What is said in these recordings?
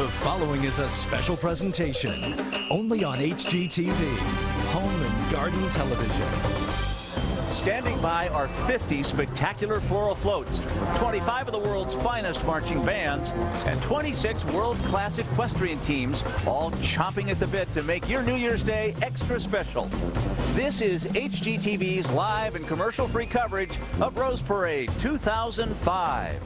The following is a special presentation only on HGTV, Home and Garden Television. Standing by are 50 spectacular floral floats, 25 of the world's finest marching bands, and 26 world-class equestrian teams, all chomping at the bit to make your New Year's Day extra special. This is HGTV's live and commercial-free coverage of Rose Parade 2005.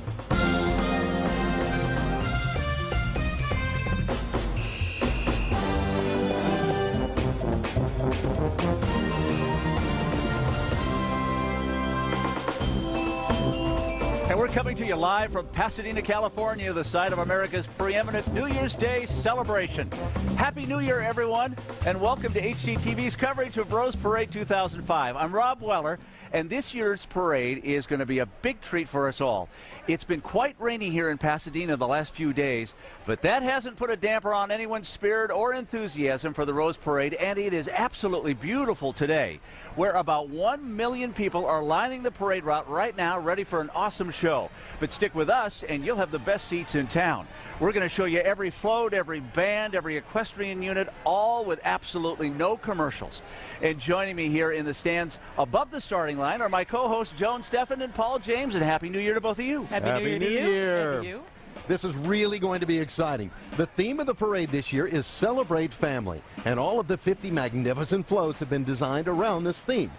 And we're coming to you live from Pasadena, California, the site of America's preeminent New Year's Day celebration. Happy New Year, everyone, and welcome to HGTV's coverage of Rose Parade 2005. I'm Rob Weller, and this year's parade is going to be a big treat for us all. It's been quite rainy here in Pasadena the last few days, but that hasn't put a damper on anyone's spirit or enthusiasm for the Rose Parade, and it is absolutely beautiful today, where about 1 million people are lining the parade route right now, ready for an awesome show. But stick with us, and you'll have the best seats in town. We're going to show you every float, every band, every equestrian unit, all with absolutely no commercials. And joining me here in the stands above the starting line are my co-hosts Joan Steffen and Paul James, and Happy New Year to both of you. Happy New Year to you. Year. To you. This is really going to be exciting. The theme of the parade this year is Celebrate Family, and all of the 50 magnificent floats have been designed around this theme.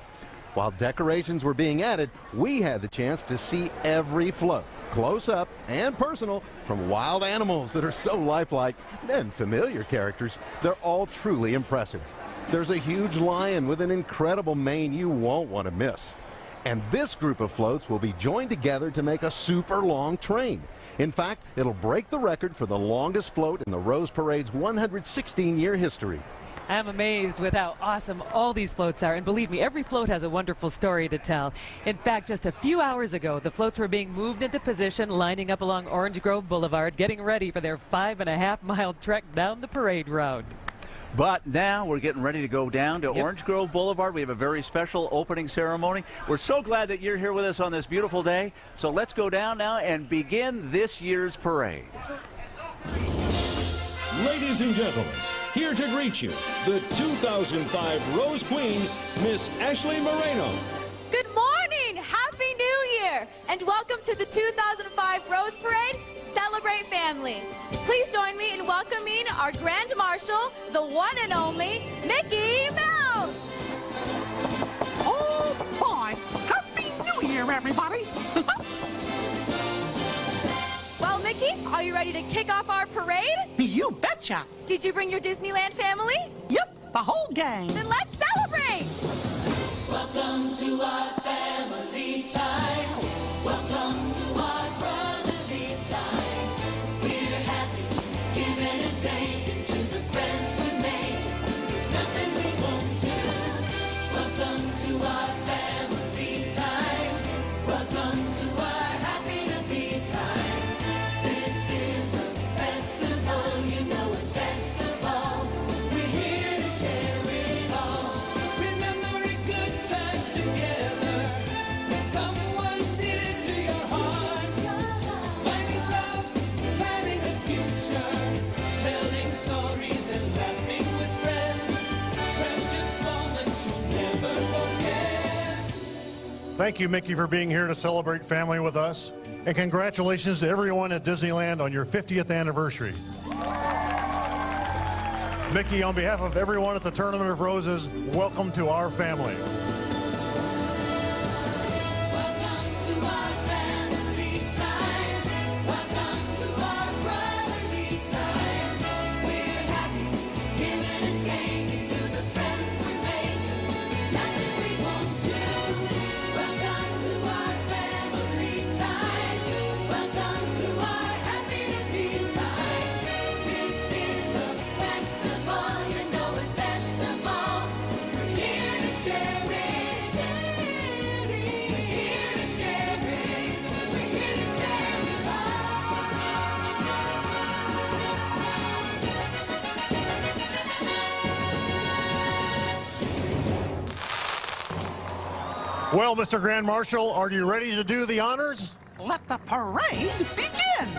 While decorations were being added, we had the chance to see every float, close up and personal, from wild animals that are so lifelike and familiar characters. They're all truly impressive. There's a huge lion with an incredible mane you won't want to miss. And this group of floats will be joined together to make a super long train. In fact, it'll break the record for the longest float in the Rose Parade's 116-year history. I'm amazed with how awesome all these floats are, and believe me, every float has a wonderful story to tell. In fact, just a few hours ago, the floats were being moved into position, lining up along Orange Grove Boulevard, getting ready for their 5.5-mile trek down the parade route. But now we're getting ready to go down to Orange Grove Boulevard. We have a very special opening ceremony. We're so glad that you're here with us on this beautiful day. So let's go down now and begin this year's parade. Ladies and gentlemen, here to greet you, the 2005 Rose Queen, Miss Ashley Moreno. Good morning! Happy New Year! And welcome to the 2005 Rose Parade, Celebrate Family. Please join me in welcoming our Grand Marshal, the one and only Mickey Mouse! Oh boy! Happy New Year, everybody! Well, Mickey, are you ready to kick off our parade? You betcha! Did you bring your Disneyland family? Yep, the whole gang! Then let's celebrate! Welcome to our family time. Welcome to our brotherly time. We're happy, giving and taking to the friends we make. There's nothing we won't do. Welcome to our family time. Welcome to our happy to be time. This is a festival, you know it best of all. We're here to share it all. Remembering good times together. With someone dear to your heart. Finding love, planning the future. Telling stories and laughing with friends. Precious moments you'll never forget. Thank you, Mickey, for being here to celebrate family with us. And congratulations to everyone at Disneyland on your 50th anniversary. Mickey, on behalf of everyone at the Tournament of Roses, welcome to our family. Welcome to our family time. Welcome to our brotherly time. We're happy, giving and taking to the friends we make. There's nothing we won't do. Welcome to our family time. Welcome to our happy to be time. This is a festival, you know it best of all. We're here to share it. We're here to share it. We're here to share it all. Well, Mr. Grand Marshal, are you ready to do the honors? Let the parade begin!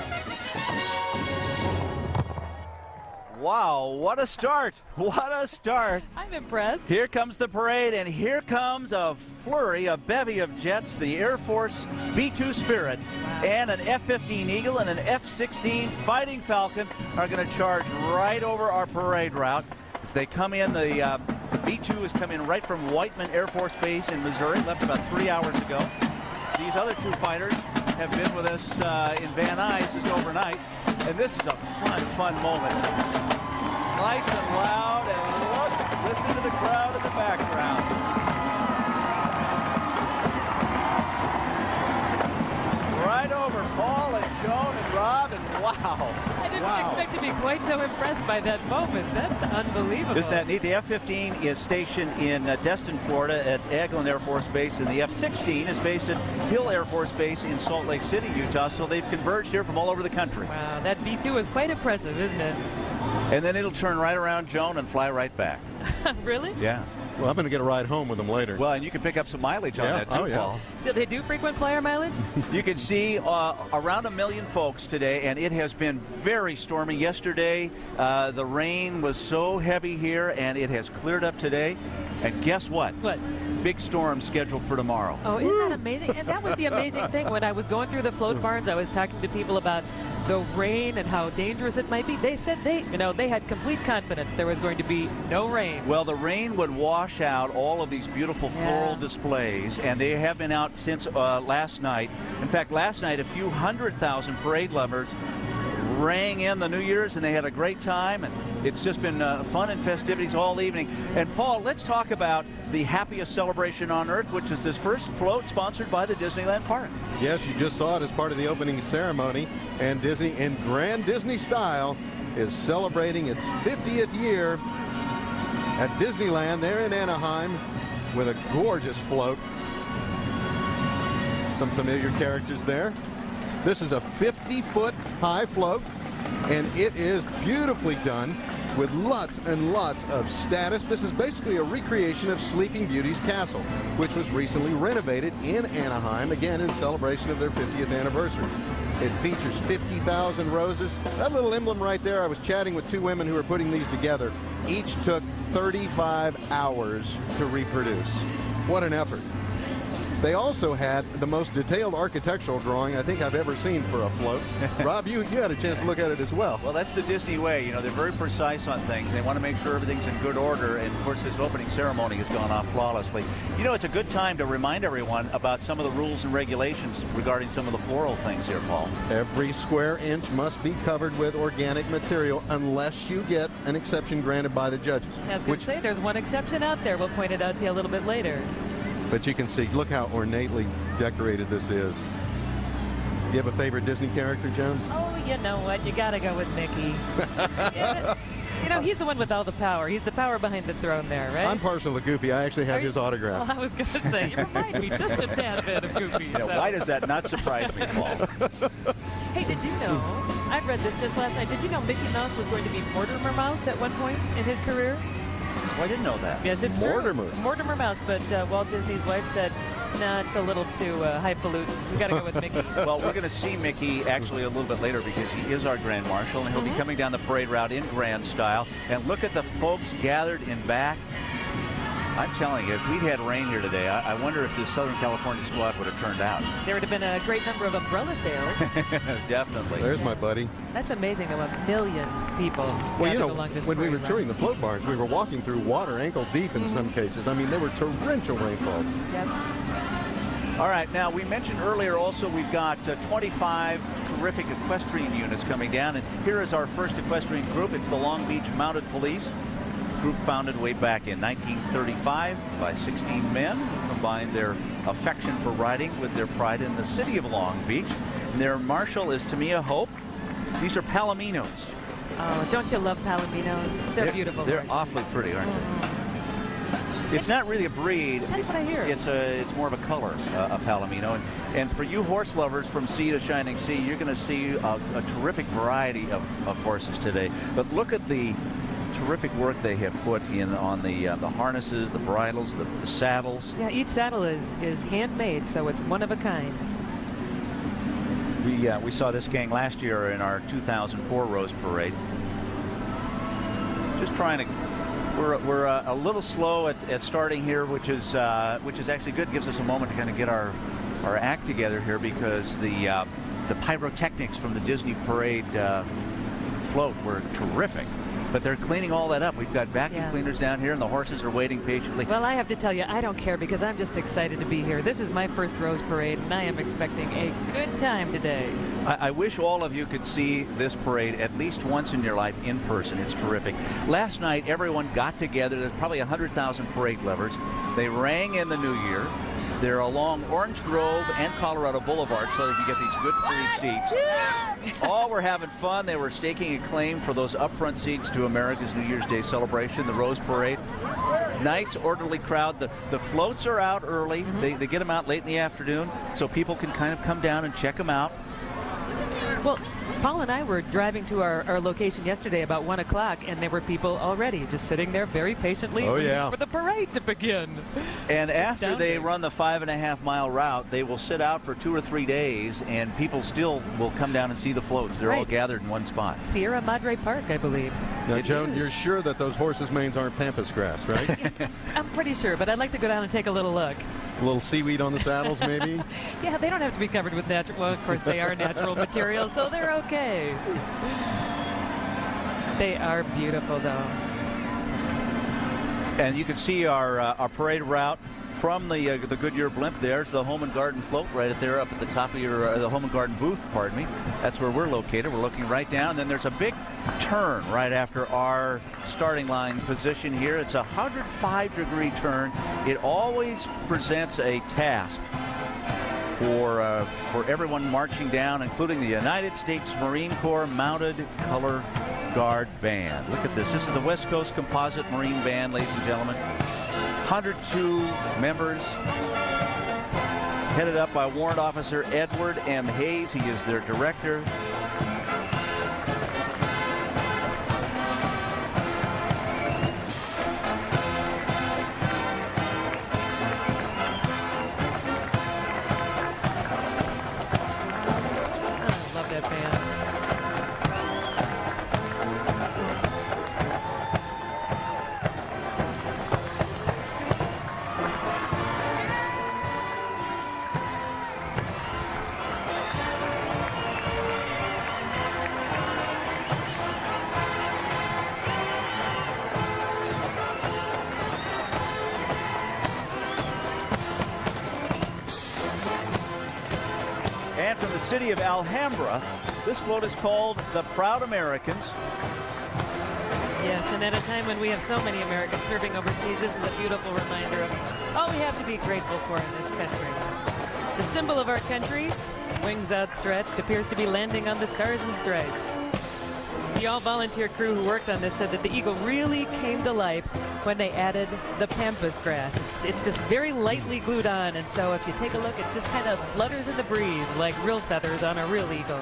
Wow, what a start. What a start. I'm impressed. Here comes the parade, and here comes a flurry, a bevy of jets. The Air Force B-2 Spirit and an F-15 Eagle and an F-16 Fighting Falcon are going to charge right over our parade route. As they come in, the B-2 is coming right from Whiteman Air Force Base in Missouri, left about 3 hours ago. These other two fighters have been with us in Van Nuys overnight, and this is a fun moment. Nice and loud, and look, listen to the crowd in the background. Right over Paul and Joan and Rob, and wow. I didn't expect to be quite so impressed by that moment. That's unbelievable. Isn't that neat? The F-15 is stationed in Destin, Florida at Eglin Air Force Base, and the F-16 is based at Hill Air Force Base in Salt Lake City, Utah, so they've converged here from all over the country. Wow, that B-2 is quite impressive, isn't it? And then it'll turn right around Joan and fly right back. Really? Yeah. Well, I'm going to get a ride home with them later. Well, and you can pick up some mileage on that, too, Paul. Do they do frequent flyer mileage? You can see around 1 million folks today, and it has been very stormy. Yesterday, the rain was so heavy here, and it has cleared up today. And guess what? What? Big storm scheduled for tomorrow. Oh, isn't that amazing? And that was the amazing thing. When I was going through the float barns, I was talking to people about the rain and how dangerous it might be. They said they had complete confidence there was going to be no rain. Well, the rain would wash out all of these beautiful floral displays, and they have been out since last night. In fact, last night, a few 100,000 parade lovers rang in the New Year's, and they had a great time, and it's just been fun and festivities all evening. And Paul, let's talk about the happiest celebration on earth, which is this first float sponsored by the Disneyland Park. Yes, you just saw it as part of the opening ceremony, and Disney, in grand Disney style, is celebrating its 50th year at Disneyland there in Anaheim with a gorgeous float. Some familiar characters there. This is a 50-foot high float, and it is beautifully done with lots and lots of status. This is basically a recreation of Sleeping Beauty's castle, which was recently renovated in Anaheim, again in celebration of their 50th anniversary. It features 50,000 roses. That little emblem right there, I was chatting with two women who were putting these together. Each took 35 hours to reproduce. What an effort. They also had the most detailed architectural drawing I think I've ever seen for a float. Rob, you had a chance to look at it as well. Well, that's the Disney way. You know, they're very precise on things. They want to make sure everything's in good order. And, of course, this opening ceremony has gone off flawlessly. You know, it's a good time to remind everyone about some of the rules and regulations regarding some of the floral things here, Paul. Every square inch must be covered with organic material unless you get an exception granted by the judges. I was going to say, there's one exception out there. We'll point it out to you a little bit later. But you can see, look how ornately decorated this is. You have a favorite Disney character, Joan? Oh, you know what? You got to go with Mickey. You know, he's the one with all the power. He's the power behind the throne there, right? I'm partial to Goofy. I actually have his autograph. Well, I was going to say, you remind me just a tad bit of Goofy. You know, why does that not surprise me, Paul? Hey, did you know, I read this just last night, did you know Mickey Mouse was going to be Mortimer Mouse at one point in his career? Well, I didn't know that. Yes, it's Mortimer. true. Mortimer Mouse, but Walt Disney's wife said, nah, it's a little too highfalutin. We got to go with Mickey. Well, we're going to see Mickey actually a little bit later because he is our Grand Marshal, and he'll be coming down the parade route in grand style. And look at the folks gathered in back. I'm telling you, if we'd had rain here today, I wonder if the Southern California squad would have turned out. There would have been a great number of umbrella sales. Definitely. There's my buddy. That's amazing, though, 1 million people Well, you know, along this when we were parade touring the route. float barns, we were walking through water ankle deep in some cases. I mean, they were torrential rainfalls. Yep. All right, now we mentioned earlier also we've got 25 terrific equestrian units coming down, and here is our first equestrian group. It's the Long Beach Mounted Police. Group founded way back in 1935 by 16 men who combined their affection for riding with their pride in the city of Long Beach. And their marshal is Tamia Hope. These are Palominos. Oh, don't you love Palominos? They're beautiful. They're horses. awfully pretty, aren't they? It's not really a breed. That's what I hear. It's more of a color, a Palomino. And for you horse lovers from sea to shining sea, you're going to see a terrific variety of horses today. But look at the terrific work they have put in on the harnesses, the bridles, the saddles. Yeah, each saddle is handmade, so it's one of a kind. We saw this gang last year in our 2004 Rose Parade. Just trying to. We're a little slow at starting here, which is actually good. Gives us a moment to kind of get our act together here, because the pyrotechnics from the Disney parade float were terrific. But they're cleaning all that up. We've got vacuum cleaners down here, and the horses are waiting patiently. Well, I have to tell you, I don't care, because I'm just excited to be here. This is my first Rose Parade, and I am expecting a good time today. I wish all of you could see this parade at least once in your life in person. It's terrific. Last night, everyone got together. There's probably 100,000 parade lovers. They rang in the New Year. They're along Orange Grove and Colorado Boulevard, so that you get these good free seats. All were having fun. They were staking a claim for those upfront seats to America's New Year's Day celebration, the Rose Parade. Nice, orderly crowd. The floats are out early. They get them out late in the afternoon, so people can kind of come down and check them out. Well, Paul and I were driving to our location yesterday about 1 o'clock, and there were people already just sitting there very patiently waiting for the parade to begin. And after they run the 5.5-mile route, they will sit out for 2 or 3 days, and people still will come down and see the floats. They're all gathered in one spot. Sierra Madre Park, I believe. Now, Joan, you're sure that those horses' manes aren't pampas grass, right? I'm pretty sure, but I'd like to go down and take a little look. A little seaweed on the saddles, maybe? Yeah, they don't have to be covered with natural. Well, of course, they are natural materials, so they're okay. They are beautiful, though. And you can see our parade route from the Goodyear blimp. There's the Home and Garden float right there up at the top of your the Home and Garden booth, pardon me. That's where we're located. We're looking right down, and then there's a big turn right after our starting line position here. It's a 105-degree turn. It always presents a task for everyone marching down, including the United States Marine Corps Mounted Color Guard Band. Look at this. This is the West Coast Composite Marine Band, ladies and gentlemen. 102 members, headed up by Warrant Officer Edward M. Hayes. He is their director. I love that band. And from the city of Alhambra, this float is called the Proud Americans. Yes, and at a time when we have so many Americans serving overseas, this is a beautiful reminder of all we have to be grateful for in this country. The symbol of our country, wings outstretched, appears to be landing on the Stars and Stripes. The all-volunteer crew who worked on this said that the eagle really came to life when they added the pampas grass. It's just very lightly glued on, and so if you take a look, it just kind of flutters in the breeze like real feathers on a real eagle.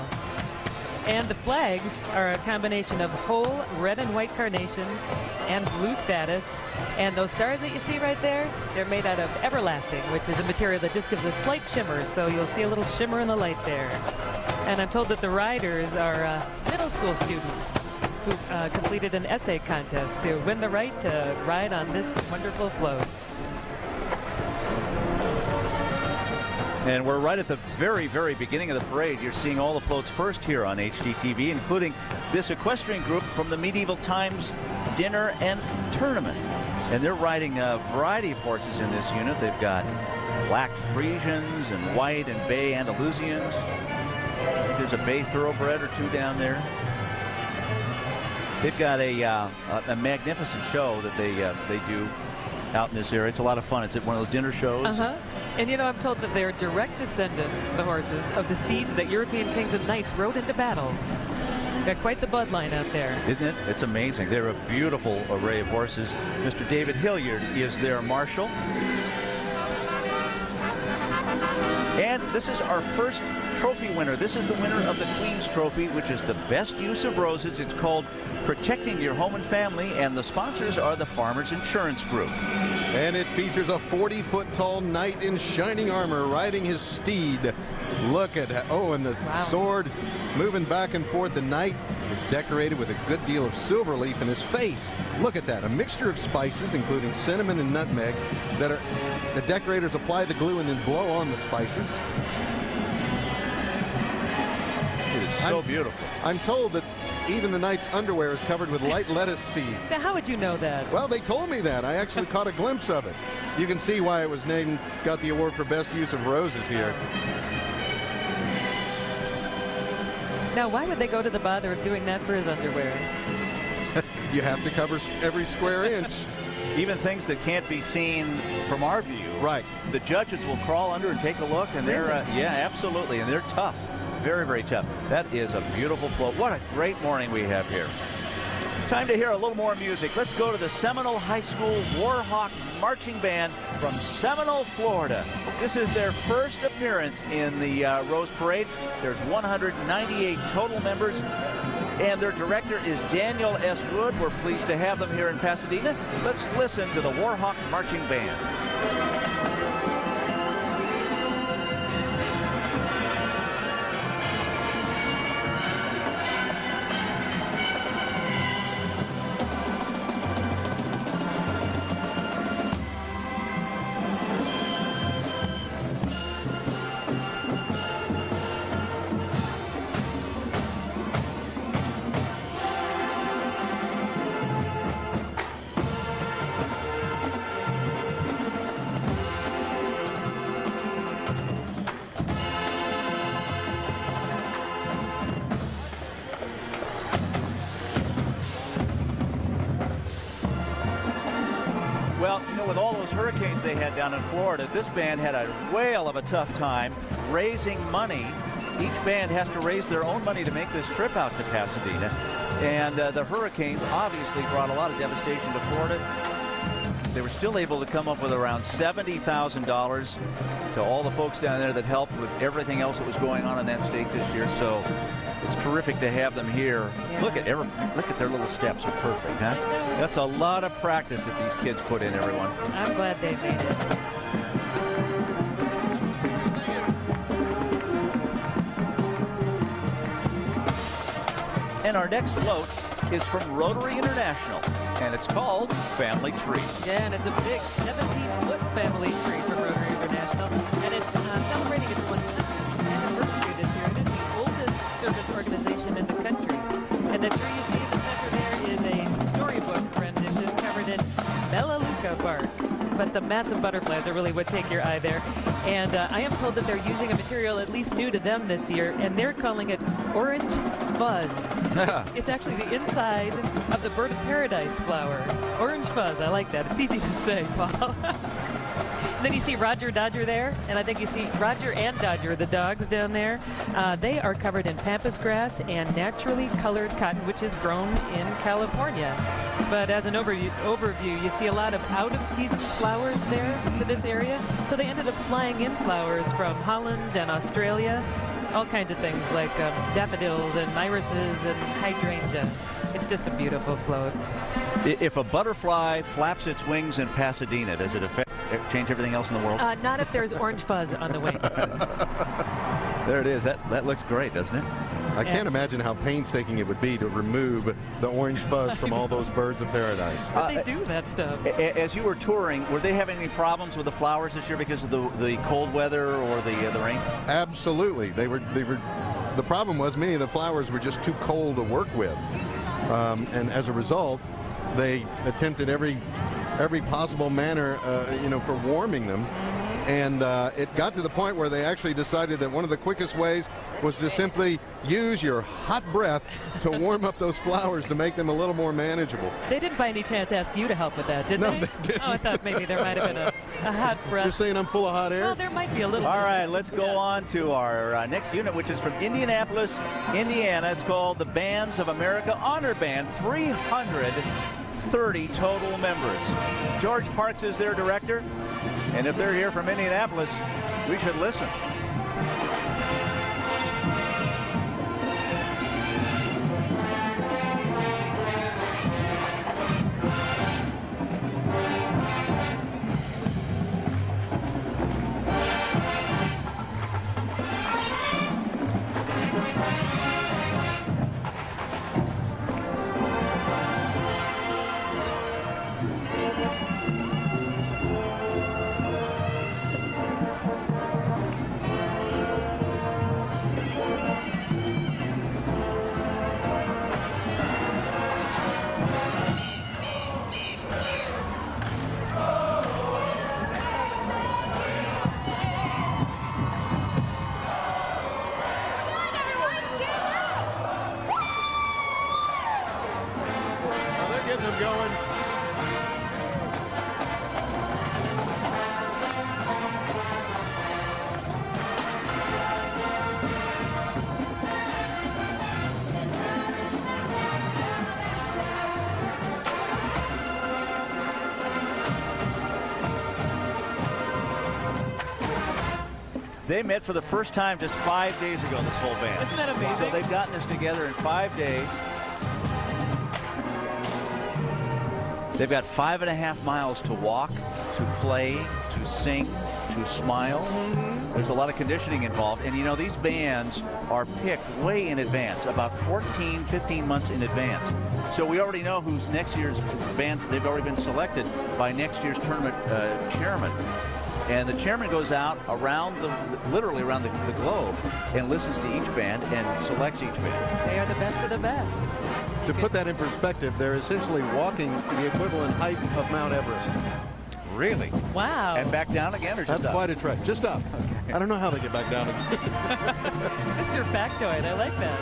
And the flags are a combination of whole red and white carnations and blue status. And those stars that you see right there, they're made out of everlasting, which is a material that just gives a slight shimmer, so you'll see a little shimmer in the light there. And I'm told that the riders are middle school students who completed an essay contest to win the right to ride on this wonderful float. And we're right at the very, very beginning of the parade. You're seeing all the floats first here on HGTV, including this equestrian group from the Medieval Times Dinner and Tournament. And they're riding a variety of horses in this unit. They've got black Frisians and white and bay Andalusians. I think there's a bay thoroughbred or two down there. They've got a magnificent show that they do out in this area. It's a lot of fun. It's at one of those dinner shows. And you know, I'm told that they're direct descendants, the horses, of the steeds that European kings and knights rode into battle. Got quite the bloodline out there. Isn't it? It's amazing. They're a beautiful array of horses. Mr. David Hilliard is their marshal. And this is our first trophy winner. This is the winner of the Queen's Trophy, which is the best use of roses. It's called Protecting Your Home and Family, and the sponsors are the Farmers Insurance Group. And it features a 40-foot tall knight in shining armor riding his steed, Look at that. Oh, and the sword moving back and forth. The knight is decorated with a good deal of silver leaf in his face. Look at that. A mixture of spices, including cinnamon and nutmeg, that are the decorators apply the glue and then blow on the spices. It is so beautiful. I'm told that even the knight's underwear is covered with light lettuce seed. Now, how would you know that? Well, they told me that. I actually caught a glimpse of it. You can see why it was named, got the award for best use of roses here. Now, why would they go to the bother of doing that for his underwear? You have to cover every square inch. Even things that can't be seen from our view. Right. The judges will crawl under and take a look, and they're, yeah, absolutely, and they're tough. Very, very tough. That is a beautiful float. What a great morning we have here. Time to hear a little more music. Let's go to the Seminole High School Warhawk Marching Band from Seminole, Florida. This is their first appearance in the Rose Parade. There's 198 total members, and their director is Daniel S. Wood. We're pleased to have them here in Pasadena. Let's listen to the Warhawk Marching Band. Well, you know, with all those hurricanes they had down in Florida, this band had a whale of a tough time raising money. Each band has to raise their own money to make this trip out to Pasadena. And the hurricanes obviously brought a lot of devastation to Florida. They were still able to come up with around $70,000 to all the folks down there that helped with everything else that was going on in that state this year. So it's terrific to have them here. Yeah. Look at their little steps are perfect, huh? That's a lot of practice that these kids put in, everyone. I'm glad they made it. And our next float is from Rotary International, and it's called Family Tree. Yeah, and it's a big 17-foot family tree from Rotary International, and it's celebrating its 100th anniversary this year. It is the oldest service organization in the country. And the tree you see in the center there is a storybook rendition covered in Melaleuca bark. But the massive butterflies are really what take your eye there. And I am told that they're using a material at least new to them this year, and they're calling it orange fuzz. It's actually the inside of the bird of paradise flower. Orange fuzz, I like that. It's easy to say, Paul. Then you see Roger Dodger there, and I think you see Roger and Dodger, the dogs down there. They are covered in pampas grass and naturally colored cotton, which is grown in California. But as an overview, you see a lot of out-of-season flowers there to this area. So they ended up flying in flowers from Holland and Australia, all kinds of things like daffodils and irises and hydrangea. It's just a beautiful float. If a butterfly flaps its wings in Pasadena, does it change everything else in the world? Not if there's orange fuzz on the wings. There it is. That looks great, doesn't it? I can't imagine how painstaking it would be to remove the orange fuzz from all those birds of paradise. But they do that stuff. As you were touring, were they having any problems with the flowers this year because of the cold weather or the rain? Absolutely. They were. The problem was many of the flowers were just too cold to work with, and as a result, they attempted every possible manner, for warming them. And it got to the point where they actually decided that one of the quickest ways was to simply use your hot breath to warm up those flowers to make them a little more manageable. They didn't by any chance ask you to help with that, did they? No, they didn't. Oh, I thought maybe there might have been a hot breath. You're saying I'm full of hot air? Well, there might be a little. All right, let's go on to our next unit, which is from Indianapolis, Indiana. It's called the Bands of America Honor Band, 330 total members. George Parks is their director. And if they're here from Indianapolis, we should listen. They met for the first time just 5 days ago, this whole band. Isn't that amazing? So they've gotten this together in 5 days. They've got 5.5 miles to walk, to play, to sing, to smile. There's a lot of conditioning involved. And, you know, these bands are picked way in advance, about 14, 15 months in advance. So we already know who's next year's bands. They've already been selected by next year's tournament chairman. And the chairman goes out around literally around the globe and listens to each band and selects each band. They are the best of the best. To put that in perspective, they're essentially walking the equivalent height of Mount Everest. Really? Wow. And back down again, or just That's up? quite a trek. Just up. Okay. I don't know how they get back down again. Mr. Factoid, I like that.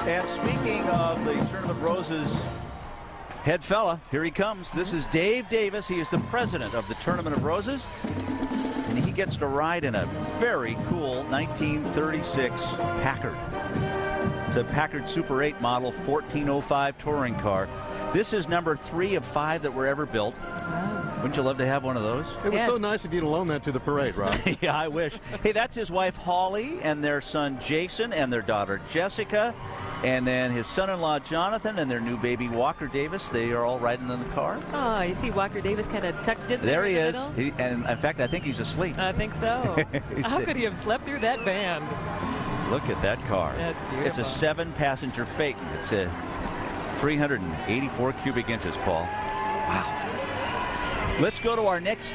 And speaking of the Tournament Roses head fella, here he comes. This is Dave Davis. He is the president of the Tournament of Roses. And he gets to ride in a very cool 1936 Packard. It's a Packard Super 8 model 1405 touring car. This is number 3 of 5 that were ever built. Wouldn't you love to have one of those? It was so nice of you to loan that to the parade, Rob. Yeah, I wish. Hey, that's his wife Holly and their son Jason and their daughter Jessica. And then his son-in-law Jonathan and their new baby Walker Davis. They are all riding in the car. Oh, you see Walker Davis kind of tucked in there. There he in is. the middle? And in fact, I think he's asleep. I think so. How could he have slept through that band? Look at that car. That's beautiful. It's a 7-passenger Phaeton. It's a 384 cubic inches, Paul. Wow. Let's go to our next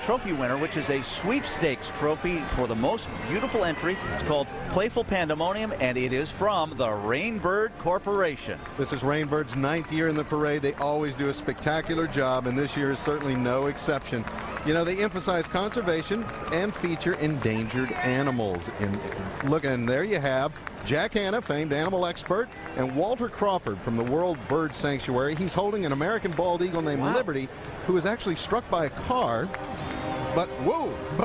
trophy winner, which is a sweepstakes trophy for the most beautiful entry. It's called Playful Pandemonium, and it is from the Rainbird Corporation. This is Rainbird's 9th year in the parade. They always do a spectacular job, and this year is certainly no exception. You know, they emphasize conservation and feature endangered animals. Look, and there you have Jack Hanna, famed animal expert, and Walter Crawford from the World Bird Sanctuary. He's holding an American bald eagle named Liberty, who was actually struck by a car. But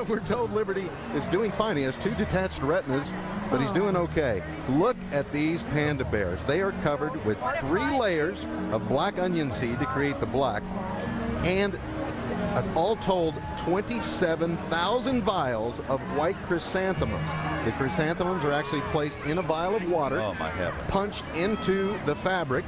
we're told Liberty is doing fine. He has 2 detached retinas, but he's doing okay. Look at these panda bears. They are covered with 3 layers of black onion seed to create the black, and all told 27,000 vials of white chrysanthemums. The chrysanthemums are actually placed in a vial of water, punched into the fabric,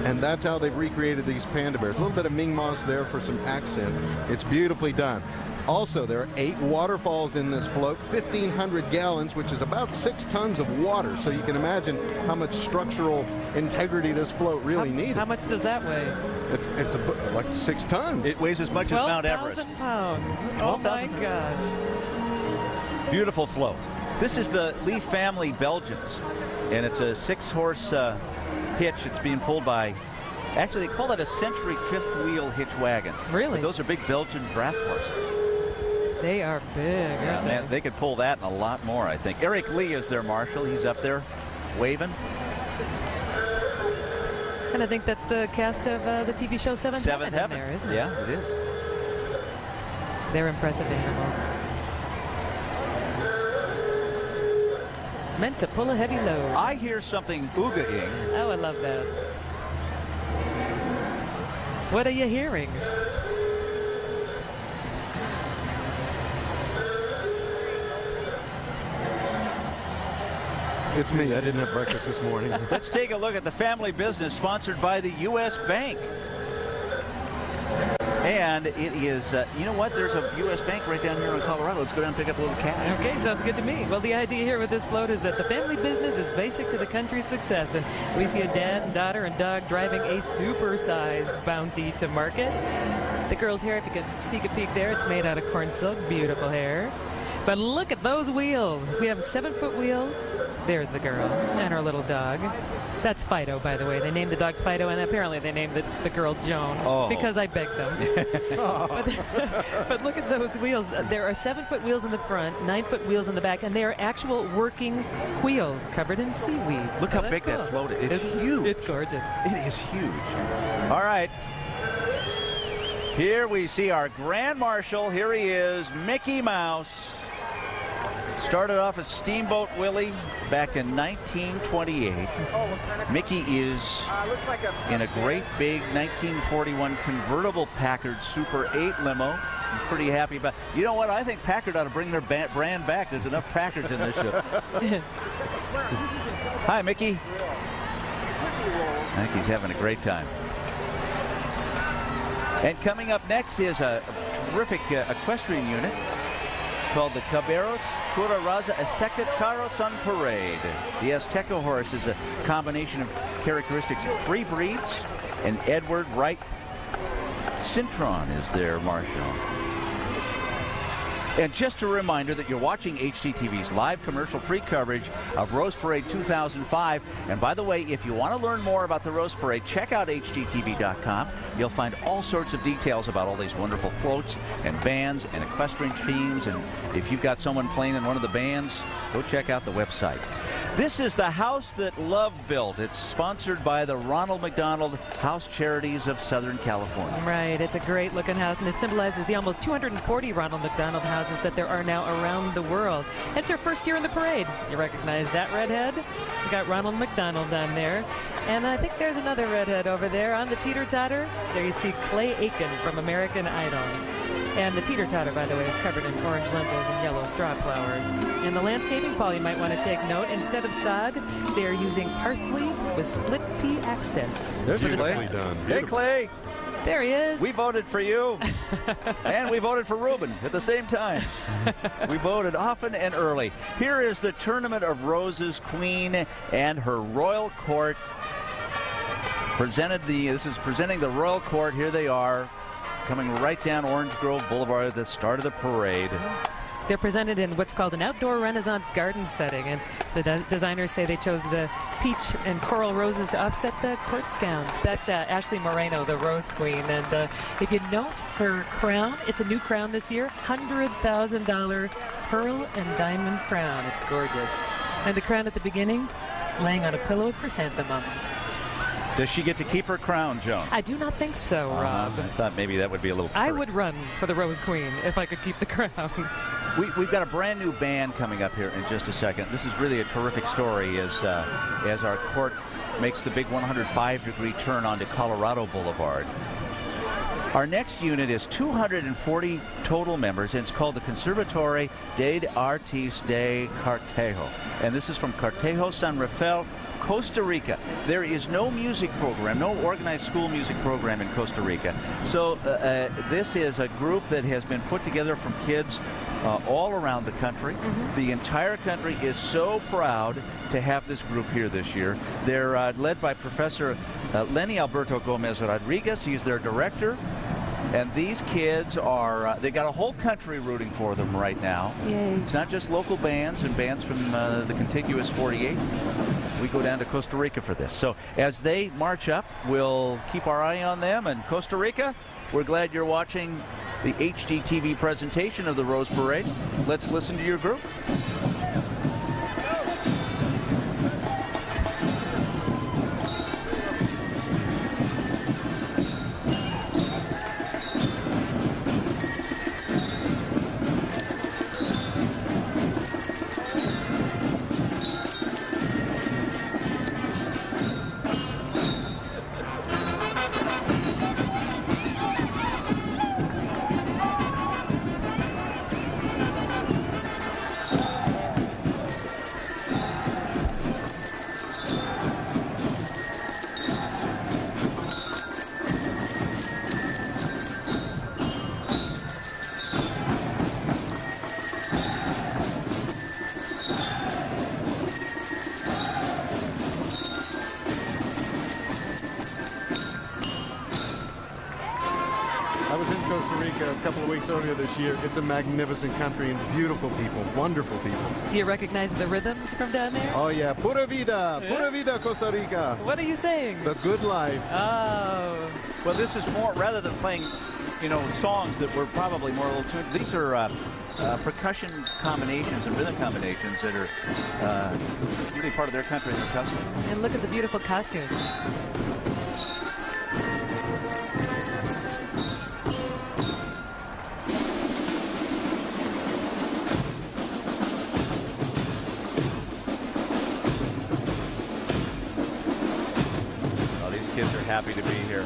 and that's how they've recreated these panda bears. A little bit of Ming moss there for some accent. It's beautifully done. Also, there are 8 waterfalls in this float, 1,500 gallons, which is about 6 tons of water. So you can imagine how much structural integrity this float really needed. How much does that weigh? It's like 6 tons. It weighs as much as Mount Everest. 12,000 pounds. Oh my gosh. Beautiful float. This is the Lee family Belgians, and it's a 6-horse hitch. It's being pulled by, actually they call that a Century 5th wheel hitch wagon. Really? But those are big Belgian draft horses. They are big, aren't they? Man, they could pull that and a lot more, I think. Eric Lee is their marshal. He's up there waving. And I think that's the cast of the TV show Seventh Heaven in there, isn't it? Yeah, it is. They're impressive animals. Meant to pull a heavy load. I hear something ooga-ing. Oh, I love that. What are you hearing? It's me. I didn't have breakfast this morning. Let's take a look at the family business sponsored by the U.S. Bank. And it is, you know what? There's a U.S. bank right down here in Colorado. Let's go down and pick up a little cash. Okay, sounds good to me. Well, the idea here with this float is that the family business is basic to the country's success. And we see a dad and daughter and dog driving a super-sized Bounty to market. The girl's hair, if you can sneak a peek there, it's made out of corn silk. Beautiful hair. But look at those wheels. We have 7-foot wheels. There's the girl and her little dog. That's Fido, by the way. They named the dog Fido, and apparently they named the girl Joan because I begged them. But look at those wheels. There are 7-foot wheels in the front, 9-foot wheels in the back, and they are actual working wheels covered in seaweed. Look how big that float is. It's huge. It's gorgeous. It is huge. All right. Here we see our Grand Marshal. Here he is, Mickey Mouse. Started off as Steamboat Willie back in 1928. Mickey is in a great big 1941 convertible Packard Super 8 limo. He's pretty happy about. You know what? I think Packard ought to bring their brand back. There's enough Packards in this show. Hi, Mickey. I think he's having a great time. And coming up next is a terrific equestrian unit called the Caballeros Cura Raza Azteca Charros on Parade. The Azteca horse is a combination of characteristics of 3 breeds, and Edward Wright Cintron is their marshal. And just a reminder that you're watching HGTV's live commercial-free coverage of Rose Parade 2005. And by the way, if you want to learn more about the Rose Parade, check out HGTV.com. You'll find all sorts of details about all these wonderful floats and bands and equestrian teams. And if you've got someone playing in one of the bands, go check out the website. This is the house that love built. It's sponsored by the Ronald McDonald House Charities of Southern California. Right. It's a great-looking house, and it symbolizes the almost 240 Ronald McDonald houses that there are now around the world. It's their first year in the parade. You recognize that redhead? We got Ronald McDonald on there. And I think there's another redhead over there on the teeter-totter. There you see Clay Aiken from American Idol. And the teeter-totter, by the way, is covered in orange lentils and yellow straw flowers. In the landscaping, Paul, you might want to take note. Instead of sod, they are using parsley with split pea accents. There's Clay. Hey, Clay. There he is. We voted for you. And we voted for Ruben at the same time. We voted often and early. Here is the Tournament of Roses Queen and her Royal Court. This is presenting the Royal Court. Here they are, coming right down Orange Grove Boulevard at the start of the parade. They're presented in what's called an outdoor Renaissance garden setting, and the designers say they chose the peach and coral roses to offset the court's gowns. That's Ashley Moreno, the Rose Queen, and if you note her crown, it's a new crown this year, $100,000 pearl and diamond crown. It's gorgeous. And the crown at the beginning, laying on a pillow of chrysanthemums. Does she get to keep her crown, Joan? I do not think so, Rob. I thought maybe that would be a little... I would run for the Rose Queen if I could keep the crown. We've got a brand new band coming up here in just a second. This is really a terrific story as our court makes the big 105-degree turn onto Colorado Boulevard. Our next unit is 240 total members, and it's called the Conservatory de Artes de Cortejo. And this is from Cortejo San Rafael, Costa Rica. There is no music program, no organized school music program in Costa Rica. So this is a group that has been put together from kids all around the country. The entire country is so proud to have this group here this year. They're led by Professor Lenny Alberto Gomez Rodriguez. He's their director. And these kids are, they got a whole country rooting for them right now. Yay. It's not just local bands and bands from the contiguous 48. We go down to Costa Rica for this. So as they march up, we'll keep our eye on them. And Costa Rica, we're glad you're watching the HGTV presentation of the Rose Parade. Let's listen to your group. Rica a couple of weeks earlier this year. It's a magnificent country and beautiful people, wonderful people. Do you recognize the rhythms from down there? Oh yeah, pura vida, Costa Rica. What are you saying? The good life. Oh. Well, this is more, rather than playing, you know, songs that were probably more little tuned, these are percussion combinations and rhythm combinations that are really part of their country and their custom. And look at the beautiful costumes. Oh, these kids are happy to be here.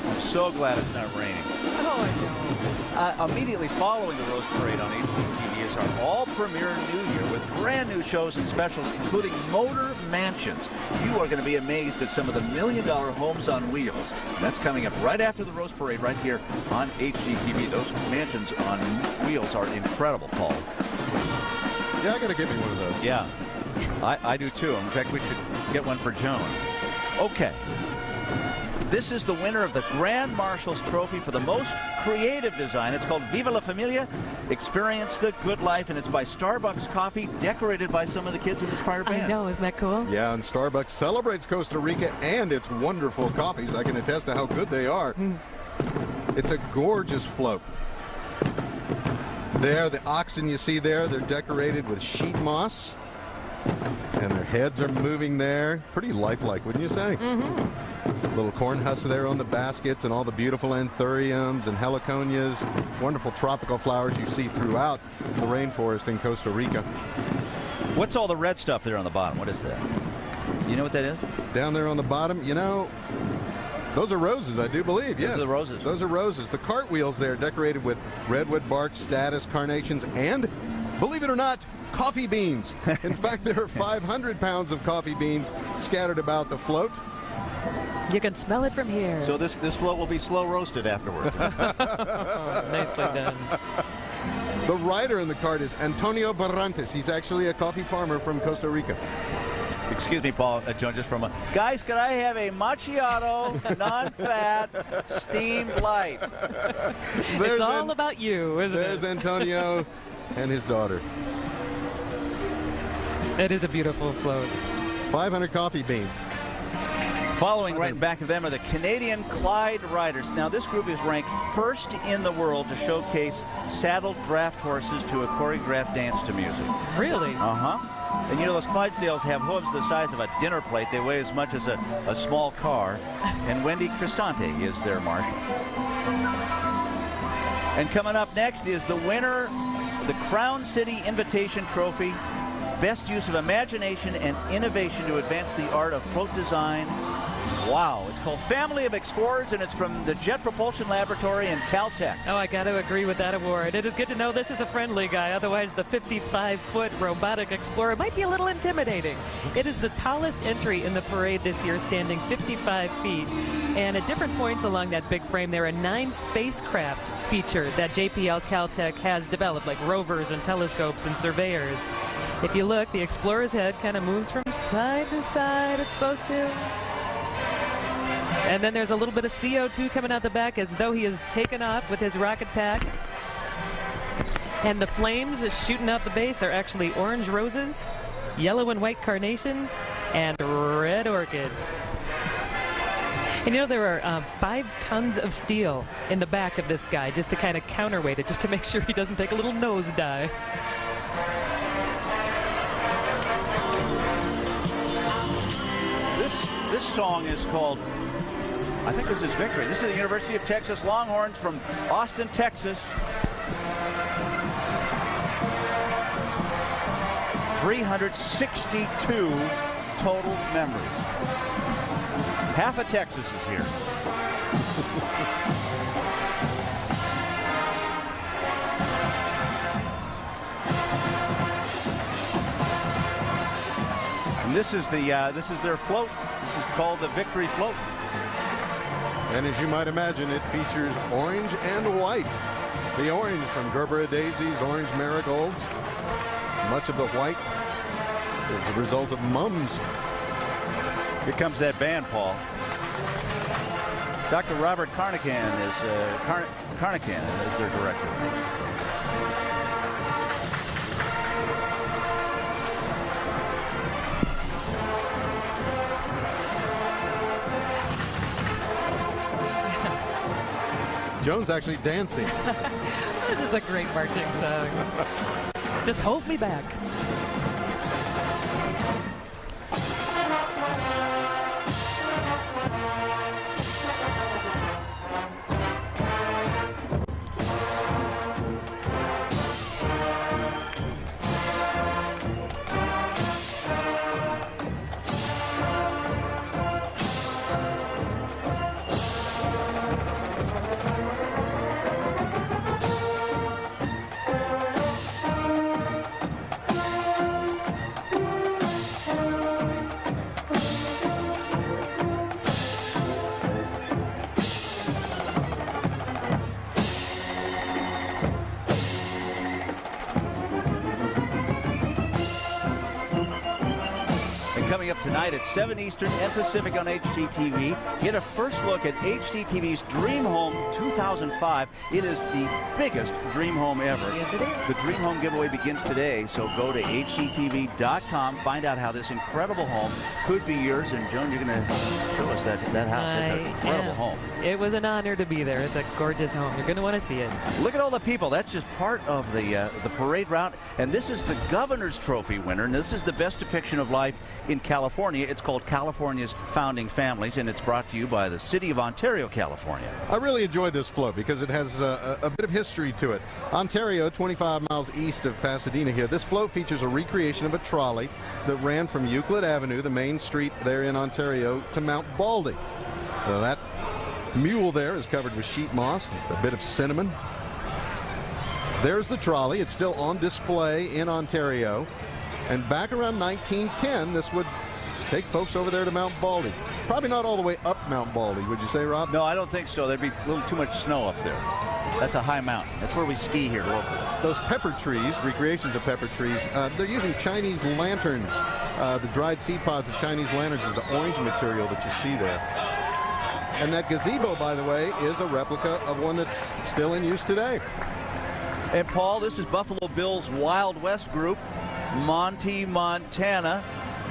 I'm so glad it's not raining. Oh, I know. Immediately following the Rose Parade on HGTV is our all-premiere New Year with brand new shows and specials, including Motor Mansions. You are going to be amazed at some of the million-dollar homes on wheels. That's coming up right after the Rose Parade right here on HGTV. Those mansions on wheels are incredible, Paul. Yeah, I got to get me one of those. Yeah, I do too. In fact, we should get one for Joan. Okay. This is the winner of the Grand Marshal's Trophy for the most creative design. It's called Viva la Familia, Experience the Good Life, and it's by Starbucks Coffee, decorated by some of the kids in this prior band. I know, isn't that cool? Yeah, and Starbucks celebrates Costa Rica and its wonderful coffees. I can attest to how good they are. It's a gorgeous float. There, the oxen you see there, they're decorated with sheet moss. And their heads are moving there. Pretty lifelike, wouldn't you say? Mm-hmm. Little corn husks there on the baskets and all the beautiful anthuriums and heliconias. Wonderful tropical flowers you see throughout the rainforest in Costa Rica. What's all the red stuff there on the bottom? What is that? You know what that is? Down there on the bottom, you know, those are roses, I do believe. Yes, those are roses. Those are roses. The cartwheels there decorated with redwood bark, statice, carnations, and, believe it or not, coffee beans. In fact, there are 500 pounds of coffee beans scattered about the float. You can smell it from here. So this float will be slow roasted afterwards. Nicely done. The rider in the cart is Antonio Barrantes. He's actually a coffee farmer from Costa Rica. Excuse me, Paul, Joan, just from a... Guys, could I have a macchiato, non-fat, steamed light? It's all about you, isn't it? There's Antonio and his daughter. It is a beautiful float. 500 coffee beans. Following right in back of them are the Canadian Clyde Riders. Now, this group is ranked first in the world to showcase saddled draft horses to a choreographed dance to music. Really? Uh-huh. And you know, those Clydesdales have hooves the size of a dinner plate. They weigh as much as a small car. And Wendy Cristante is their marshal. And coming up next is the winner, the Crown City Invitation Trophy. Best use of imagination and innovation to advance the art of float design. Wow, it's called Family of Explorers, and it's from the Jet Propulsion Laboratory in Caltech. Oh, I got to agree with that award. It is good to know this is a friendly guy. Otherwise, the 55-foot robotic explorer might be a little intimidating. It is the tallest entry in the parade this year, standing 55 feet. And at different points along that big frame, there are 9 spacecraft featured that JPL Caltech has developed, like rovers and telescopes and surveyors. If you look, the explorer's head kind of moves from side to side. It's supposed to. And then there's a little bit of CO2 coming out the back as though he has taken off with his rocket pack. And the flames shooting out the base are actually orange roses, yellow and white carnations, and red orchids. And you know, there are 5 tons of steel in the back of this guy just to kind of counterweight it, just to make sure he doesn't take a little nosedive. This song is called, I think this is Victory. This is the University of Texas Longhorns from Austin, Texas. 362 total members. Half of Texas is here. And this is their float. This is called the Victory Float. And as you might imagine, it features orange and white. The orange from Gerbera daisies, orange marigolds. Much of the white is a result of mums. Here comes that band, Paul. Dr. Robert Carnacan is their director. Joan's actually dancing. This is a great marching song. Just hold me back. Coming up tonight at 7 Eastern and Pacific on HGTV. Get a first look at HGTV's Dream Home 2005. It is the biggest dream home ever. Yes, it is. The Dream Home giveaway begins today, so go to HGTV.com. Find out how this incredible home could be yours. And Joan, you're going to show us that house. It's an incredible home. It was an honor to be there. It's a gorgeous home. You're going to want to see it. Look at all the people. That's just part of the parade route. And this is the Governor's Trophy winner. And this is the best depiction of life in California. It's called California's Founding Families, and it's brought to you by the City of Ontario, California. I really enjoyed this float because it has a bit of history to it. Ontario, 25 miles east of Pasadena here. This float features a recreation of a trolley that ran from Euclid Avenue, the main street there in Ontario, to Mount Baldy. That mule there is covered with sheet moss, a bit of cinnamon. There's the trolley. It's still on display in Ontario. And back around 1910, this would take folks over there to Mount Baldy. Probably not all the way up Mount Baldy, would you say, Rob? No, I don't think so. There'd be a little too much snow up there. That's a high mountain. That's where we ski here locally. Those pepper trees, recreations of pepper trees, they're using Chinese lanterns. The dried seed pods of Chinese lanterns is the orange material that you see there. And that gazebo, by the way, is a replica of one that's still in use today. And Paul, this is Buffalo Bill's Wild West group, Monty, Montana.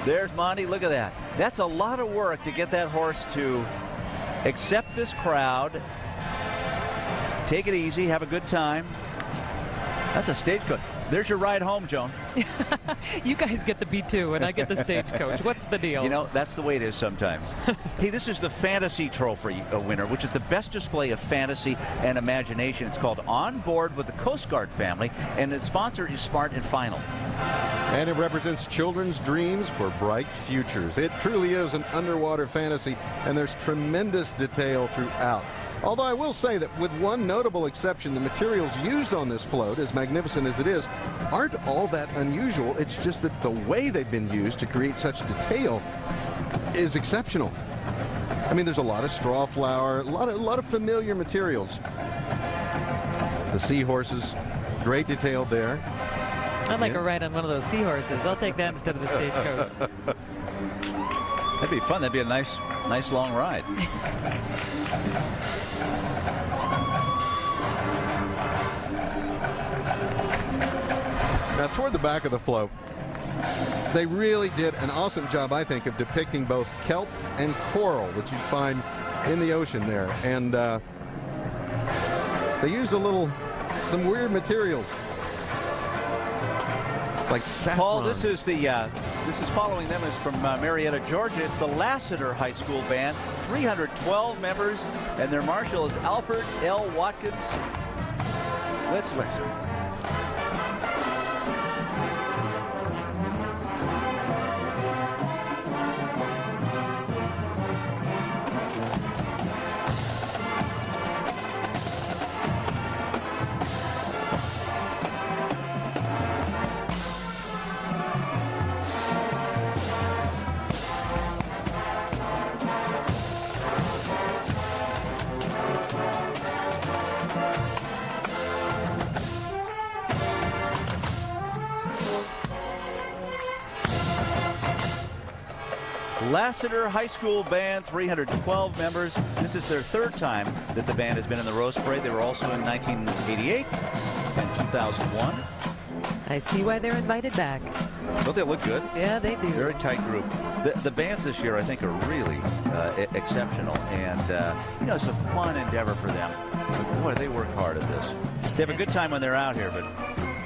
There's Monty. Look at that. That's a lot of work to get that horse to accept this crowd. Take it easy. Have a good time. That's a stagecoach. There's your ride home, Joan. You guys get the B2 and I get the stagecoach. What's the deal? You know, that's the way it is sometimes. Hey, this is the Fantasy Trophy winner, which is the best display of fantasy and imagination. It's called On Board with the Coast Guard Family, and the sponsor is Smart and Final. And it represents children's dreams for bright futures. It truly is an underwater fantasy, and there's tremendous detail throughout. Although I will say that with one notable exception, the materials used on this float, as magnificent as it is, aren't all that unusual. It's just that the way they've been used to create such detail is exceptional. I mean, there's a lot of straw flour, a lot of familiar materials. The seahorses, great detail there. I'd like a ride on one of those seahorses. I'll take that instead of the stagecoach. That'd be fun. That'd be a nice long ride. Now, toward the back of the float, they really did an awesome job, I think, of depicting both kelp and coral, which you find in the ocean there. And they used some weird materials, like saffron. Paul, this is following them. Is from Marietta, Georgia. It's the Lassiter High School band, 312 members, and their marshal is Alfred L. Watkins. Let's listen. Lassiter High School Band, 312 members. This is their third time that the band has been in the Rose Parade. They were also in 1988 and 2001. I see why they're invited back. Don't they look good? Yeah, they do. Very tight group. The bands this year, I think, are really exceptional, and it's a fun endeavor for them. But boy, they work hard at this. They have a good time when they're out here, but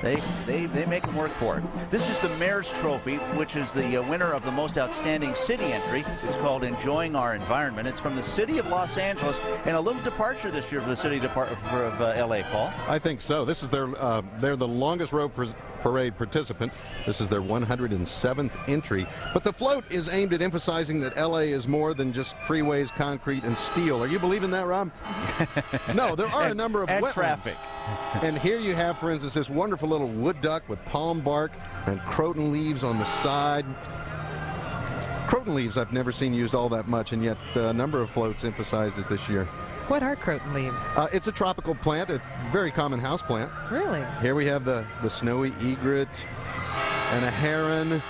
they make them work for it. This is the Mayor's Trophy, which is the winner of the most outstanding city entry. It's called Enjoying Our Environment. It's from the city of Los Angeles, and a little departure this year for the city of L.A., Paul. I think so. This is they're the longest road parade participant. This is their 107th entry. But the float is aimed at emphasizing that L.A. is more than just freeways, concrete, and steel. Are you believing that, Rob? No, there are a number of wetlands. Traffic. And here you have, for instance, this wonderful little wood duck with palm bark and croton leaves on the side. Croton leaves I've never seen used all that much, and yet a number of floats emphasize it this year. What are croton leaves? It's a tropical plant, a very common house plant. Really? Here we have the snowy egret and a heron.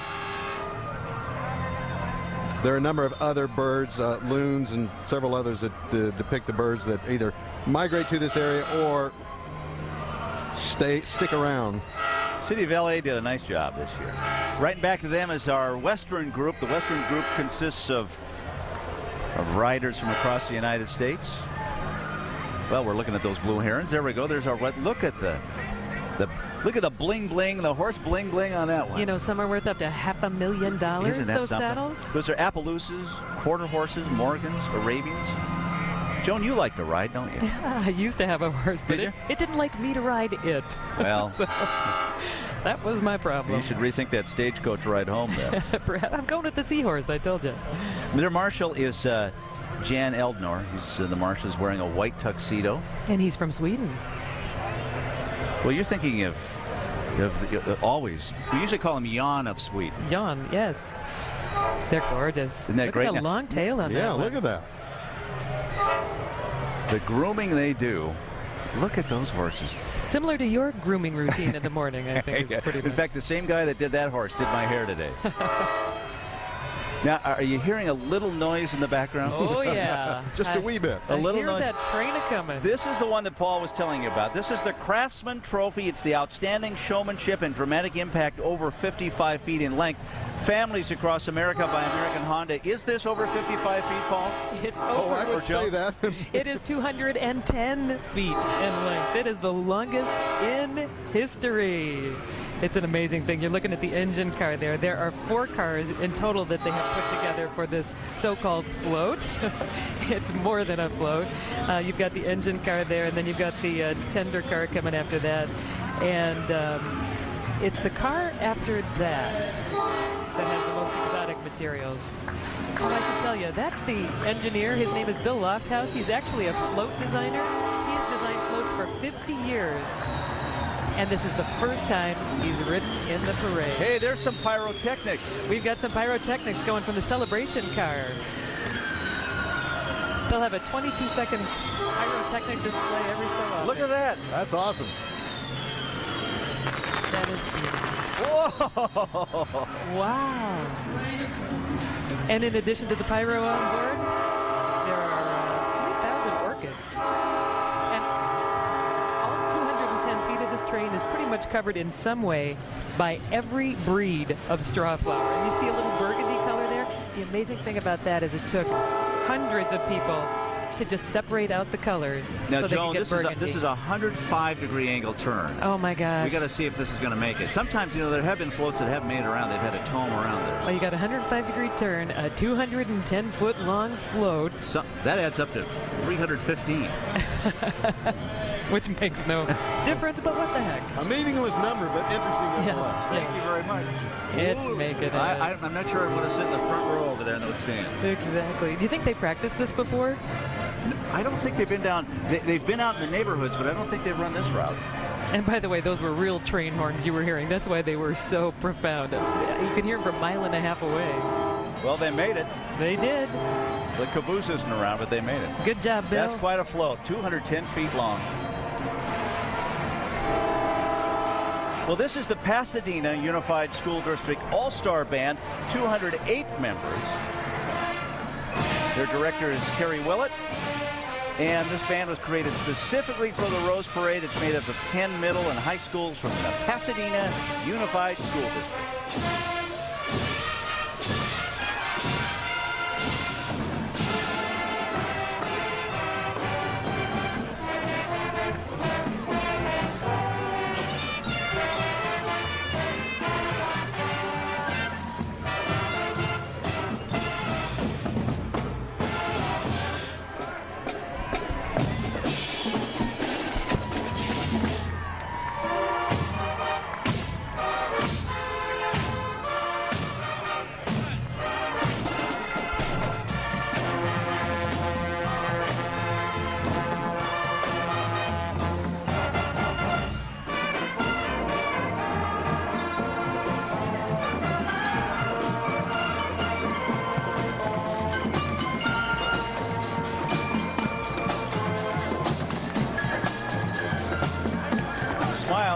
There are a number of other birds, loons and several others that depict the birds that either migrate to this area or stick around. City of LA did a nice job this year. Right back to them is our Western group. The Western group consists of riders from across the United States. Well, we're looking at those blue herons. There we go. There's our look at the bling bling, the horse bling bling on that one. You know, some are worth up to $500,000. Isn't that those something? saddles. Those are Appaloosas, quarter horses, Morgans, Arabians. Joan, you like to ride, don't you? I used to have a horse, but it didn't like me to ride it. Well, so, that was my problem. You should rethink that stagecoach ride home then. I'm going with the seahorse, I told you. Their marshal is Jan Eldnor. He's the marshal is wearing a white tuxedo. And he's from Sweden. Well, you're thinking of always. We usually call him Jan of Sweden. Jan, yes. They're gorgeous. Isn't that look great? At a long tail on that. Yeah, look at that. The grooming they do. Look at those horses. Similar to your grooming routine in the morning, I think. Yeah. It's pretty In much. fact, the same guy that did that horse did my hair today. Now, are you hearing a little noise in the background? Oh, yeah. Just a wee bit. I A little hear noise. that train a-coming. This is the one that Paul was telling you about. This is the Craftsman Trophy. It's the outstanding showmanship and dramatic impact over 55 feet in length. Families across America by American Honda. Is this over 55 feet, Paul? It's Oh, over. I would say that. It is 210 feet in length. It is the longest in history. It's an amazing thing. You're looking at the engine car there. There are 4 cars in total that they have put together for this so-called float. It's more than a float. You've got the engine car there, and then you've got the tender car coming after that. And it's the car after that has the most exotic materials. Well, I can tell you, that's the engineer. His name is Bill Lofthouse. He's actually a float designer. He has designed floats for 50 years. And this is the first time he's ridden in the parade. Hey, there's some pyrotechnics. We've got some pyrotechnics going from the celebration car. They'll have a 22-second pyrotechnic display every so often. Look at that. That's awesome. That is beautiful. Whoa! Wow. And in addition to the pyro on board, there are 3,000 orchids. And all 210 feet of this train is pretty much covered in some way by every breed of straw flower. And you see a little burgundy color there? The amazing thing about that is it took hundreds of people to just separate out the colors Now, so they Joan, could get burgundy. this is a 105-degree angle turn. Oh my gosh. We got to see if this is going to make it. Sometimes, there have been floats that haven't made it around. They've had a tome around there. Well, you got a 105-degree turn, a 210-foot long float. So, that adds up to 315. Which makes no difference, but what the heck? A meaningless number, but interesting nonetheless. Thank you very much. It's making it. I'm not sure I want to sit in the front row over there in those stands. Exactly. Do you think they practiced this before? I don't think they've been down. They've been out in the neighborhoods, but I don't think they've run this route. And by the way, those were real train horns you were hearing. That's why they were so profound. You can hear them from a mile and a half away. Well, they made it. They did. The caboose isn't around, but they made it. Good job, Bill. That's quite a float, 210 feet long. Well, this is the Pasadena Unified School District All-Star Band, 208 members. Their director is Terry Willett. And this band was created specifically for the Rose Parade. It's made up of 10 middle and high schools from the Pasadena Unified School District.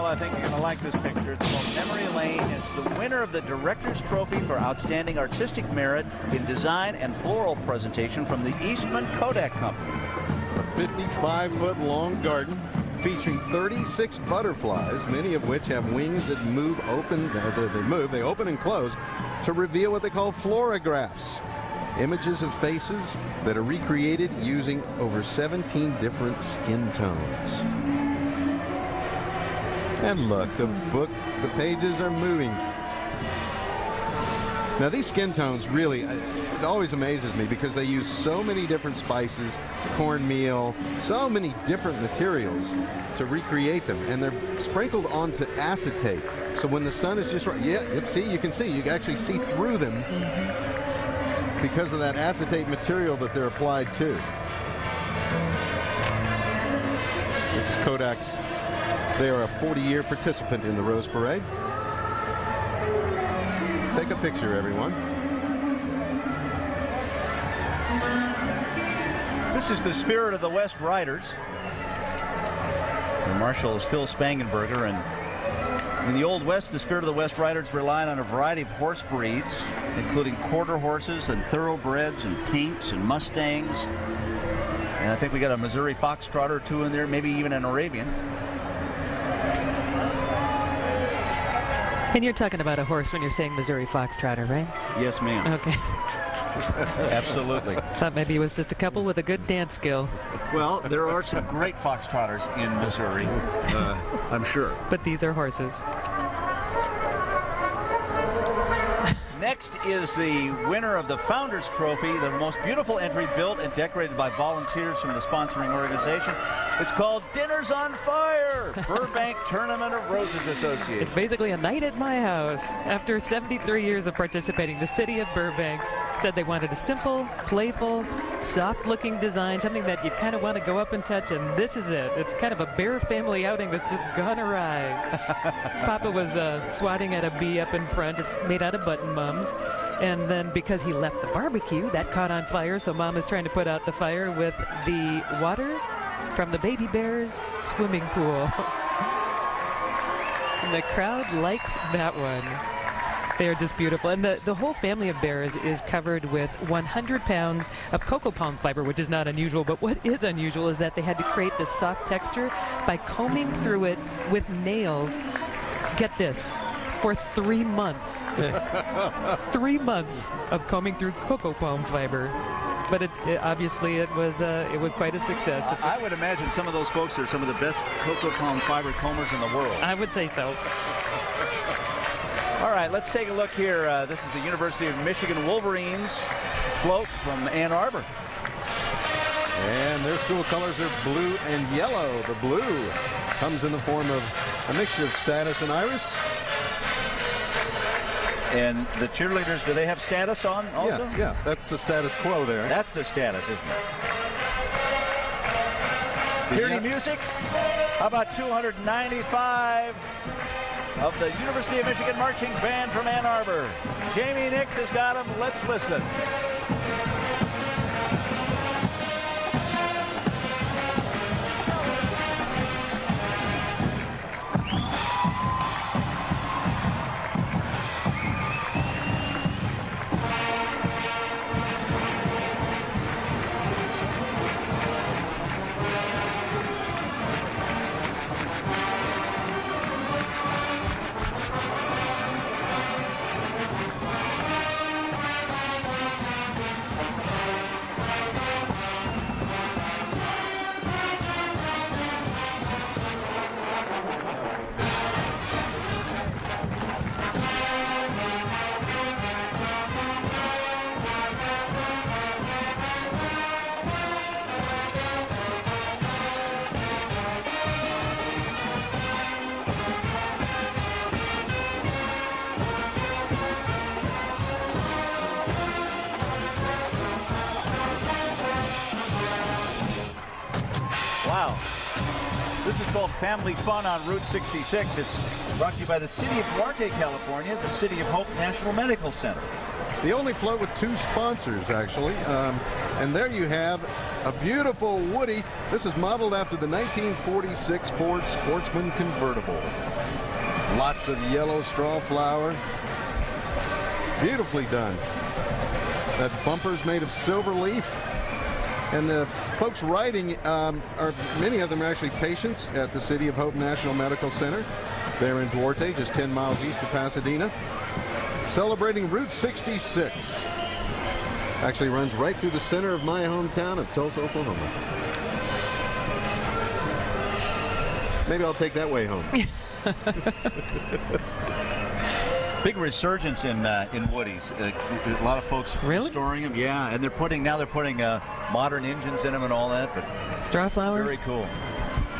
I think you're going to like this picture. It's called Memory Lane. It's the winner of the Director's Trophy for Outstanding Artistic Merit in Design and Floral Presentation from the Eastman Kodak Company. A 55-foot long garden featuring 36 butterflies, many of which have wings that move open. They open and close to reveal what they call floragraphs. Images of faces that are recreated using over 17 different skin tones. And look, the pages are moving. Now these skin tones really, it always amazes me because they use so many different spices, cornmeal, so many different materials to recreate them. And they're sprinkled onto acetate. So when the sun is just right, see, you can actually see through them because of that acetate material that they're applied to. This is Kodak's. They are a 40-year participant in the Rose Parade. Take a picture, everyone. This is the Spirit of the West Riders. The marshal is Phil Spangenberger, and in the Old West, the Spirit of the West Riders relied on a variety of horse breeds, including quarter horses and thoroughbreds and pinks and mustangs. And I think we got a Missouri Foxtrot or two in there, maybe even an Arabian. And you're talking about a horse when you're saying Missouri Foxtrotter, right? Yes, ma'am. Okay. Absolutely. Thought maybe it was just a couple with a good dance skill. Well, there are some great Foxtrotters in Missouri, I'm sure. But these are horses. Next is the winner of the Founders Trophy, the most beautiful entry built and decorated by volunteers from the sponsoring organization. It's called Dinners on Fire, Burbank Tournament of Roses Association. It's basically a night at my house. After 73 years of participating, the city of Burbank said they wanted a simple, playful, soft-looking design, something that you kind of want to go up and touch, and this is it. It's kind of a bear family outing that's just gone awry. Papa was swatting at a bee up in front. It's made out of button mums. And then because he left the barbecue, that caught on fire, so Mom is trying to put out the fire with the water from the baby bear's swimming pool. And the crowd likes that one. They are just beautiful. And the whole family of bears is covered with 100 pounds of cocoa palm fiber, which is not unusual. But what is unusual is that they had to create this soft texture by combing through it with nails. Get this. For 3 months. 3 months of combing through cocoa palm fiber. But obviously it was quite a success. I would imagine some of those folks are some of the best cocoa palm fiber combers in the world. I would say so. All right, let's take a look here. This is the University of Michigan Wolverines float from Ann Arbor. And their school colors are blue and yellow. The blue comes in the form of a mixture of status and iris. And the cheerleaders, do they have status on also? Yeah, that's the status quo there. That's the status, isn't it? Hear any music? How about 295 of the University of Michigan Marching Band from Ann Arbor? Jamie Nix has got them. Let's listen. This is called Family Fun on Route 66. It's brought to you by the City of Duarte, California, the City of Hope National Medical Center. The only float with 2 sponsors, actually. And there you have a beautiful Woody. This is modeled after the 1946 Ford Sportsman convertible. Lots of yellow straw flower. Beautifully done. That bumper's made of silver leaf. And the folks riding, many of them are actually patients at the City of Hope National Medical Center. They're in Duarte, just 10 miles east of Pasadena. Celebrating Route 66. Actually runs right through the center of my hometown of Tulsa, Oklahoma. Maybe I'll take that way home. Big resurgence in Woodies. A lot of folks restoring them. Yeah, and they're putting modern engines in them and all that. But straw flowers. Very cool.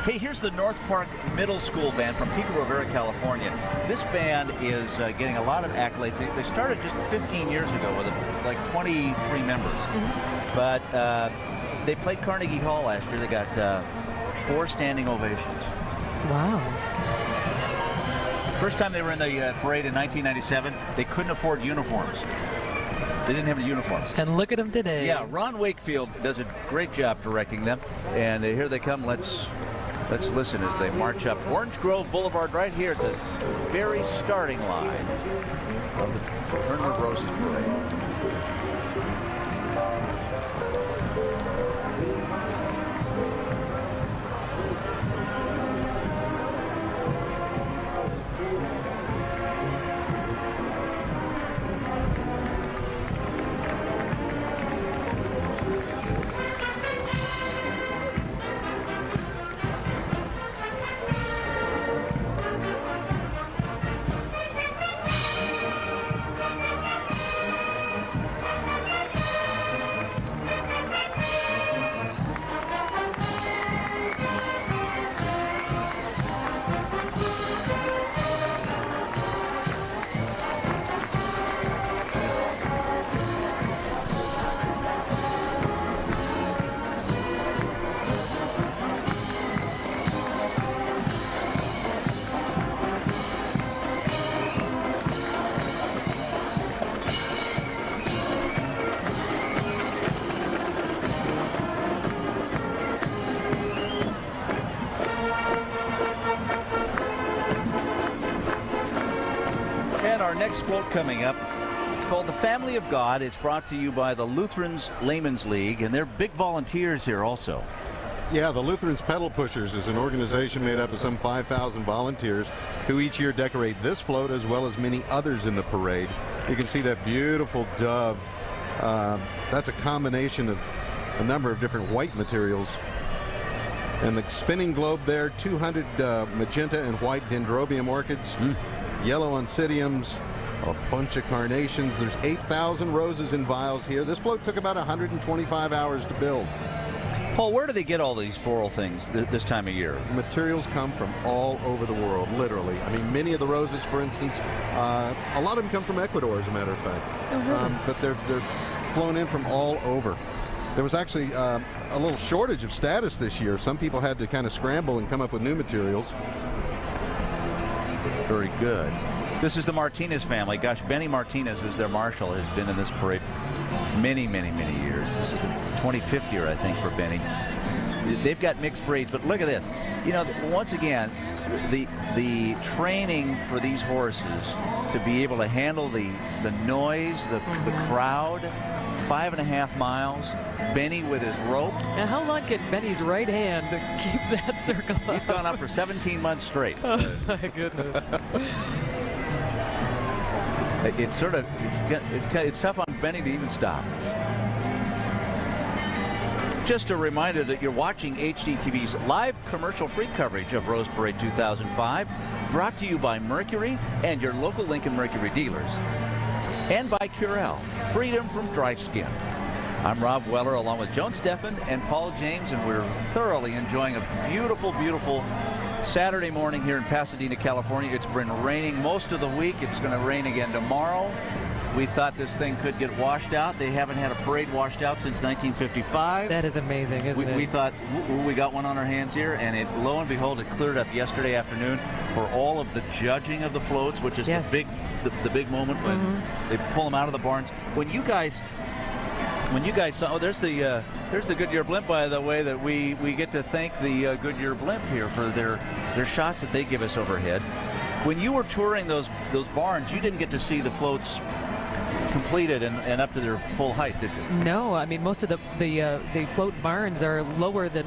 Hey, here's the North Park Middle School Band from Pico Rivera, California. This band is getting a lot of accolades. They started just 15 years ago with like 23 members. But they played Carnegie Hall last year. They got 4 standing ovations. Wow. First time they were in the parade in 1997, they couldn't afford uniforms. They didn't have any uniforms. And look at them today. Yeah, Ron Wakefield does a great job directing them. And here they come. Let's listen as they march up Orange Grove Boulevard right here at the very starting line of the Tournament of Roses parade. Next float coming up, called the Family of God. It's brought to you by the Lutherans Layman's League, and they're big volunteers here also. Yeah, the Lutherans Pedal Pushers is an organization made up of some 5,000 volunteers who each year decorate this float as well as many others in the parade. You can see that beautiful dove. That's a combination of a number of different white materials. And the spinning globe there, 200 magenta and white dendrobium orchids, yellow oncidiums, a bunch of carnations. There's 8,000 roses in vials here. This float took about 125 hours to build. Paul, where do they get all these floral things this time of year? Materials come from all over the world, literally. I mean, many of the roses, for instance, a lot of them come from Ecuador, as a matter of fact. Oh, really? But they're flown in from all over. There was actually a little shortage of status this year. Some people had to kind of scramble and come up with new materials. Very good. This is the Martinez family. Gosh, Benny Martinez, who's their marshal, has been in this parade many, many, many years. This is the 25th year, I think, for Benny. They've got mixed breeds, but look at this. You know, once again, the training for these horses to be able to handle the noise, the crowd, 5.5 miles, Benny with his rope. Now, how long can Benny's right hand keep that circle up? He's gone up for 17 months straight. Oh, my goodness. It's tough on Benny to even stop. Just a reminder that you're watching HGTV's live commercial-free coverage of Rose Parade 2005, brought to you by Mercury and your local Lincoln Mercury dealers, and by Curel, freedom from dry skin. I'm Rob Weller, along with Joan Steffen and Paul James, and we're thoroughly enjoying a beautiful, beautiful Saturday morning here in Pasadena, California. It's been raining most of the week. It's going to rain again tomorrow. We thought this thing could get washed out. They haven't had a parade washed out since 1955. That is amazing, isn't it? We thought, we got one on our hands here, and lo and behold, it cleared up yesterday afternoon for all of the judging of the floats, which is Yes. the big moment when they pull them out of the barns. When you guys saw, there's the Goodyear blimp, by the way, that we get to thank the Goodyear blimp here for their shots that they give us overhead. When you were touring those barns, you didn't get to see the floats completed and up to their full height, did you? No, I mean, most of the float barns are lower than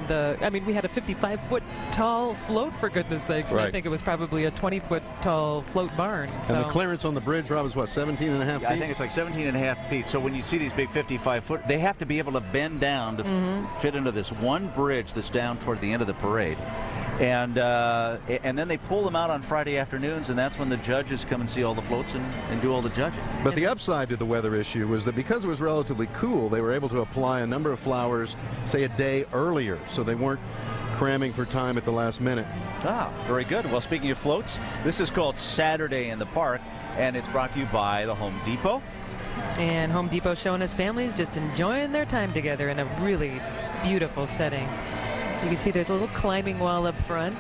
we had a 55-foot tall float, for goodness sakes. Right. I think it was probably a 20-foot tall float barn. And the clearance on the bridge, Rob, is what, 17 and a half feet? I think it's like 17 and a half feet. So when you see these big 55-foot, they have to be able to bend down to fit into this one bridge that's down toward the end of the parade. And then they pull them out on Friday afternoons, and that's when the judges come and see all the floats and do all the judging. But the upside to the weather issue was that because it was relatively cool, they were able to apply a number of flowers, say, a day earlier, so they weren't cramming for time at the last minute. Ah, very good. Well, speaking of floats, this is called Saturday in the Park, and it's brought to you by the Home Depot. And Home Depot showing us families just enjoying their time together in a really beautiful setting. You can see there's a little climbing wall up front.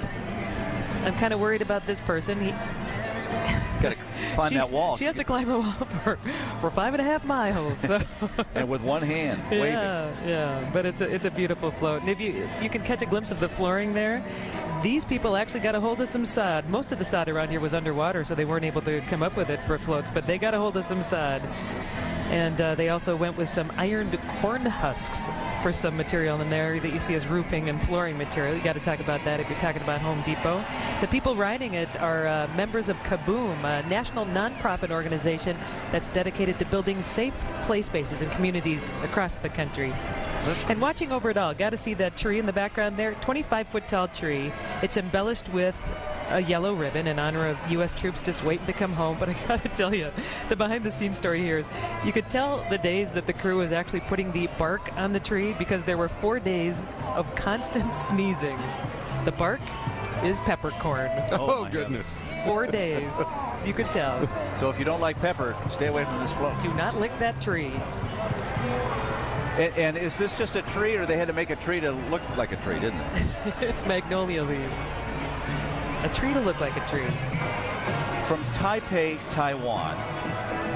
I'm kind of worried about this person. Got to climb that wall. She has to climb a wall for 5.5 miles. So. And with one hand waving. Yeah. But it's a beautiful float. And if you can catch a glimpse of the flooring there. These people actually got a hold of some sod. Most of the sod around here was underwater, so they weren't able to come up with it for floats. But they got a hold of some sod. And they also went with some ironed corn husks for some material in there that you see as roofing and flooring material. You got to talk about that if you're talking about Home Depot. The people riding it are members of Kaboom, a national nonprofit organization that's dedicated to building safe play spaces in communities across the country. And watching over it all, got to see that tree in the background there, 25-foot tall tree. It's embellished with a yellow ribbon in honor of U.S. troops just waiting to come home. But I got to tell you, the behind-the-scenes story here is you could tell the days that the crew was actually putting the bark on the tree because there were 4 days of constant sneezing. The bark is peppercorn. Oh goodness. 4 days. You could tell. So if you don't like pepper, stay away from this float. Do not lick that tree. And is this just a tree, or they had to make a tree to look like a tree, didn't they? It's magnolia leaves. A tree to look like a tree. From Taipei, Taiwan,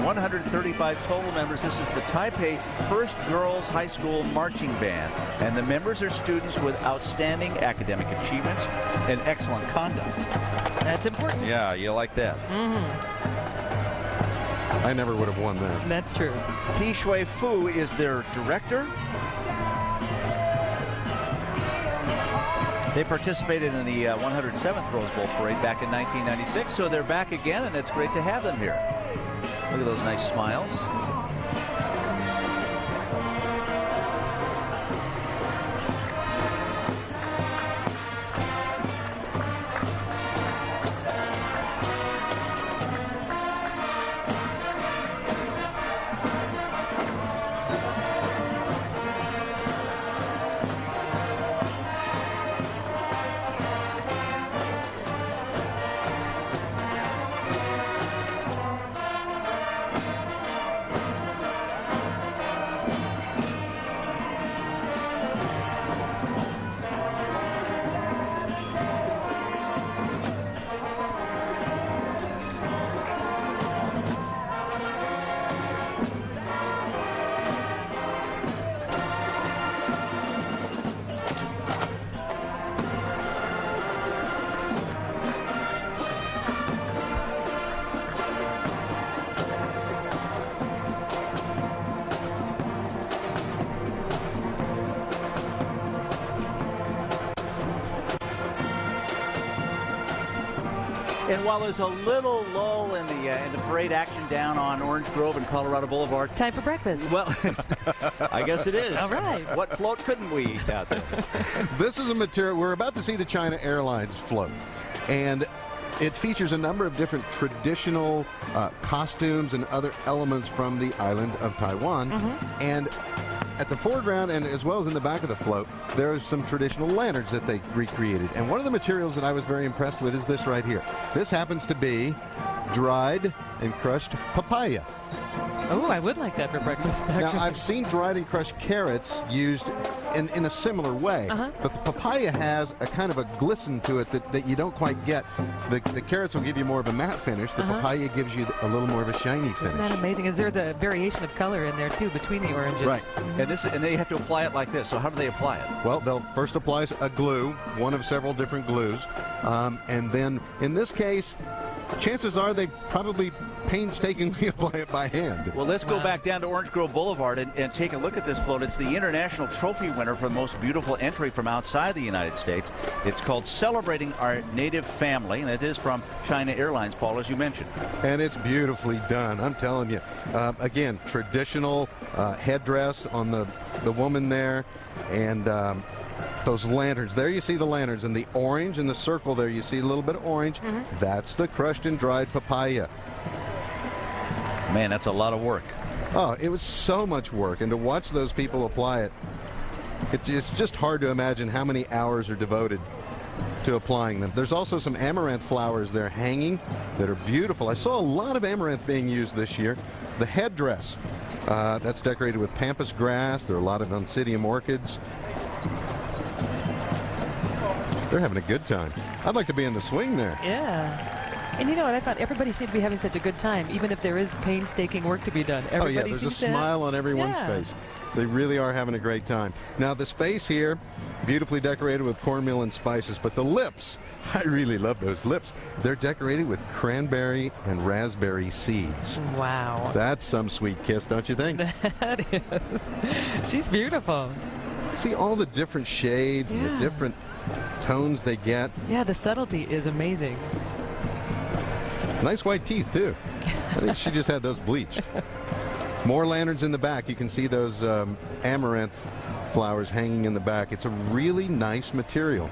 135 total members. This is the Taipei First Girls High School Marching Band. And the members are students with outstanding academic achievements and excellent conduct. That's important. Yeah, you like that. I never would have won that. That's true. He Shui Fu is their director. They participated in the 107th Rose Bowl Parade back in 1996, so they're back again, and it's great to have them here. Look at those nice smiles. And while there's a little lull in the parade action down on Orange Grove and Colorado Boulevard. Time for breakfast. Well, I guess it is. All right. What float couldn't we eat out there? This is a material, we're about to see the China Airlines float. And it features a number of different traditional costumes and other elements from the island of Taiwan. And at the foreground and as well as in the back of the float, there are some traditional lanterns that they recreated. And one of the materials that I was very impressed with is this right here. This happens to be dried and crushed papaya. Oh, I would like that for breakfast, actually. Now, I've seen dried and crushed carrots used in a similar way, but the papaya has a kind of a glisten to it that you don't quite get. The carrots will give you more of a matte finish. The papaya gives you a little more of a shiny finish. Isn't that amazing? There's a variation of color in there, too, between the oranges. Right. And they have to apply it like this. So how do they apply it? Well, they'll first apply a glue, one of several different glues, and then, in this case, chances are they probably painstakingly apply it by hand. Well, let's go back down to Orange Grove Boulevard and take a look at this float. It's the international trophy winner for the most beautiful entry from outside the United States. It's called Celebrating Our Native Family, and it is from China Airlines, Paul, as you mentioned. And it's beautifully done, I'm telling you. Again, traditional headdress on the woman there, and those lanterns. There you see the lanterns, and the orange in the circle there, you see a little bit of orange. That's the crushed and dried papaya. Man, that's a lot of work. Oh, it was so much work, and to watch those people apply it, it's just hard to imagine how many hours are devoted to applying them. There's also some amaranth flowers there hanging that are beautiful. I saw a lot of amaranth being used this year. The headdress, that's decorated with pampas grass. There are a lot of oncidium orchids. They're having a good time. I'd like to be in the swing there. Yeah. And you know what? I thought everybody seemed to be having such a good time, even if there is painstaking work to be done. Everybody there's a smile on everyone's face. They really are having a great time. Now, this face here, beautifully decorated with cornmeal and spices, but the lips, I really love those lips. They're decorated with cranberry and raspberry seeds. Wow. That's some sweet kiss, don't you think? That is. She's beautiful. See all the different shades and the different tones they get. Yeah, the subtlety is amazing. Nice white teeth, too. I think she just had those bleached. More lanterns in the back. You can see those amaranth flowers hanging in the back. It's a really nice material.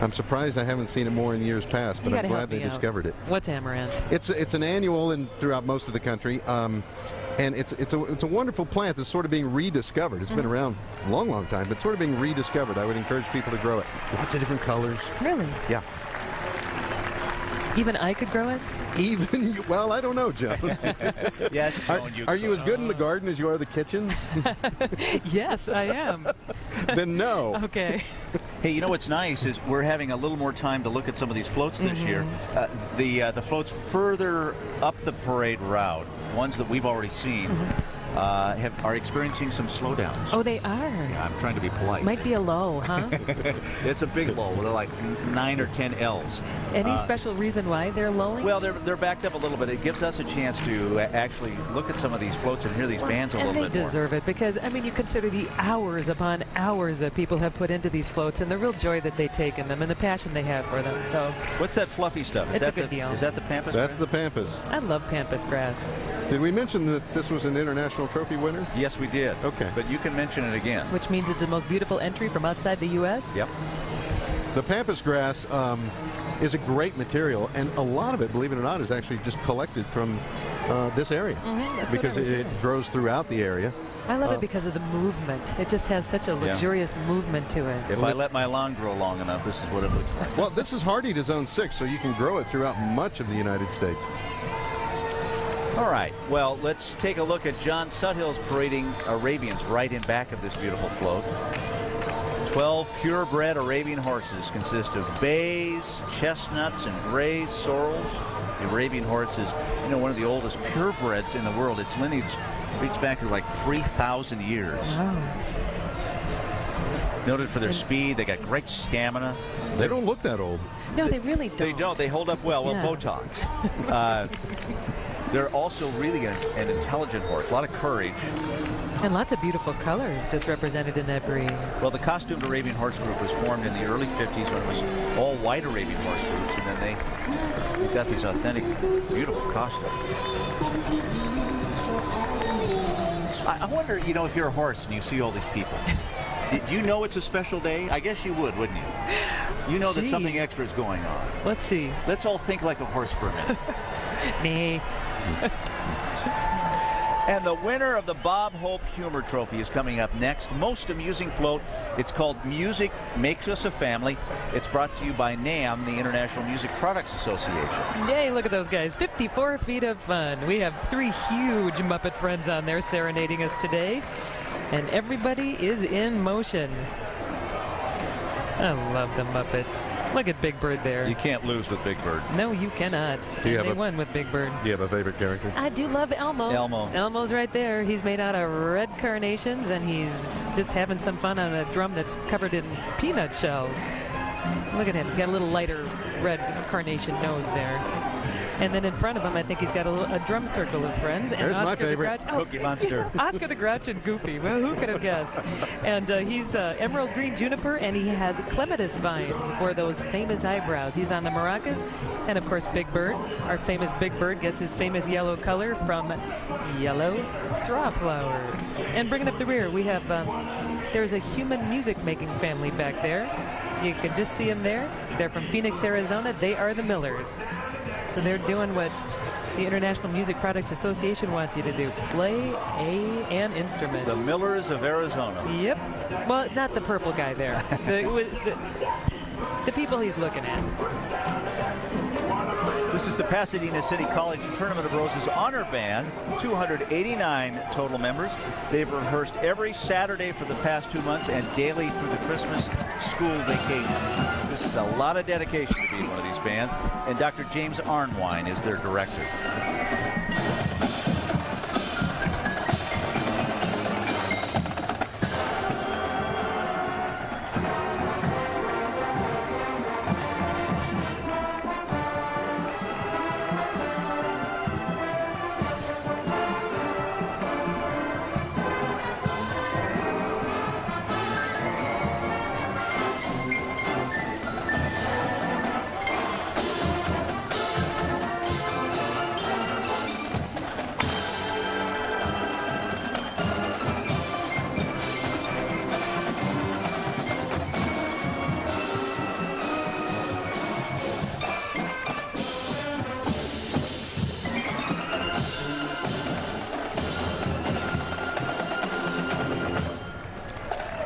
I'm surprised I haven't seen it more in years past, but I'm glad they discovered it. What's amaranth? It's an annual throughout most of the country. And it's a wonderful plant that's sort of being rediscovered. It's been around a long, long time, but sort of being rediscovered. I would encourage people to grow it. Lots of different colors. Really? Yeah. Even I could grow it? Even you? Well, I don't know, Joan. Yes, Joan, are you as good in the garden as you are the kitchen? Yes, I am. Then no. Okay. Hey, you know what's nice is we're having a little more time to look at some of these floats this year. The floats further up the parade route, ones that we've already seen, are experiencing some slowdowns. Oh, they are? Yeah, I'm trying to be polite. Might be a low, huh? It's a big low. They're like 9 or 10 Ls. Any special reason why they're lowing? Well, they're backed up a little bit. It gives us a chance to actually look at some of these floats and hear these bands a little bit more. And they deserve it because, I mean, you consider the hours upon hours that people have put into these floats and the real joy that they take in them and the passion they have for them. So what's that fluffy stuff? It's a good deal. Is that the pampas? That's the pampas. I love pampas grass. Did we mention that this was an international trophy winner? Yes, we did. Okay. But you can mention it again. Which means it's the most beautiful entry from outside the U.S.? Yep. The pampas grass is a great material, and a lot of it, believe it or not, is actually just collected from this area because it grows throughout the area. I love it because of the movement. It just has such a luxurious movement to it. If I let my lawn grow long enough, this is what it looks like. Well, this is hardy to Zone 6, so you can grow it throughout much of the United States. All right, well, let's take a look at John Suthill's parading Arabians right in back of this beautiful float. 12 purebred Arabian horses consist of bays, chestnuts, and grays, sorrels. The Arabian horse is, you know, one of the oldest purebreds in the world. Its lineage reaches back to like 3,000 years. Wow. Noted for their speed, they got great stamina. They don't look that old. No, they really don't. They don't. They hold up well. Yeah. Well, Botox. They're also really an intelligent horse. A lot of courage. And lots of beautiful colors just represented in that breed. Well, the costumed Arabian horse group was formed in the early 50s when it was all white Arabian horse groups, and then they've got these authentic, beautiful costumes. I wonder, you know, if you're a horse and you see all these people, do you know it's a special day? I guess you would, wouldn't you? You know that something extra is going on. Let's see. Let's all think like a horse for a minute. Nay. And the winner of the Bob Hope Humor Trophy is coming up next. Most amusing float. It's called Music Makes Us a Family. It's brought to you by NAM, the International Music Products Association. Yay, look at those guys. 54 feet of fun. We have 3 huge Muppet friends on there serenading us today. And everybody is in motion. I love the Muppets. Look at Big Bird there. You can't lose with Big Bird. No, you cannot. You They won with Big Bird. Do you have a favorite character? I do love Elmo. Elmo's right there. He's made out of red carnations, and he's just having some fun on a drum that's covered in peanut shells. Look at him. He's got a little lighter red carnation nose there. And then in front of him, I think he's got a drum circle of friends. And There's Oscar my favorite. The Grouch. Cookie Monster. Oscar the Grouch and Goofy. Well, who could have guessed? And he's emerald green juniper, and he has clematis vines for those famous eyebrows. He's on the maracas. And, of course, Big Bird. Our famous Big Bird gets his famous yellow color from yellow straw flowers. And bringing up the rear, we have there's a human music-making family back there. You can just see them there. They're from Phoenix, Arizona. They are the Millers. So they're doing what the International Music Products Association wants you to do. Play an instrument. The Millers of Arizona. Yep. Well, not the purple guy there. The people he's looking at. This is the Pasadena City College Tournament of Roses Honor Band, 289 total members. They've rehearsed every Saturday for the past 2 months and daily through the Christmas school vacation. This is a lot of dedication to be in one of these bands, and Dr. James Arnwine is their director.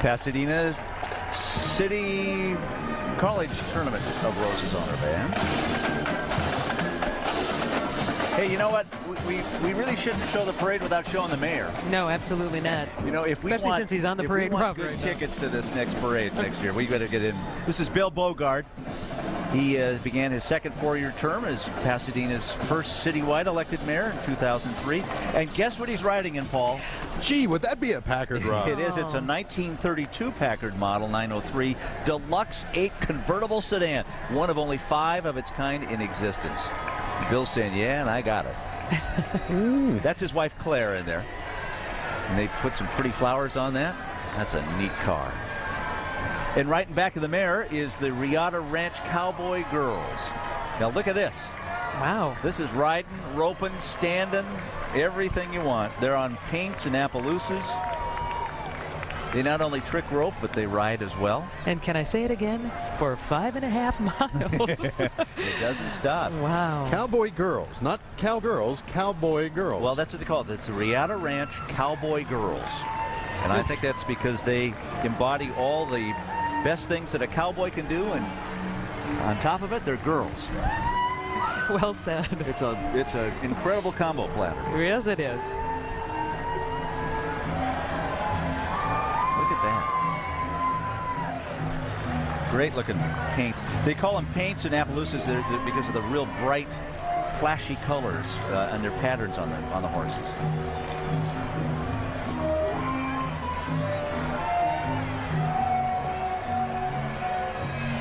Pasadena City College Tournament of Roses Honor Band. Hey, you know what? We really shouldn't show the parade without showing the mayor. No, absolutely not. You know, if Especially since he's on the parade if we want route good right now. tickets to this next parade next year, we better get in. This is Bill Bogard. He began his second 4-year term as Pasadena's first citywide elected mayor in 2003. And guess what he's riding in, Paul? Gee, would that be a Packard ride? It is. It's a 1932 Packard Model 903 Deluxe 8 convertible sedan, one of only 5 of its kind in existence. Bill's saying, yeah, and I got it. That's his wife, Claire, in there. And they put some pretty flowers on that. That's a neat car. And right in back of the mayor is the Riata Ranch Cowboy Girls. Now look at this. Wow. This is riding, roping, standing, everything you want. They're on paints and Appaloosas. They not only trick rope, but they ride as well. And can I say it again? For 5.5 miles. It doesn't stop. Wow. Cowboy Girls, not cowgirls, Cowboy Girls. Well, that's what they call it. It's the Riata Ranch Cowboy Girls. And I think that's because they embody all the best things that a cowboy can do, and on top of it, they're girls. Well said. It's an incredible combo platter. Yes, it is. Look at that. Great looking paints. They call them paints and Appaloosas because of the real bright, flashy colors and their patterns on the horses.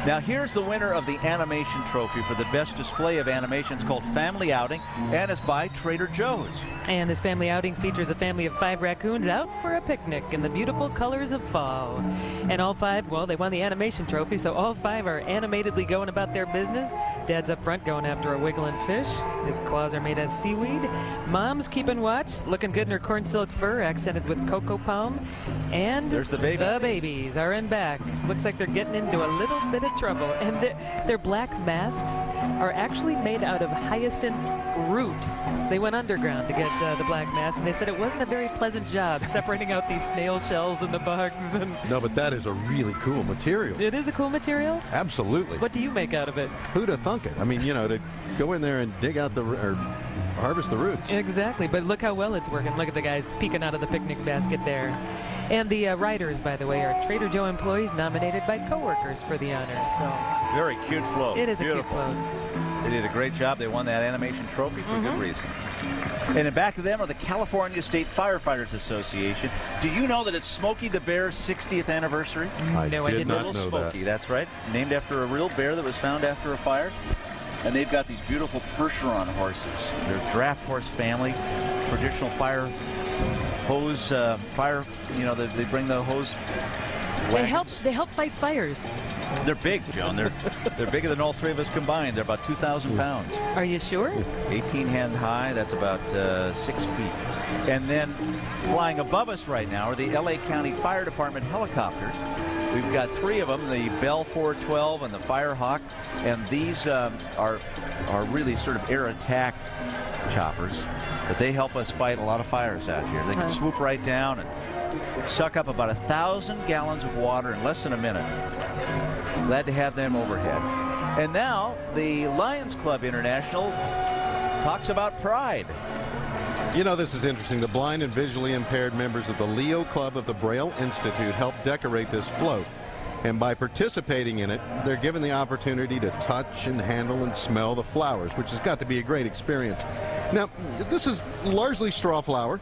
Now here's the winner of the animation trophy for the best display of animation. It's called Family Outing, and it's by Trader Joe's. And this family outing features a family of 5 raccoons out for a picnic in the beautiful colors of fall. And all 5, well, they won the animation trophy, so all 5 are animatedly going about their business. Dad's up front going after a wiggling fish. His claws are made of seaweed. Mom's keeping watch, looking good in her corn silk fur, accented with cocoa palm. And there's the baby. The babies are in back. Looks like they're getting into a little bit of of trouble. And their black masks are actually made out of hyacinth root. They went underground to get the black mask, and they said it wasn't a very pleasant job separating out these snail shells and the bugs. And No, but that is a really cool material. it is a cool material. Absolutely. What do you make out of it? Who'd have thunk it? I mean, you know, to go in there and dig out or harvest the roots. Exactly, but look how well it's working. Look at the guys peeking out of the picnic basket there. And the riders, by the way, are Trader Joe employees nominated by coworkers for the honor. So Very cute float. it is Beautiful. a cute float. They did a great job. They won that animation trophy for good reason. And in back of them are the California State Firefighters Association. Do you know that it's Smokey the Bear's 60th anniversary? I No, I did did not Little know Smokey, that's right. Named after a real bear that was found after a fire. And they've got these beautiful Percheron horses. They're a draft horse family, traditional fire hose, they bring the hose. They wagons. help fight fires. They're big, Joan. They're bigger than all three of us combined. They're about 2,000 pounds. Are you sure? 18 hand high, that's about 6 feet. And then flying above us right now are the LA County Fire Department helicopters. We've got 3 of them, the Bell 412 and the Firehawk, and these are really sort of air attack choppers, but they help us fight a lot of fires out here. They can swoop right down and suck up about 1,000 gallons of water in less than a minute. Glad to have them overhead. And now the Lions Club International talks about pride. You know, this is interesting. The blind and visually impaired members of the Leo Club of the Braille Institute helped decorate this float. And by participating in it, they're given the opportunity to touch and handle and smell the flowers, which has got to be a great experience. Now, this is largely straw flower.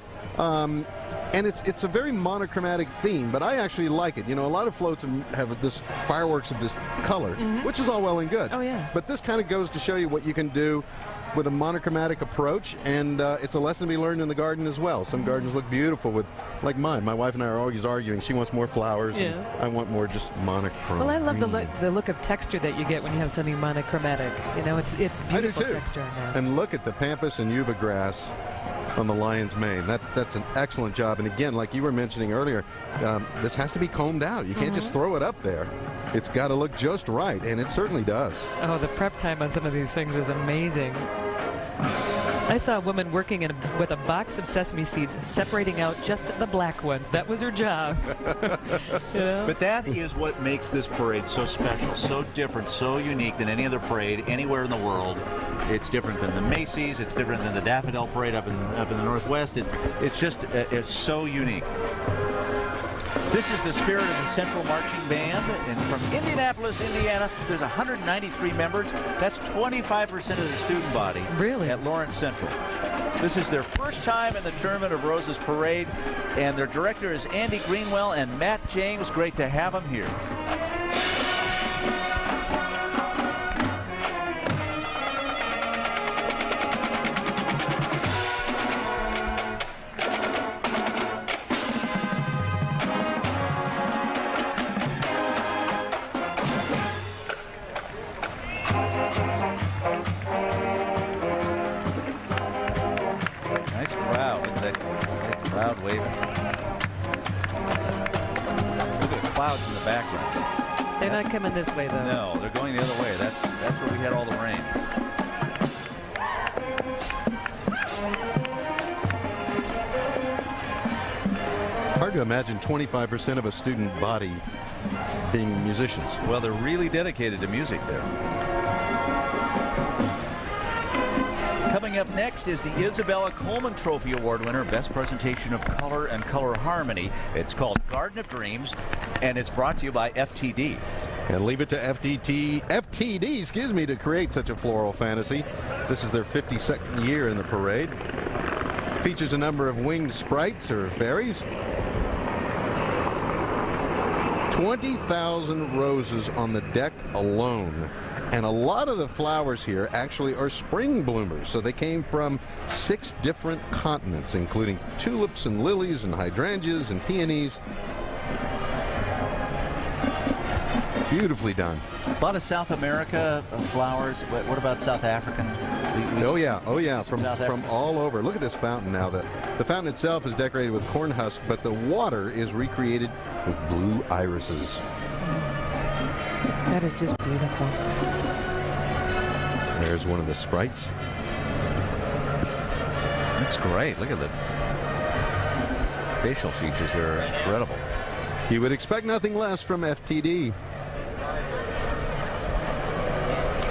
And it's a very monochromatic theme, but I actually like it. You know, a lot of floats have this fireworks of this color, which is all well and good. Oh, yeah. But this kind of goes to show you what you can do with a monochromatic approach, and it's a lesson to be learned in the garden as well. Some gardens look beautiful with, like mine. My wife and I are always arguing. She wants more flowers, and I want more just monochrome. Well, I love the look of texture that you get when you have something monochromatic. You know, it's beautiful I do too. texture on that. And look at the pampas and yuba grass on the lion's mane. That's an excellent job. And again, like you were mentioning earlier, this has to be combed out. You can't just throw it up there. It's got to look just right, and it certainly does. Oh, the prep time on some of these things is amazing. I saw a woman working with a box of sesame seeds, separating out just the black ones. That was her job. You know? But that is what makes this parade so special, so different, so unique than any other parade anywhere in the world. It's different than the Macy's. It's different than the Daffodil Parade up in the Northwest. It's so unique. This is the spirit of the Central Marching Band, and from Indianapolis, Indiana, there's 193 members. That's 25% of the student body at Lawrence Central. This is their first time in the Tournament of Roses Parade, and their director is Andy Greenwell and Matt James. Great to have them here. They're not coming this way, though. No, they're going the other way. That's where we had all the rain. Hard to imagine 25% of a student body being musicians. Well, they're really dedicated to music there. Coming up next is the Isabella Coleman Trophy Award winner, Best Presentation of Color and Color Harmony. It's called Garden of Dreams, and it's brought to you by FTD. And leave it to FTD, to create such a floral fantasy. This is their 52nd year in the parade. Features a number of winged sprites or fairies. 20,000 roses on the deck alone. And a lot of the flowers here actually are spring bloomers. So they came from 6 different continents, including tulips and lilies and hydrangeas and peonies. Beautifully done. A lot of South America flowers. What about South African? Oh yeah, from all over. Look at this fountain now. The fountain itself is decorated with corn husk, but the water is recreated with blue irises. That is just beautiful. There's one of the sprites. That's great. Look at the facial features. They're incredible. You would expect nothing less from FTD.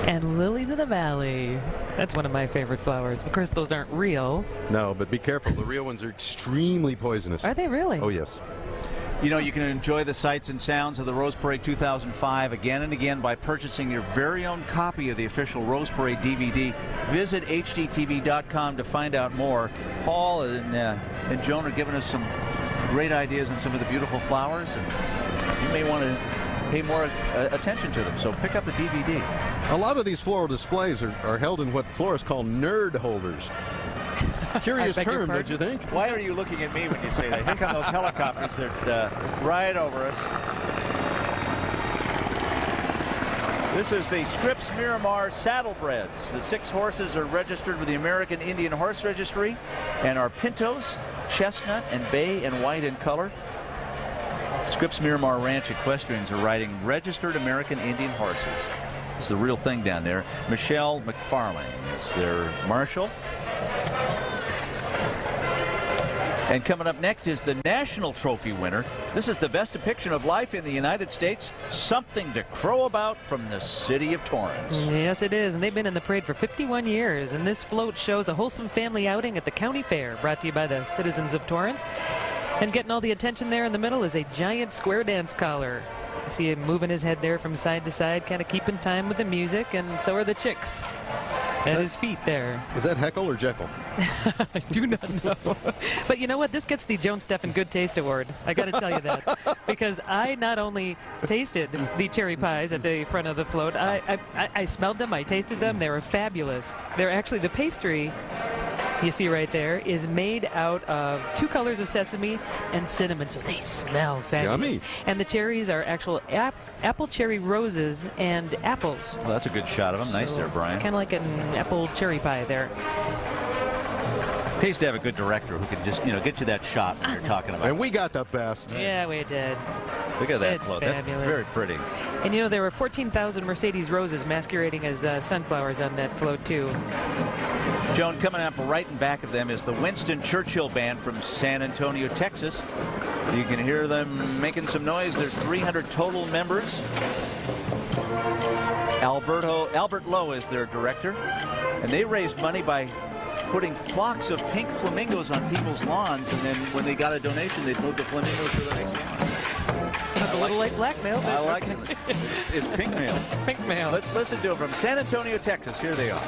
And lilies of the valley. That's one of my favorite flowers. Of course, those aren't real. No, but be careful. The real ones are extremely poisonous. Are they really? Oh, yes. You know, you can enjoy the sights and sounds of the Rose Parade 2005 again and again by purchasing your very own copy of the official Rose Parade DVD. Visit hdtv.com to find out more. Paul and Joan are giving us some great ideas on some of the beautiful flowers, and you may want to pay more attention to them, so pick up the DVD. A lot of these floral displays are held in what florists call nerd holders. Curious term, don't you think? Why are you looking at me when you say that? Think on those helicopters that are right over us. This is the Scripps Miramar Saddlebreds. The 6 horses are registered with the American Indian Horse Registry and are pintos, chestnut, and bay and white in color. Scripps Miramar Ranch equestrians are riding registered American Indian horses. It's the real thing down there. Michelle McFarlane is their marshal. And coming up next is the national trophy winner. This is the best depiction of life in the United States. Something to crow about from the city of Torrance. Yes, it is. And they've been in the parade for 51 years. And this float shows a wholesome family outing at the county fair, brought to you by the citizens of Torrance. And getting all the attention there in the middle is a giant square dance collar. You see him moving his head there from side to side, kind of keeping time with the music, and so are the chicks at his feet there. Is that Heckle or Jekyll? I do not know. But you know what? This gets the Joan Steffen Good Taste Award. I got to tell you that. Because I not only tasted the cherry pies at the front of the float, I smelled them, I tasted them. They were fabulous. They're actually the pastry you see right there is made out of 2 colors of sesame and cinnamon, so they smell fabulous. Yummy. And the cherries are actual apple cherry roses and apples. Well, that's a good shot of them. Nice there, Brian. It's kind of like an apple cherry pie there. Pays to have a good director who can just, get you that shot when you're talking about. And we got the best. Yeah, we did. Look at that It's float. fabulous. That's very pretty. And there were 14,000 Mercedes roses masquerading as sunflowers on that float, too. Joan, coming up right in back of them is the Winston Churchill Band from San Antonio, Texas. You can hear them making some noise. There's 300 total members. Albert Lowe is their director. And they raised money by putting flocks of pink flamingos on people's lawns, and then when they got a donation, they'd move the flamingos to the next lawn. Sounds a little like blackmail. I like it. It's pink mail. Pink mail. Let's listen to them from San Antonio, Texas. Here they are.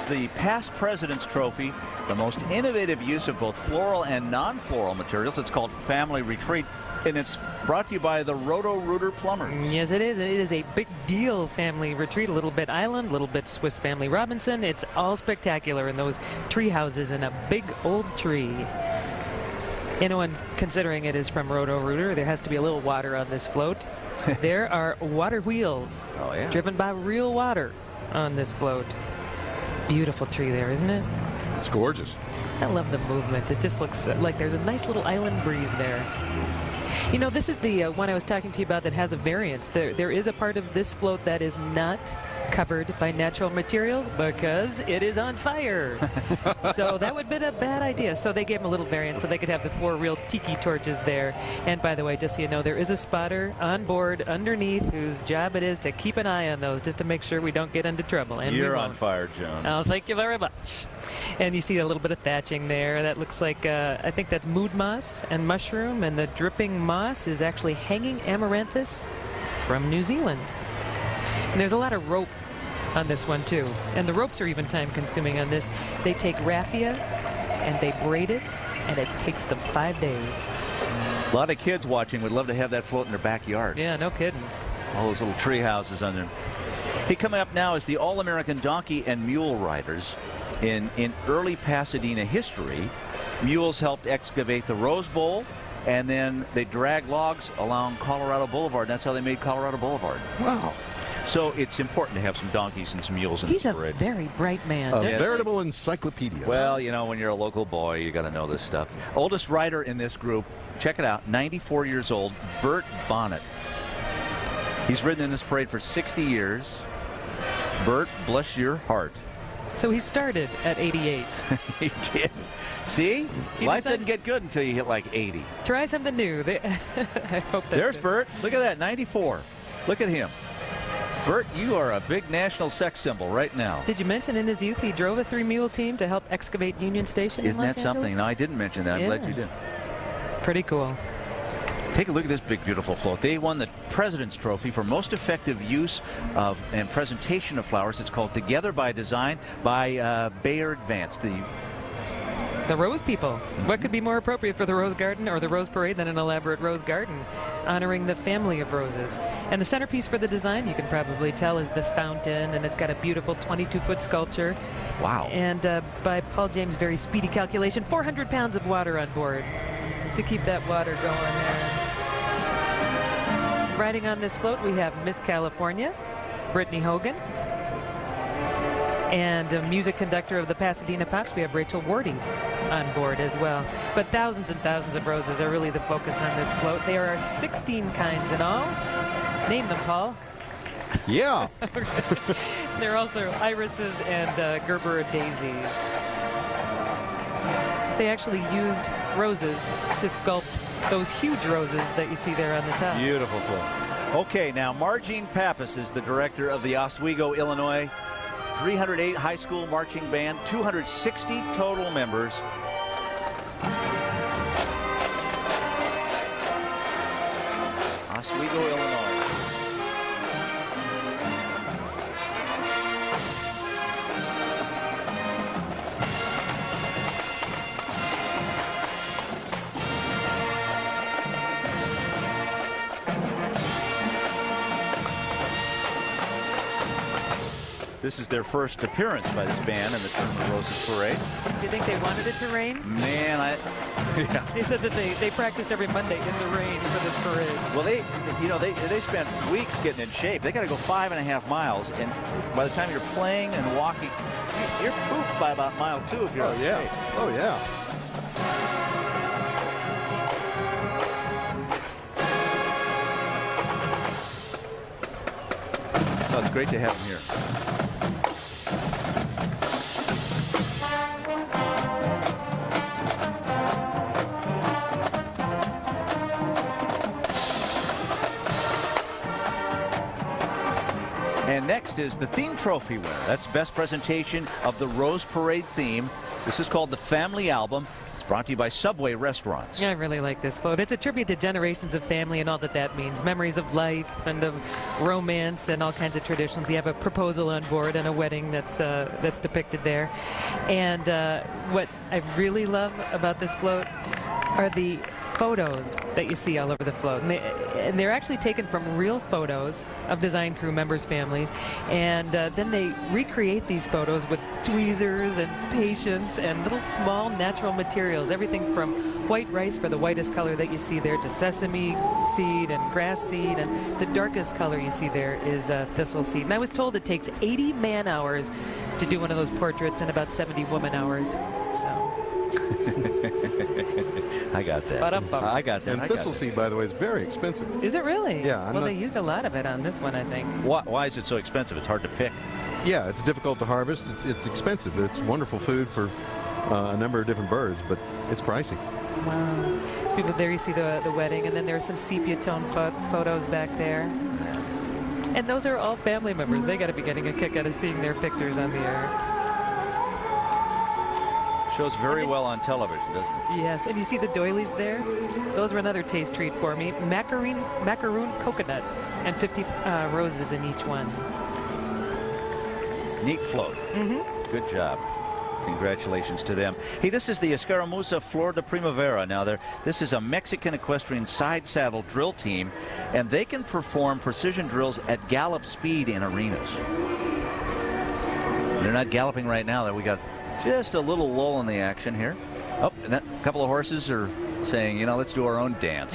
The Past President's Trophy, the most innovative use of both floral and non-floral materials. It's called Family Retreat, and it's brought to you by the Roto-Rooter plumbers. Yes, it is. It is a big deal family retreat, a little bit island, a little bit Swiss Family Robinson. It's all spectacular in those tree houses in a big old tree. Anyone considering it is from Roto-Rooter, there has to be a little water on this float. There are water wheels driven by real water on this float. Beautiful tree there, isn't it? It's gorgeous. I love the movement. It just looks like there's a nice little island breeze there. This is the one I was talking to you about that has a variance. There is a part of this float that is not covered by natural materials because it is on fire. So that would have been a bad idea. So they gave them a little variance so they could have the 4 real tiki torches there. And by the way, just so you know, there is a spotter on board underneath whose job it is to keep an eye on those just to make sure we don't get into trouble. And you're on fire, Joan. Oh, thank you very much. And you see a little bit of thatching there. That looks like, I think that's mood moss and mushroom. And the dripping moss is actually hanging amaranthus from New Zealand. And there's a lot of rope on this one too, and the ropes are even time consuming on this. They take raffia and they braid it, and it takes them 5 days. A lot of kids watching would love to have that float in their backyard. Yeah, no kidding. All those little tree houses on there. Hey, coming up now is the All-American Donkey and Mule Riders. In early Pasadena history, mules helped excavate the Rose Bowl, and then they dragged logs along Colorado Boulevard. That's how they made Colorado Boulevard. Wow. So it's important to have some donkeys and some mules in the parade. He's a very bright man. A veritable encyclopedia. Well, you know, when you're a local boy, you got to know this stuff. Oldest rider in this group, check it out, 94 years old, Bert Bonnet. He's ridden in this parade for 60 years. Bert, bless your heart. So he started at 88. He did. See? He Life decided- doesn't get good until you hit like 80. Try something new. I hope that's There's it. Bert. Look at that, 94. Look at him. Bert, you are a big national sex symbol right now. Did you mention in his youth he drove a 3-mule team to help excavate Union Station Isn't in Los that something? Angeles? No, I didn't mention that. I'm glad you did. Pretty cool. Take a look at this big, beautiful float. They won the President's Trophy for most effective use of and presentation of flowers. It's called Together by Design by Bayer Advanced. The Rose People. What could be more appropriate for the Rose Garden or the Rose Parade than an elaborate Rose Garden, honoring the family of roses? And the centerpiece for the design, you can probably tell, is the fountain, and it's got a beautiful 22-foot sculpture. Wow. And by Paul James' very speedy calculation, 400 pounds of water on board to keep that water going there. Riding on this float, we have Miss California, Brittany Hogan, and a music conductor of the Pasadena Pops, we have Rachel Wardy on board as well. But thousands and thousands of roses are really the focus on this float. There are 16 kinds in all. Name them, Paul. Yeah. There are also irises and Gerber daisies. They actually used roses to sculpt those huge roses that you see there on the top. Beautiful float. Okay, now Margene Pappas is the director of the Oswego, Illinois 308 High School Marching Band, 260 total members. Oswego, Illinois. This is their first appearance by this band in the Turn the Roses Parade. Do you think they wanted it to rain? Man, yeah. They said that they practiced every Monday in the rain for this parade. Well, they spent weeks getting in shape. They got to go 5.5 miles, and by the time you're playing and walking, you're pooped by about mile 2 if you're out of shape. Oh, yeah. So it's great to have them here. And next is the theme trophy winner. That's best presentation of the Rose Parade theme. This is called the Family Album. It's brought to you by Subway Restaurants. Yeah, I really like this float. It's a tribute to generations of family and all that means. Memories of life and of romance and all kinds of traditions. You have a proposal on board and a wedding that's depicted there. And what I really love about this float are the photos that you see all over the float. And they're actually taken from real photos of design crew members' families. And then they recreate these photos with tweezers and patience and little small natural materials. Everything from white rice for the whitest color that you see there to sesame seed and grass seed. And the darkest color you see there is thistle seed. And I was told it takes 80 man hours to do one of those portraits and about 70 woman hours. So. I got that. I got that. And thistle seed, by the way, is very expensive. Is it really? Yeah. Well, they used a lot of it on this one, I think. Why is it so expensive? It's hard to pick. Yeah, it's difficult to harvest. It's expensive. It's wonderful food for a number of different birds, but it's pricey. Wow. So people, there you see the wedding, and then there are some sepia tone photos back there. And those are all family members. They got to be getting a kick out of seeing their pictures on the air. Shows very well on television, doesn't it? Yes, and you see the doilies there? Those were another taste treat for me. Macaroon coconut and 50 roses in each one. Neat float. Mm-hmm. Good job. Congratulations to them. Hey, this is the Escaramuza Flor de Primavera. Now, this is a Mexican equestrian side saddle drill team, and they can perform precision drills at gallop speed in arenas. They're not galloping right now. We got just a little lull in the action here. Oh, and a couple of horses are saying, you know, let's do our own dance.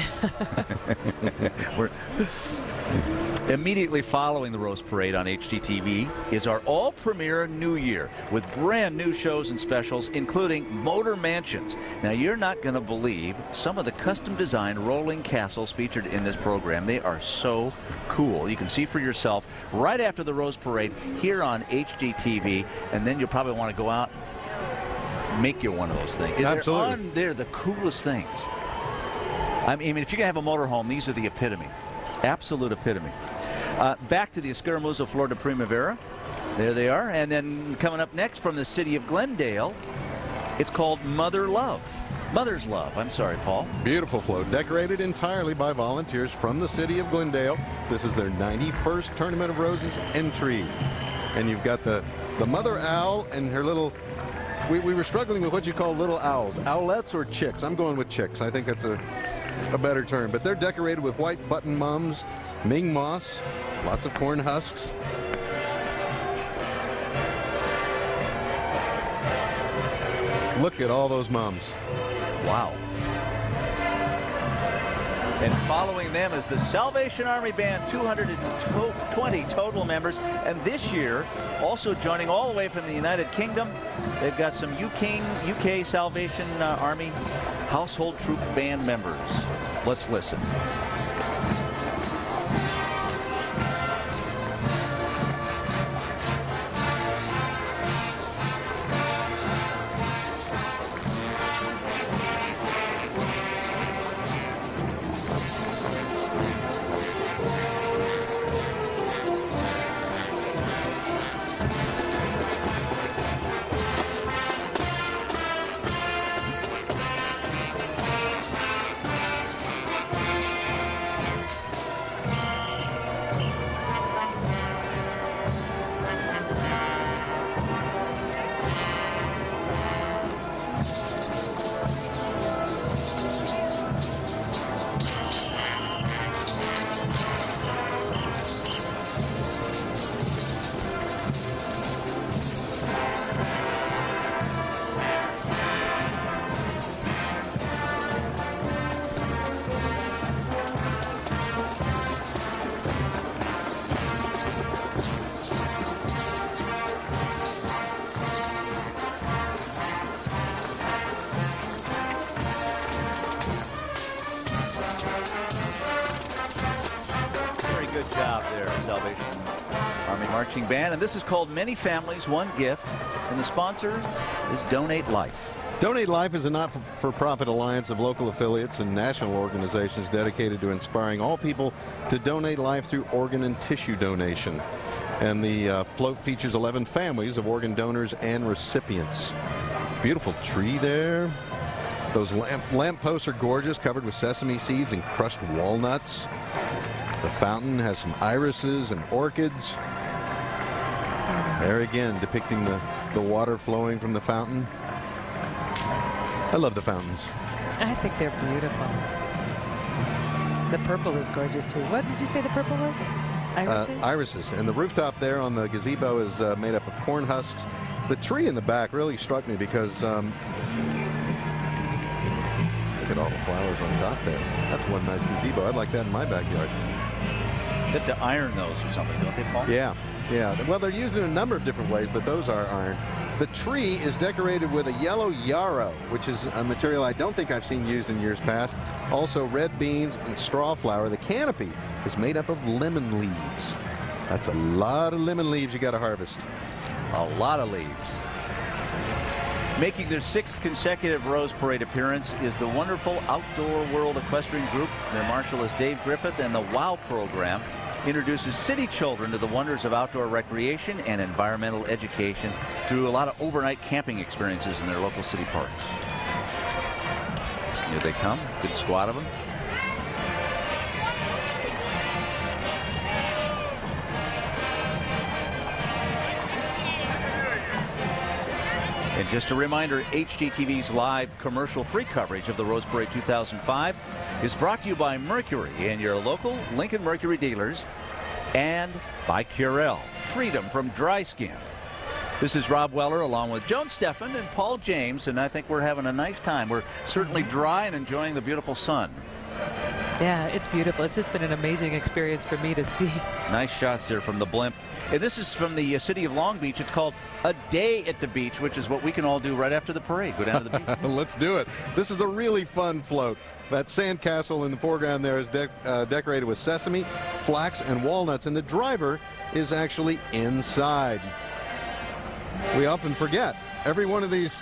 We're immediately following the Rose Parade on HGTV is our all-premiere New Year with brand new shows and specials, including Motor Mansions. Now, you're not going to believe some of the custom-designed rolling castles featured in this program. They are so cool. You can see for yourself right after the Rose Parade here on HGTV, and then you'll probably want to go out make you one of those things. Absolutely. They're the coolest things. I mean, if you can have a motorhome, these are the epitome. Absolute epitome. Back to the Escaramuza Flor de Primavera. There they are. And then coming up next from the city of Glendale, it's called Mother's Love. I'm sorry, Paul. Beautiful float, decorated entirely by volunteers from the city of Glendale. This is their 91st Tournament of Roses entry. And you've got the mother owl and her little... We were struggling with what you call little owls. Owlets or chicks? I'm going with chicks. I think that's a better term. But they're decorated with white button mums, Ming moss, lots of corn husks. Look at all those mums. Wow. And following them is the Salvation Army Band, 220 total members. And this year, also joining all the way from the United Kingdom, they've got some UK Salvation Army household troop band members. Let's listen. Marching band, and this is called Many Families, One Gift, and the sponsor is Donate Life. Donate Life is a not-for-profit alliance of local affiliates and national organizations dedicated to inspiring all people to donate life through organ and tissue donation. And the float features 11 families of organ donors and recipients. Beautiful tree there. Those lamp posts are gorgeous, covered with sesame seeds and crushed walnuts. The fountain has some irises and orchids. There again, depicting the water flowing from the fountain. I love the fountains. I think they're beautiful. The purple is gorgeous too. What did you say the purple was? Irises? Irises. And the rooftop there on the gazebo is made up of corn husks. The tree in the back really struck me because look at all the flowers on top there. That's one nice gazebo. I'd like that in my backyard. They have to iron those or something, don't they, Paul? Yeah. Yeah, well, they're used in a number of different ways, but those are iron. The tree is decorated with a yellow yarrow, which is a material I don't think I've seen used in years past. Also, red beans and straw flower. The canopy is made up of lemon leaves. That's a lot of lemon leaves you got to harvest. A lot of leaves. Making their 6th consecutive Rose Parade appearance is the wonderful Outdoor World Equestrian Group. Their marshal is Dave Griffith, and the WOW program introduces city children to the wonders of outdoor recreation and environmental education through a lot of overnight camping experiences in their local city parks. Here they come, good squad of them. And just a reminder, HGTV's live commercial-free coverage of the Rose Parade 2005 is brought to you by Mercury and your local Lincoln Mercury dealers, and by Curel, freedom from dry skin. This is Rob Weller along with Joan Steffen and Paul James, and I think we're having a nice time. We're certainly dry and enjoying the beautiful sun. Yeah, it's beautiful. It's just been an amazing experience for me to see. Nice shots there from the blimp. And this is from the city of Long Beach. It's called A Day at the Beach, which is what we can all do right after the parade. Go down to the beach. Let's do it. This is a really fun float. That sandcastle in the foreground there is decorated with sesame, flax, and walnuts, and the driver is actually inside. We often forget. Every one of these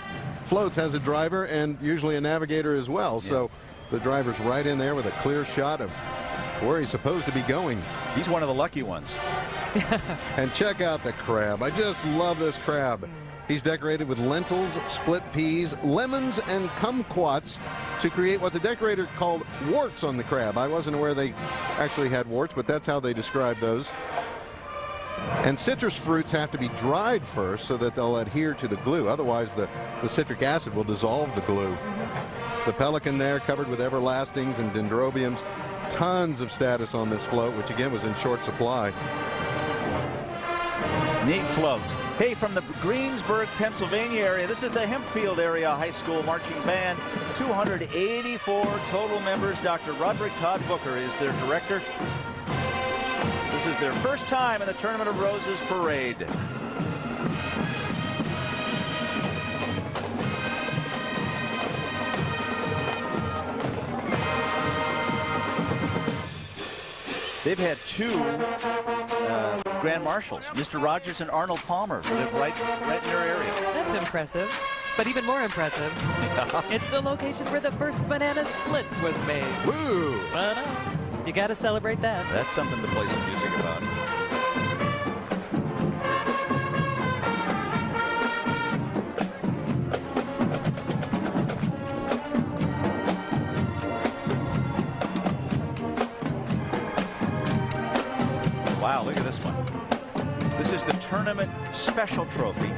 floats has a driver and usually a navigator as well. Yeah. So the driver's right in there with a clear shot of where he's supposed to be going. He's one of the lucky ones. And check out the crab. I just love this crab. He's decorated with lentils, split peas, lemons, and kumquats to create what the decorator called warts on the crab. I wasn't aware they actually had warts, but that's how they describe those. And citrus fruits have to be dried first so that they'll adhere to the glue. Otherwise, the citric acid will dissolve the glue. The pelican there covered with everlastings and dendrobiums. Tons of status on this float, which again was in short supply. Neat float. Hey, from the Greensburg, Pennsylvania area, this is the Hempfield Area High School Marching Band. 284 total members. Dr. Roderick Todd Booker is their director. This is their first time in the Tournament of Roses parade. They've had two Grand Marshals, Mr. Rogers and Arnold Palmer, who live right in their area. That's impressive. But even more impressive, it's the location where the first banana split was made. Woo! You got to celebrate that. That's something to play some music about. Wow, look at this one. This is the Tournament Special Trophy.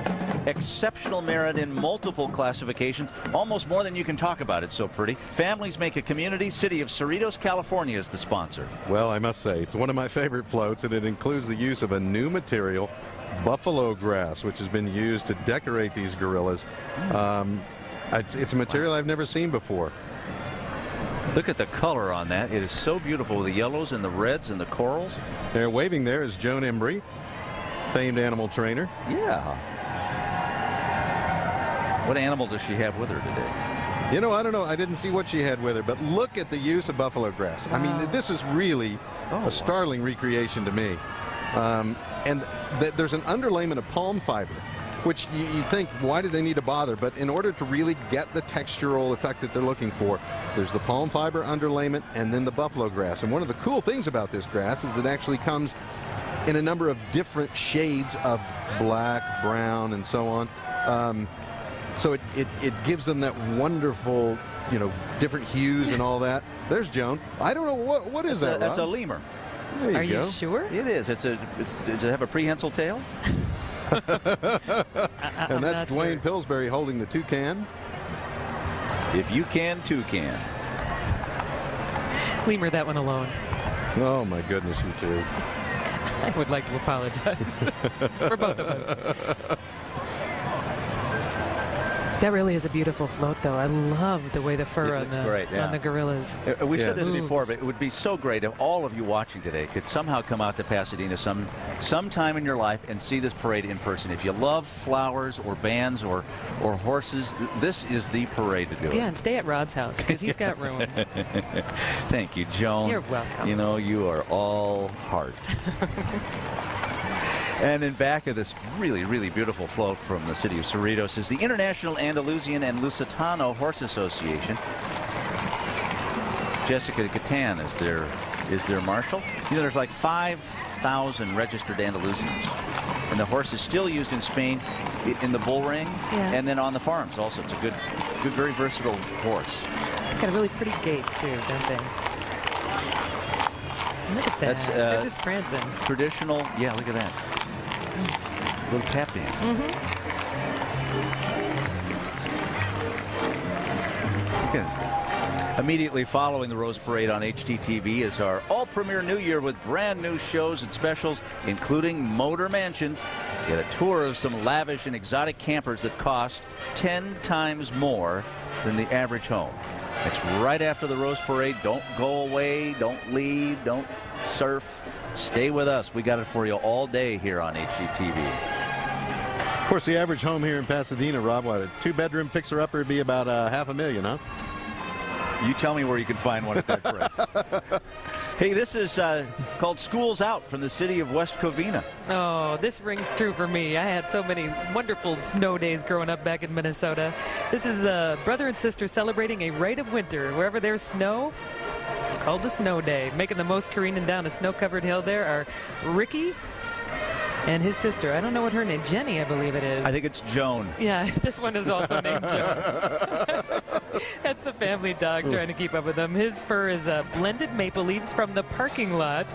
Exceptional merit in multiple classifications. Almost more than you can talk about. It's so pretty. Families make a community. City of Cerritos, California is the sponsor. Well, I must say, it's one of my favorite floats, and it includes the use of a new material, buffalo grass, which has been used to decorate these gorillas. It's a material I've never seen before. Look at the color on that. It is so beautiful with the yellows and the reds and the corals. There, waving there is Joan Embry, famed animal trainer. Yeah. What animal does she have with her today? You know, I don't know. I didn't see what she had with her, but look at the use of buffalo grass. I mean, this is really a startling recreation to me. And there's an underlayment of palm fiber, which you think, why do they need to bother? But in order to really get the textural effect that they're looking for, there's the palm fiber underlayment and then the buffalo grass. And one of the cool things about this grass is it actually comes in a number of different shades of black, brown, and so on. So it gives them that wonderful, you know, different hues and all that. There's Joan. I don't know what is that. That's a lemur. There you Are go. you sure? It is. Does it have a prehensile tail? And that's Dwayne sure. Pillsbury holding the toucan. If you can, two can. Lemur that one alone. Oh my goodness, you two. I would like to apologize for both of us. That really is a beautiful float, though. I love the way the fur on the gorillas. We've said this before, but it would be so great if all of you watching today could somehow come out to Pasadena sometime in your life and see this parade in person. If you love flowers or bands or horses, this is the parade to do it. Yeah, and stay at Rob's house because he's got room. Thank you, Joan. You're welcome. You know, you are all heart. And in back of this really, really beautiful float from the city of Cerritos is the International Andalusian and Lusitano Horse Association. Jessica Catan is their marshal. You know, there's like 5,000 registered Andalusians. And the horse is still used in Spain in the bull ring and then on the farms also. It's a good, very versatile horse. Got a really pretty gait, too, don't they? Look at that. They're just prancing. Traditional, yeah, look at that. Little tap dance. Immediately following the Rose Parade on HGTV is our all-premiere New Year with brand new shows and specials, including Motor Mansions. Get a tour of some lavish and exotic campers that cost 10 times more than the average home. It's right after the Rose Parade. Don't go away. Don't leave. Don't surf. Stay with us. We got it for you all day here on HGTV. Of course, the average home here in Pasadena, Rob, what, a 2-bedroom fixer-upper would be about $500,000, huh? You tell me where you can find one at that price. Hey, this is called School's Out from the city of West Covina. Oh, this rings true for me. I had so many wonderful snow days growing up back in Minnesota. This is brother and sister celebrating a rite of winter. Wherever there's snow, it's called a snow day. Making the most careening down a snow-covered hill there are Ricky and his sister. I don't know what her name, Jenny, I believe it is. I think it's Joan. Yeah, this one is also named Joan. That's the family dog trying to keep up with them. His fur is blended maple leaves from the parking lot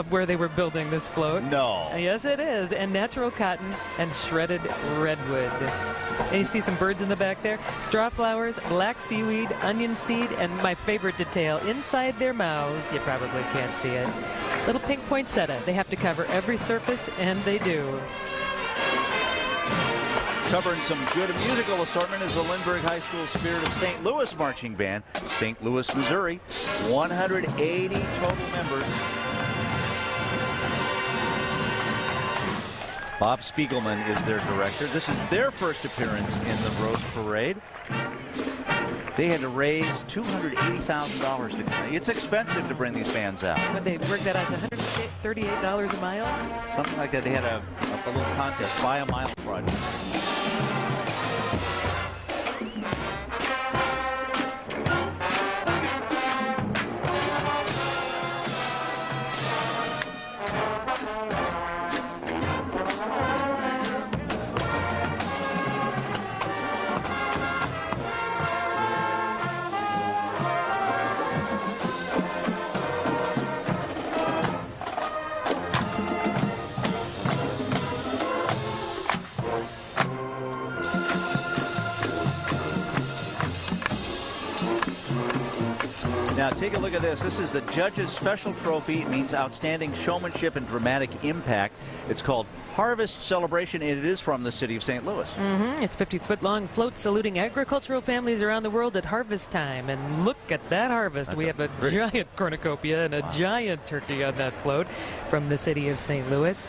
where they were building this float. No. Yes, it is. And natural cotton and shredded redwood. And you see some birds in the back there. Straw flowers, black seaweed, onion seed, and my favorite detail, inside their mouths, you probably can't see it, little pink poinsettia. They have to cover every surface, and they do. Covering some good musical assortment is the Lindbergh High School Spirit of St. Louis Marching Band, St. Louis, Missouri. 180 total members. Bob Spiegelman is their director. This is their first appearance in the Rose Parade. They had to raise $280,000 to come. It's expensive to bring these bands out. But they worked that out to $138 a mile? Something like that. They had a little contest, buy a mile project. Now take a look at this. This is the judge's special trophy. It means outstanding showmanship and dramatic impact. It's called Harvest Celebration, and it is from the city of St. Louis. It's 50-foot-long float saluting agricultural families around the world at harvest time. And look at that harvest. We have a giant cornucopia and a giant turkey on that float from the city of St. Louis.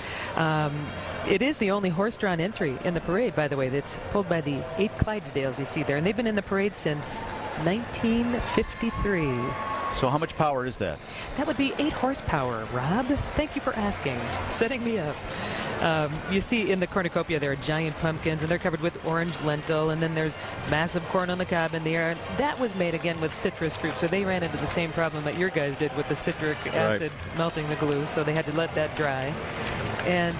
It is the only horse-drawn entry in the parade, by the way, that's pulled by the 8 Clydesdales you see there. And they've been in the parade since 1953. So how much power is that? That would be 8 horsepower, Rob. Thank you for asking. Setting me up. You see in the cornucopia there are giant pumpkins, and they're covered with orange lentil, and then there's massive corn on the cob in the air. That was made again with citrus fruit, so they ran into the same problem that your guys did with the citric acid melting the glue, so they had to let that dry. And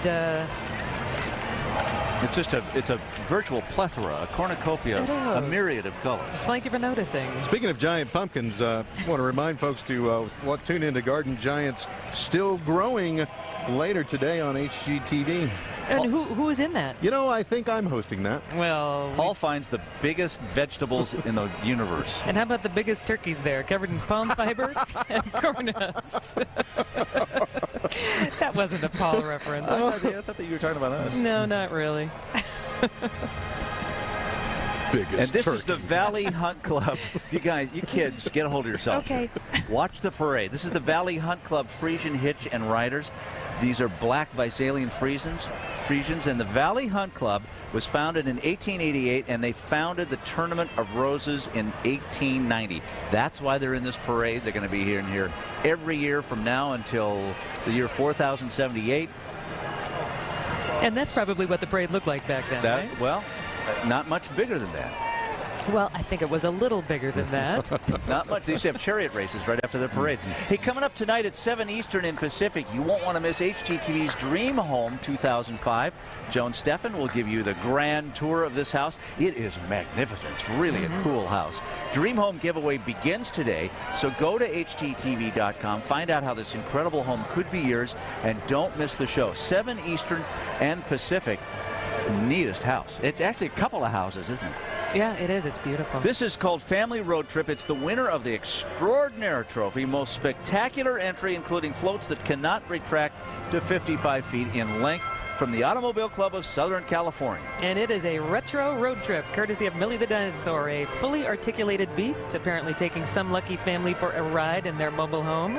it's a virtual plethora, a cornucopia, a myriad of colors. Thank you for noticing. Speaking of giant pumpkins, I want to remind folks to tune into Garden Giants Still Growing later today on HGTV. And who is in that? You know, I think I'm hosting that. Well, Paul finds the biggest vegetables in the universe. And how about the biggest turkeys there, covered in palm fiber and corn husks? That wasn't a Paul reference. I thought that you were talking about us. No, not really. Biggest and this turkey. is the Valley Hunt Club. You guys, you kids, get a hold of yourself. Okay. Watch the parade. This is the Valley Hunt Club Frisian Hitch and Riders. These are black Visalian Frisians, and the Valley Hunt Club was founded in 1888, and they founded the Tournament of Roses in 1890. That's why they're in this parade. They're going to be here every year from now until the year 4078. And that's probably what the parade looked like back then, right? Well, not much bigger than that. Well, I think it was a little bigger than that. Not much. They used to have chariot races right after the parade. Hey, coming up tonight at 7 Eastern in Pacific, you won't want to miss HGTV's Dream Home 2005. Joan Steffen will give you the grand tour of this house. It is magnificent. It's really a cool house. Dream Home giveaway begins today, so go to HGTV.com, find out how this incredible home could be yours, and don't miss the show. 7 Eastern and Pacific. Neatest house. It's actually a couple of houses, isn't it? Yeah, it is. It's beautiful. This is called Family Road Trip. It's the winner of the Extraordinaire Trophy, most spectacular entry, including floats that cannot retract to 55 feet in length, from the Automobile Club of Southern California. And it is a retro road trip, courtesy of Millie the Dinosaur, a fully articulated beast, apparently taking some lucky family for a ride in their mobile home.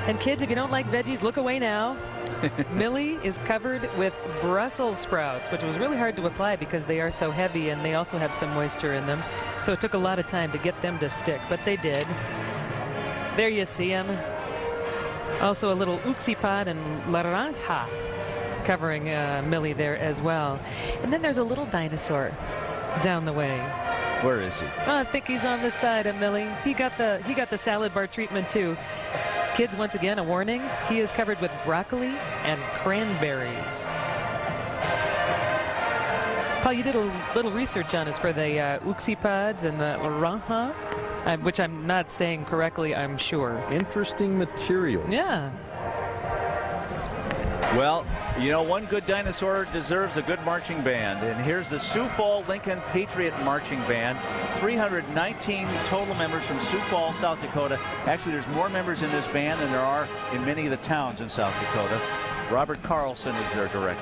And kids, if you don't like veggies, look away now. Millie is covered with Brussels sprouts, which was really hard to apply because they are so heavy and they also have some moisture in them. So it took a lot of time to get them to stick, but they did. There you see them. Also a little uxipod and naranja covering Millie there as well. And then there's a little dinosaur down the way. Where is he? Oh, I think he's on the side of Millie. He got the salad bar treatment too. Kids, once again, a warning. He is covered with broccoli and cranberries. Paul, you did a little research on us for the uxipods and the naranja, which I'm not saying correctly, I'm sure. Interesting material. Yeah. Well, you know, one good dinosaur deserves a good marching band. And here's the Sioux Falls Lincoln Patriot Marching Band. 319 total members from Sioux Falls, South Dakota. Actually, there's more members in this band than there are in many of the towns in South Dakota. Robert Carlson is their director.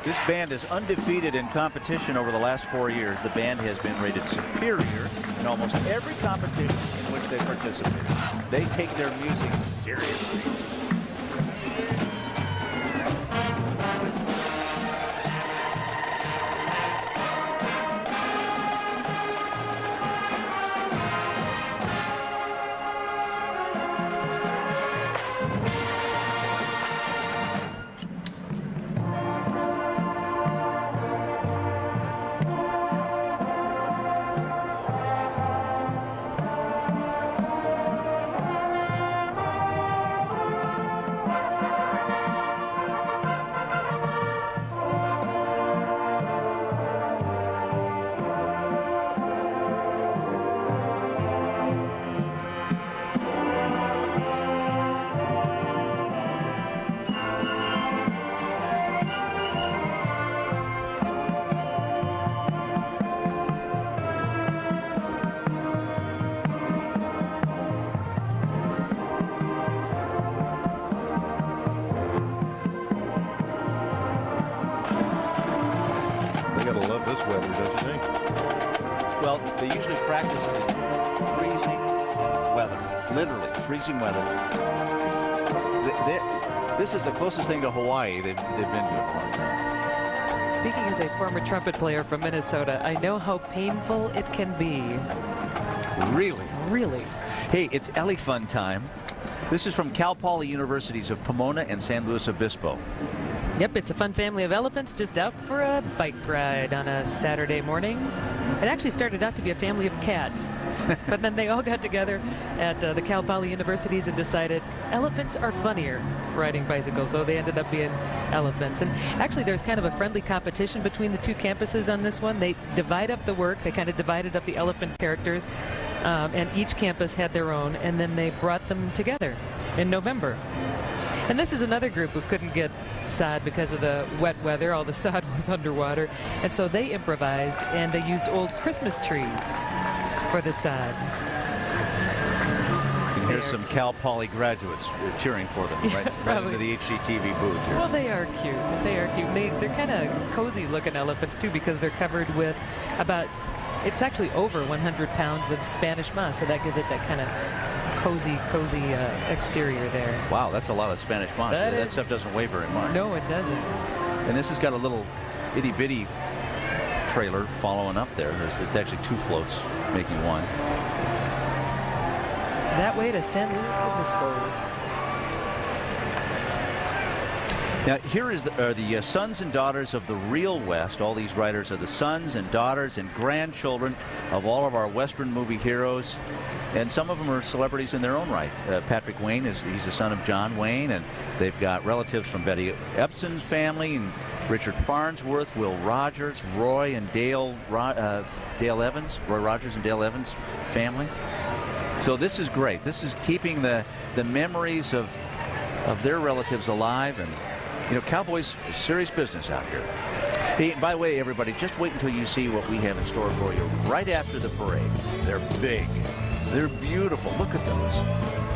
This band is undefeated in competition over the last 4 years. The band has been rated superior in almost every competition in which they participate. They take their music seriously. They usually practice in freezing weather, literally freezing weather. This is the closest thing to Hawaii they've been to in a long time. Speaking as a former trumpet player from Minnesota, I know how painful it can be. Really? Really. Hey, it's Ellie Fun time. This is from Cal Poly Universities of Pomona and San Luis Obispo. Yep, it's a fun family of elephants just out for a bike ride on a Saturday morning. It actually started out to be a family of cats, but then they all got together at the Cal Poly Universities and decided elephants are funnier riding bicycles, so they ended up being elephants. And actually, there's kind of a friendly competition between the two campuses on this one. They divide up the work. They kind of divided up the elephant characters, and each campus had their own, and then they brought them together in November. And this is another group who couldn't get sod because of the wet weather. All the sod was underwater. And so they improvised, and they used old Christmas trees for the sod. And here's some Cal Poly graduates cheering for them, right, right into the HGTV booth here. Well, they are cute. They are cute. They're kind of cozy-looking elephants, too, because they're covered with about, it's actually over 100 pounds of Spanish moss, so that gives it that kind of cozy exterior there. Wow, that's a lot of Spanish moss. That stuff doesn't weigh very much. No, it doesn't. And this has got a little itty-bitty trailer following up there. It's actually two floats making one. That way to San Luis Obispo. Now, here are the sons and daughters of the real West. All these riders are the sons and daughters and grandchildren of all of our Western movie heroes. And some of them are celebrities in their own right. Patrick Wayne, he's the son of John Wayne, and they've got relatives from Betty Upson's family, and Richard Farnsworth, Will Rogers, Roy and Dale Evans, Roy Rogers and Dale Evans family. So this is great. This is keeping the memories of of their relatives alive. And, you know, Cowboys, serious business out here. Hey, by the way, everybody, just wait until you see what we have in store for you right after the parade. They're big. They're beautiful. Look at those.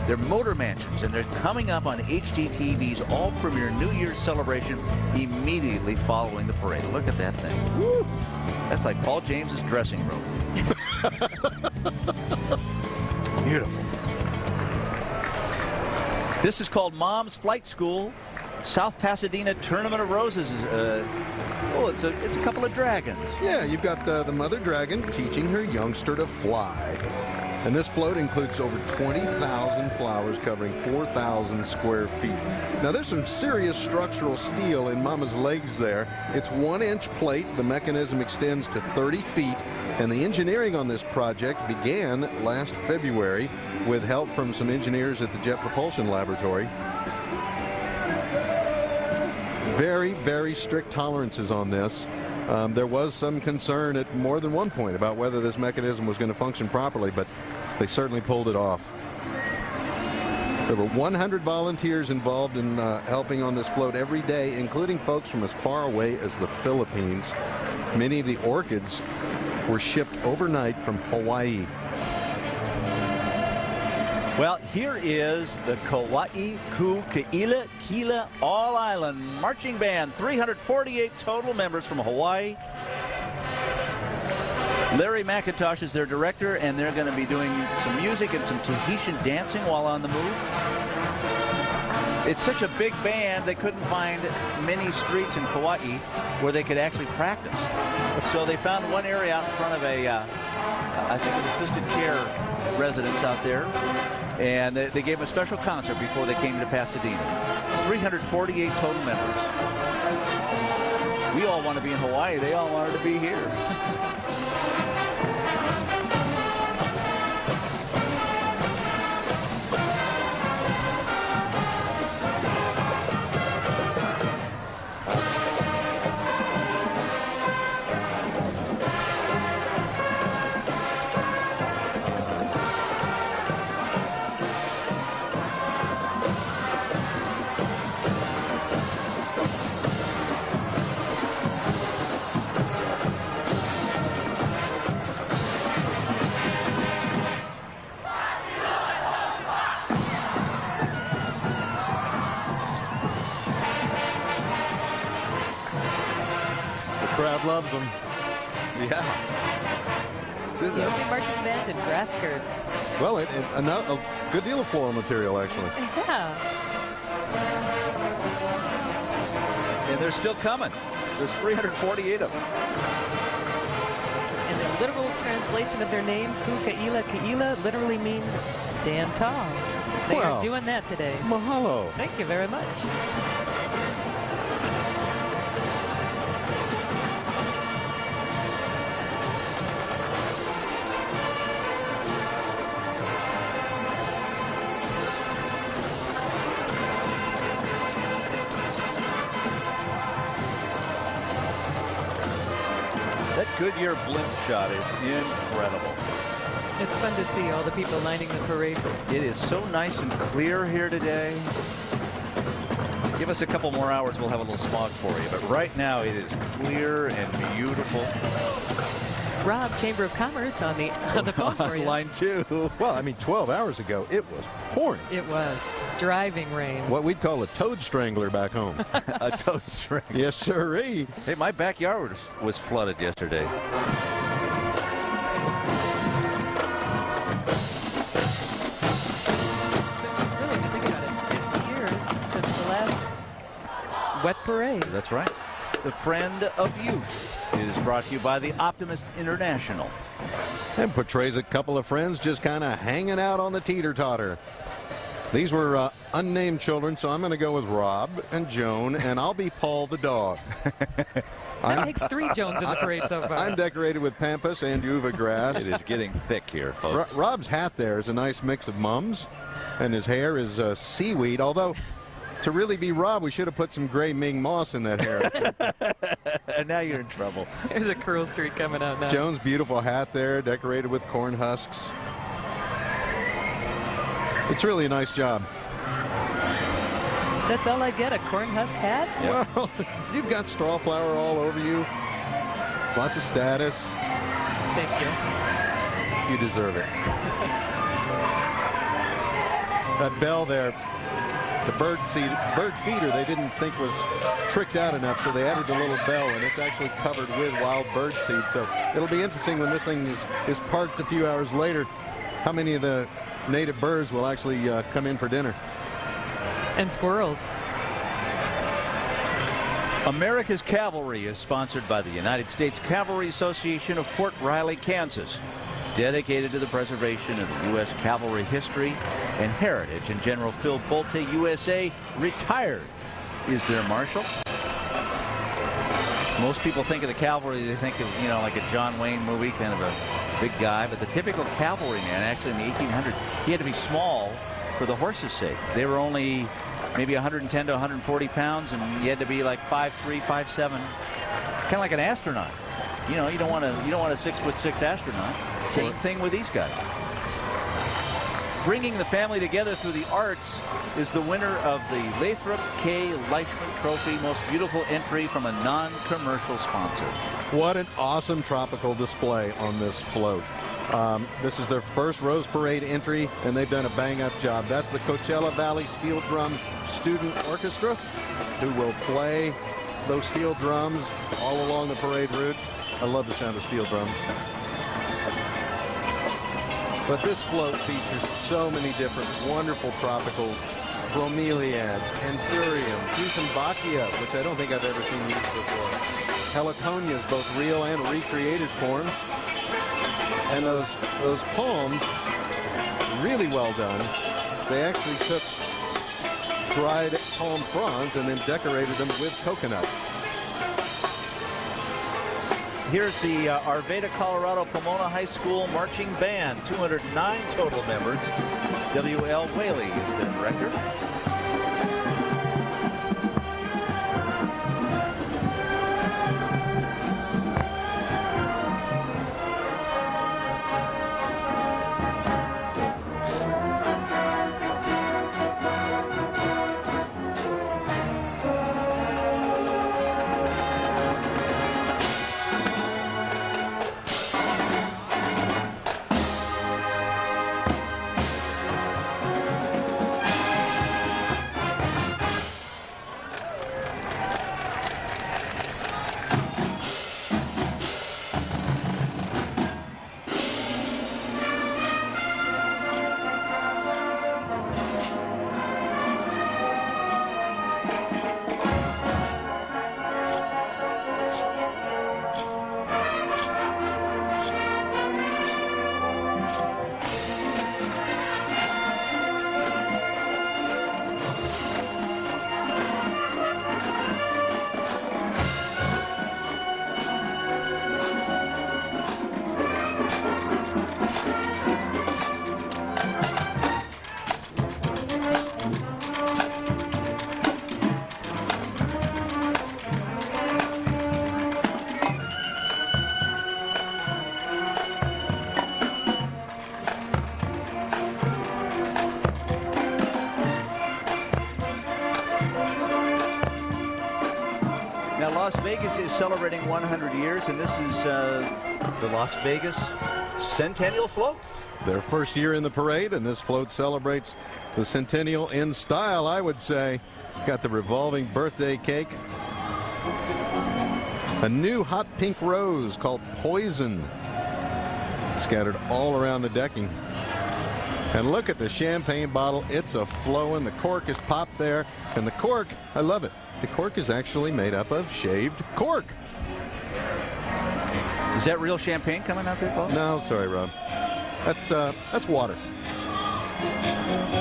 They're motor mansions, and they're coming up on HGTV's all-premiere New Year's celebration immediately following the parade. Look at that thing. Woo! That's like Paul James's dressing room. Beautiful. This is called Mom's Flight School. South Pasadena Tournament of Roses. It's a couple of dragons. Yeah, you've got the mother dragon teaching her youngster to fly. And this float includes over 20,000 flowers covering 4,000 square feet. Now, there's some serious structural steel in Mama's legs there. It's 1-inch plate. The mechanism extends to 30 feet. And the engineering on this project began last February with help from some engineers at the Jet Propulsion Laboratory. Very, very strict tolerances on this. There was some concern at more than one point about whether this mechanism was going to function properly, but they certainly pulled it off. There were 100 volunteers involved in helping on this float every day, including folks from as far away as the Philippines. Many of the orchids were shipped overnight from Hawaii. Well, here is the Kauai Ku'ila Kila All Island Marching Band. 348 total members from Hawaii. Larry McIntosh is their director, and they're going to be doing some music and some Tahitian dancing while on the move. It's such a big band, they couldn't find many streets in Kauai where they could actually practice. So they found one area out in front of I think an assisted care residence out there. And they gave them a special concert before they came to Pasadena. 348 total members. We all want to be in Hawaii. They all wanted to be here. Crowd loves them. Yeah. The only marching band in grass skirts. Well, a good deal of floral material, actually. Yeah. And they're still coming. There's 348 of them. And the literal translation of their name, Ku'ila Ka'ila, literally means stand tall. They are doing that today. Mahalo. Thank you very much. That Goodyear blimp shot is incredible. It's fun to see all the people lining the parade. It is so nice and clear here today. Give us a couple more hours, we'll have a little smog for you. But right now, it is clear and beautiful. Rob, Chamber of Commerce on the phone for you. Line 2. Well, I mean, 12 hours ago, it was pouring. It was driving rain. What we'd call a toad strangler back home. A toad strangler. Yes, sirree. Hey, my backyard was flooded yesterday. Really, to think about it, 50 years since the last wet parade. That's right. The Friend of Youth is brought to you by the Optimist International. And portrays a couple of friends just kind of hanging out on the teeter-totter. These were unnamed children, so I'm going to go with Rob and Joan, and I'll be Paul the dog. That makes 3 Jones in the parade so far. I'm decorated with pampas and uva grass. It is getting thick here, folks. Rob's hat there is a nice mix of mums, and his hair is seaweed, although to really be Rob, we should have put some gray Ming moss in that hair. And now you're in trouble. There's a curl streak coming out now. Joan's beautiful hat there, decorated with corn husks. It's really a nice job. That's all I get, a corn husk hat? Well, you've got straw flower all over you. Lots of status. Thank you. You deserve it. That bell there, the bird feeder, they didn't think was tricked out enough, so they added the little bell, and it's actually covered with wild bird seed. So it'll be interesting when this thing is parked a few hours later, how many of the native birds will actually come in for dinner. And squirrels. America's Cavalry is sponsored by the United States Cavalry Association of Fort Riley, Kansas, dedicated to the preservation of the U.S. cavalry history and heritage. And General Phil Bolte, USA, retired, is their marshal. Most people think of the cavalry, they think of, you know, like a John Wayne movie, kind of a big guy. But the typical cavalryman, actually in the 1800s, he had to be small for the horses' sake. They were only maybe 110 to 140 pounds, and you had to be like 5'3", 5'7", kind of like an astronaut. You know, you don't want a 6'6" astronaut. Same thing with these guys. Bringing the family together through the arts is the winner of the Lathrop K. Leishman Trophy, most beautiful entry from a non-commercial sponsor. What an awesome tropical display on this float. This is their first Rose Parade entry, and they've done a bang-up job. That's the Coachella Valley Steel Drum Student Orchestra, who will play those steel drums all along the parade route. I love the sound of steel drums. But this float features so many different wonderful tropicals: bromeliad, anthurium, Fusenbachia, which I don't think I've ever seen used before, heliconias, both real and recreated forms. And those palms, really well done. They actually took dried palm fronds and then decorated them with coconut. Here's the Arvada, Colorado Pomona High School Marching Band, 209 total members. W.L. Whaley is their director. Las Vegas is celebrating 100 years, and this is the Las Vegas Centennial Float. Their first year in the parade, and this float celebrates the centennial in style, I would say. Got the revolving birthday cake. A new hot pink rose called Poison scattered all around the decking. And look at the champagne bottle. It's a flowing. The cork is popped there. And the cork, I love it. The cork is actually made up of shaved cork. Is that real champagne coming out there, Paul? No, sorry, Rob. That's water.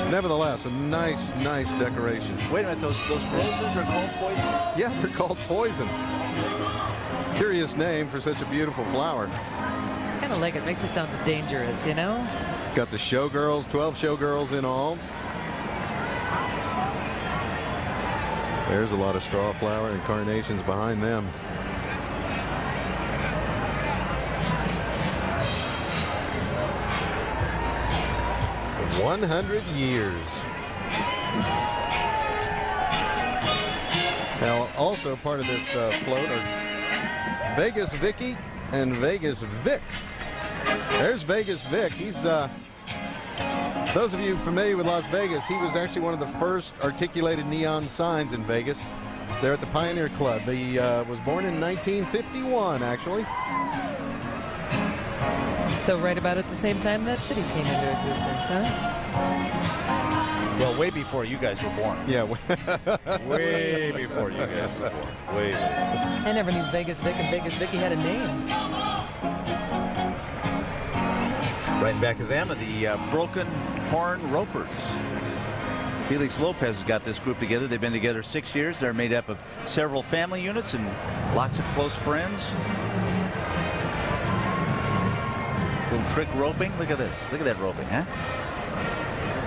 Nevertheless, a nice decoration. Wait a minute, those roses are called Poison? Yeah, they're called Poison. Curious name for such a beautiful flower. Kind of like it. Makes it sound dangerous, you know? Got the showgirls, 12 showgirls in all. There's a lot of straw flower and carnations behind them. For 100 years. Also part of this float are Vegas Vicky and Vegas Vic. There's Vegas Vic. He's, those of you familiar with Las Vegas, he was actually one of the first articulated neon signs in Vegas. There at the Pioneer Club. He was born in 1951, actually. So right about at the same time that city came into existence, huh? Well, way before you guys were born. Yeah. Way before you guys were born. Way before. I never knew Vegas Vic and Vegas Vicky had a name. Right back to them are the Broken Horn Ropers. Felix Lopez has got this group together. They've been together 6 years. They're made up of several family units and lots of close friends. Little trick roping. Look at this. Look at that roping, huh?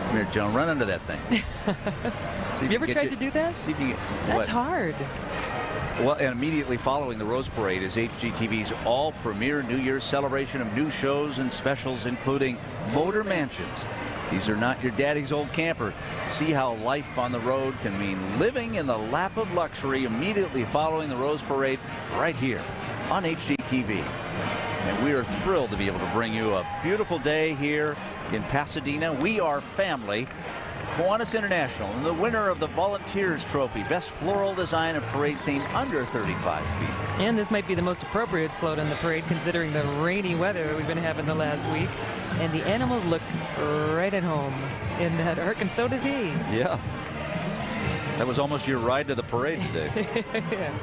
Come here, Joan. Run under that thing. Have you ever tried to do that? See if you get, That's hard. Well, and immediately following the Rose Parade is HGTV's all-premier New Year's celebration of new shows and specials, including Motor Mansions. These are not your daddy's old camper. See how life on the road can mean living in the lap of luxury immediately following the Rose Parade right here on HGTV. And we are thrilled to be able to bring you a beautiful day here in Pasadena. We are family. Kiwanis International and the winner of the Volunteers Trophy, best floral design and parade theme under 35 feet. And this might be the most appropriate float on the parade considering the rainy weather we've been having the last week. And the animals look right at home in that arc, and so does he. Yeah. That was almost your ride to the parade today. Yeah.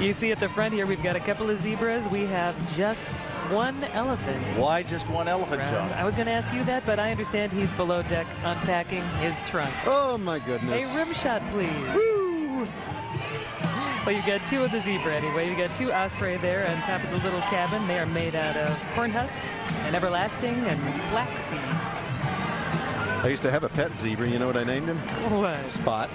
You see at the front here, we've got a couple of zebras. We have just one elephant. Why just one elephant, John? I was going to ask you that, but I understand he's below deck unpacking his trunk. Oh, my goodness. A rim shot, please. Woo! Well, you've got two of the zebra anyway. You've got two osprey there on top of the little cabin. They are made out of corn husks and everlasting and flaxseed. I used to have a pet zebra. You know what I named him? What? Spot.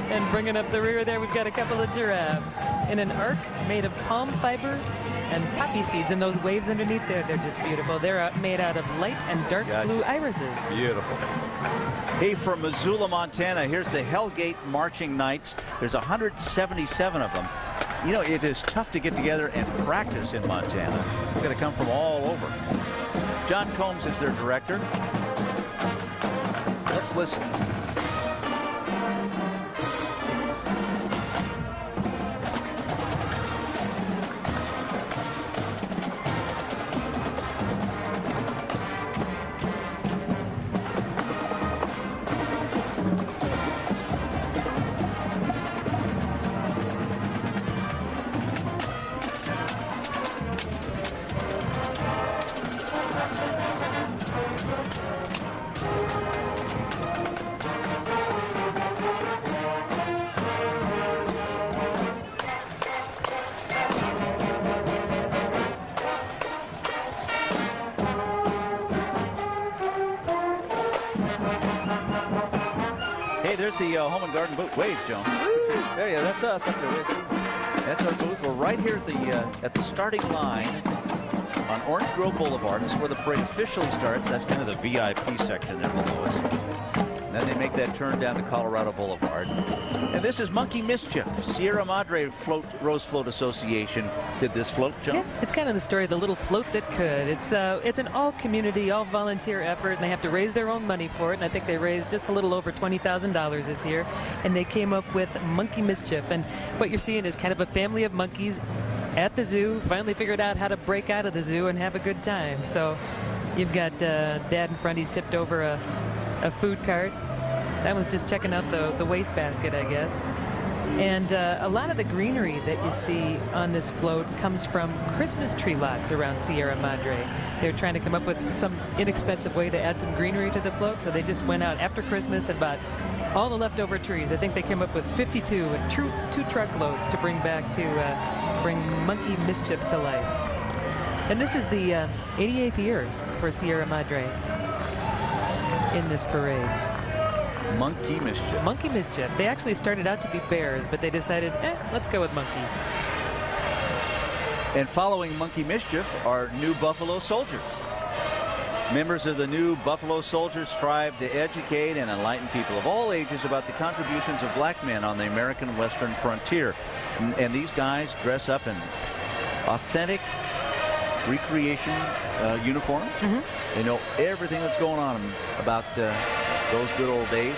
And bringing up the rear there, we've got a couple of giraffes in an arc made of palm fiber and poppy seeds. And those waves underneath there, they're just beautiful. They're made out of light and dark blue irises. Beautiful. Hey, from Missoula, Montana, here's the Hellgate Marching Knights. There's 177 of them. You know, it is tough to get together and practice in Montana. They're going to come from all over. John Combs is their director. Let's listen. There's the Home and Garden booth. Wave, Joan. There, yeah, that's us up there. That's our booth. We're right here at the starting line on Orange Grove Boulevard. This is where the parade officially starts. That's kind of the VIP section there below us. And then they make that turn down to Colorado Boulevard. And this is Monkey Mischief. Sierra Madre Rose Float Association did this float, Joan. Yeah, it's kind of the story of the little float that could. It's an all-community, all-volunteer effort, and they have to raise their own money for it. And I think they raised just a little over $20,000 this year. And they came up with Monkey Mischief. And what you're seeing is kind of a family of monkeys at the zoo, finally figured out how to break out of the zoo and have a good time. So you've got Dad in front. He's tipped over a food cart. That was just checking out the wastebasket, I guess. And a lot of the greenery that you see on this float comes from Christmas tree lots around Sierra Madre. They're trying to come up with some inexpensive way to add some greenery to the float, so they just went out after Christmas and bought all the leftover trees. I think they came up with 52 and two truckloads to bring back to bring Monkey Mischief to life. And this is the 88th year for Sierra Madre in this parade. Monkey Mischief. Monkey Mischief. They actually started out to be bears, but they decided, let's go with monkeys. And following Monkey Mischief are New Buffalo Soldiers. Members of the new Buffalo Soldiers strive to educate and enlighten people of all ages about the contributions of black men on the American Western frontier. And these guys dress up in authentic recreation uniforms. They know everything that's going on about those good old days.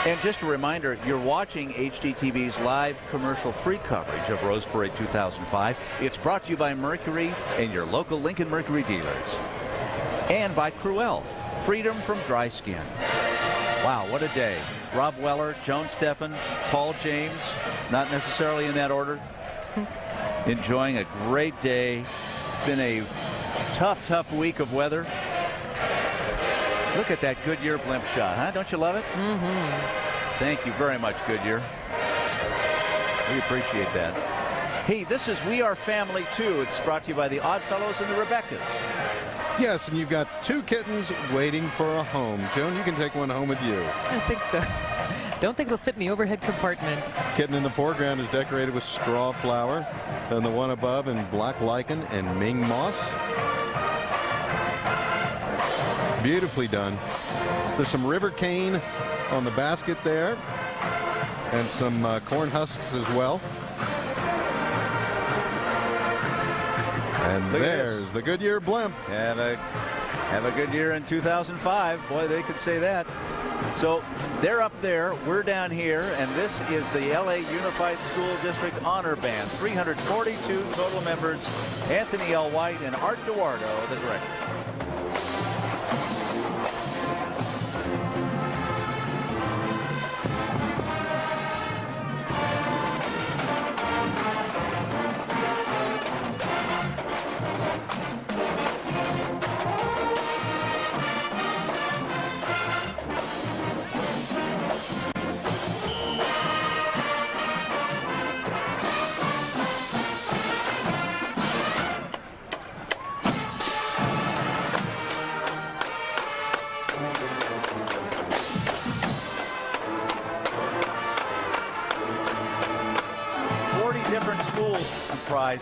And just a reminder, you're watching HGTV's live commercial-free coverage of Rose Parade 2005. It's brought to you by Mercury and your local Lincoln Mercury dealers. And by Cruel, freedom from dry skin. Wow, what a day. Rob Weller, Joan Steffen, Paul James, not necessarily in that order, enjoying a great day. It's been a tough week of weather. Look at that Goodyear blimp shot, huh? Don't you love it? Thank you very much, Goodyear. We appreciate that. Hey, this is We Are Family Too. It's brought to you by the Oddfellows and the Rebeccas. Yes, and you've got 2 kittens waiting for a home. Joan, you can take one home with you. I think so. Don't think it'll fit in the overhead compartment. Kitten in the foreground is decorated with straw flower, and the one above in black lichen and Ming moss. Beautifully done. There's some river cane on the basket there, and some corn husks as well. And there's the Goodyear blimp. Have a good year in 2005. Boy, they could say that. So they're up there, we're down here, and this is the LA Unified School District Honor Band. 342 total members. Anthony L. White and Art Duardo, the director.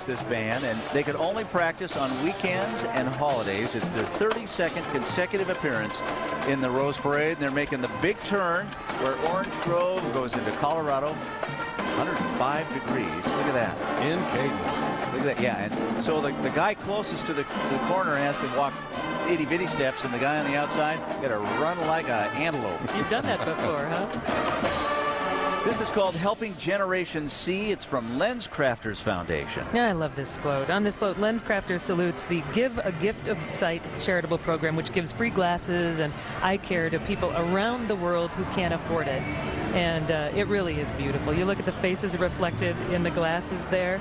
This band, and they could only practice on weekends and holidays. It's their 32nd consecutive appearance in the Rose Parade, and they're making the big turn where Orange Grove goes into Colorado. 105 degrees. Look at that. In cadence. Look at that. Yeah, and so the guy closest to the corner has to walk itty-bitty steps, and the guy on the outside got to run like an antelope. You've done that before, huh? This is called Helping Generation See. It's from LensCrafters Foundation. Yeah, I love this float. On this float, LensCrafters salutes the Give a Gift of Sight charitable program, which gives free glasses and eye care to people around the world who can't afford it. And it really is beautiful. You look at the faces reflected in the glasses there.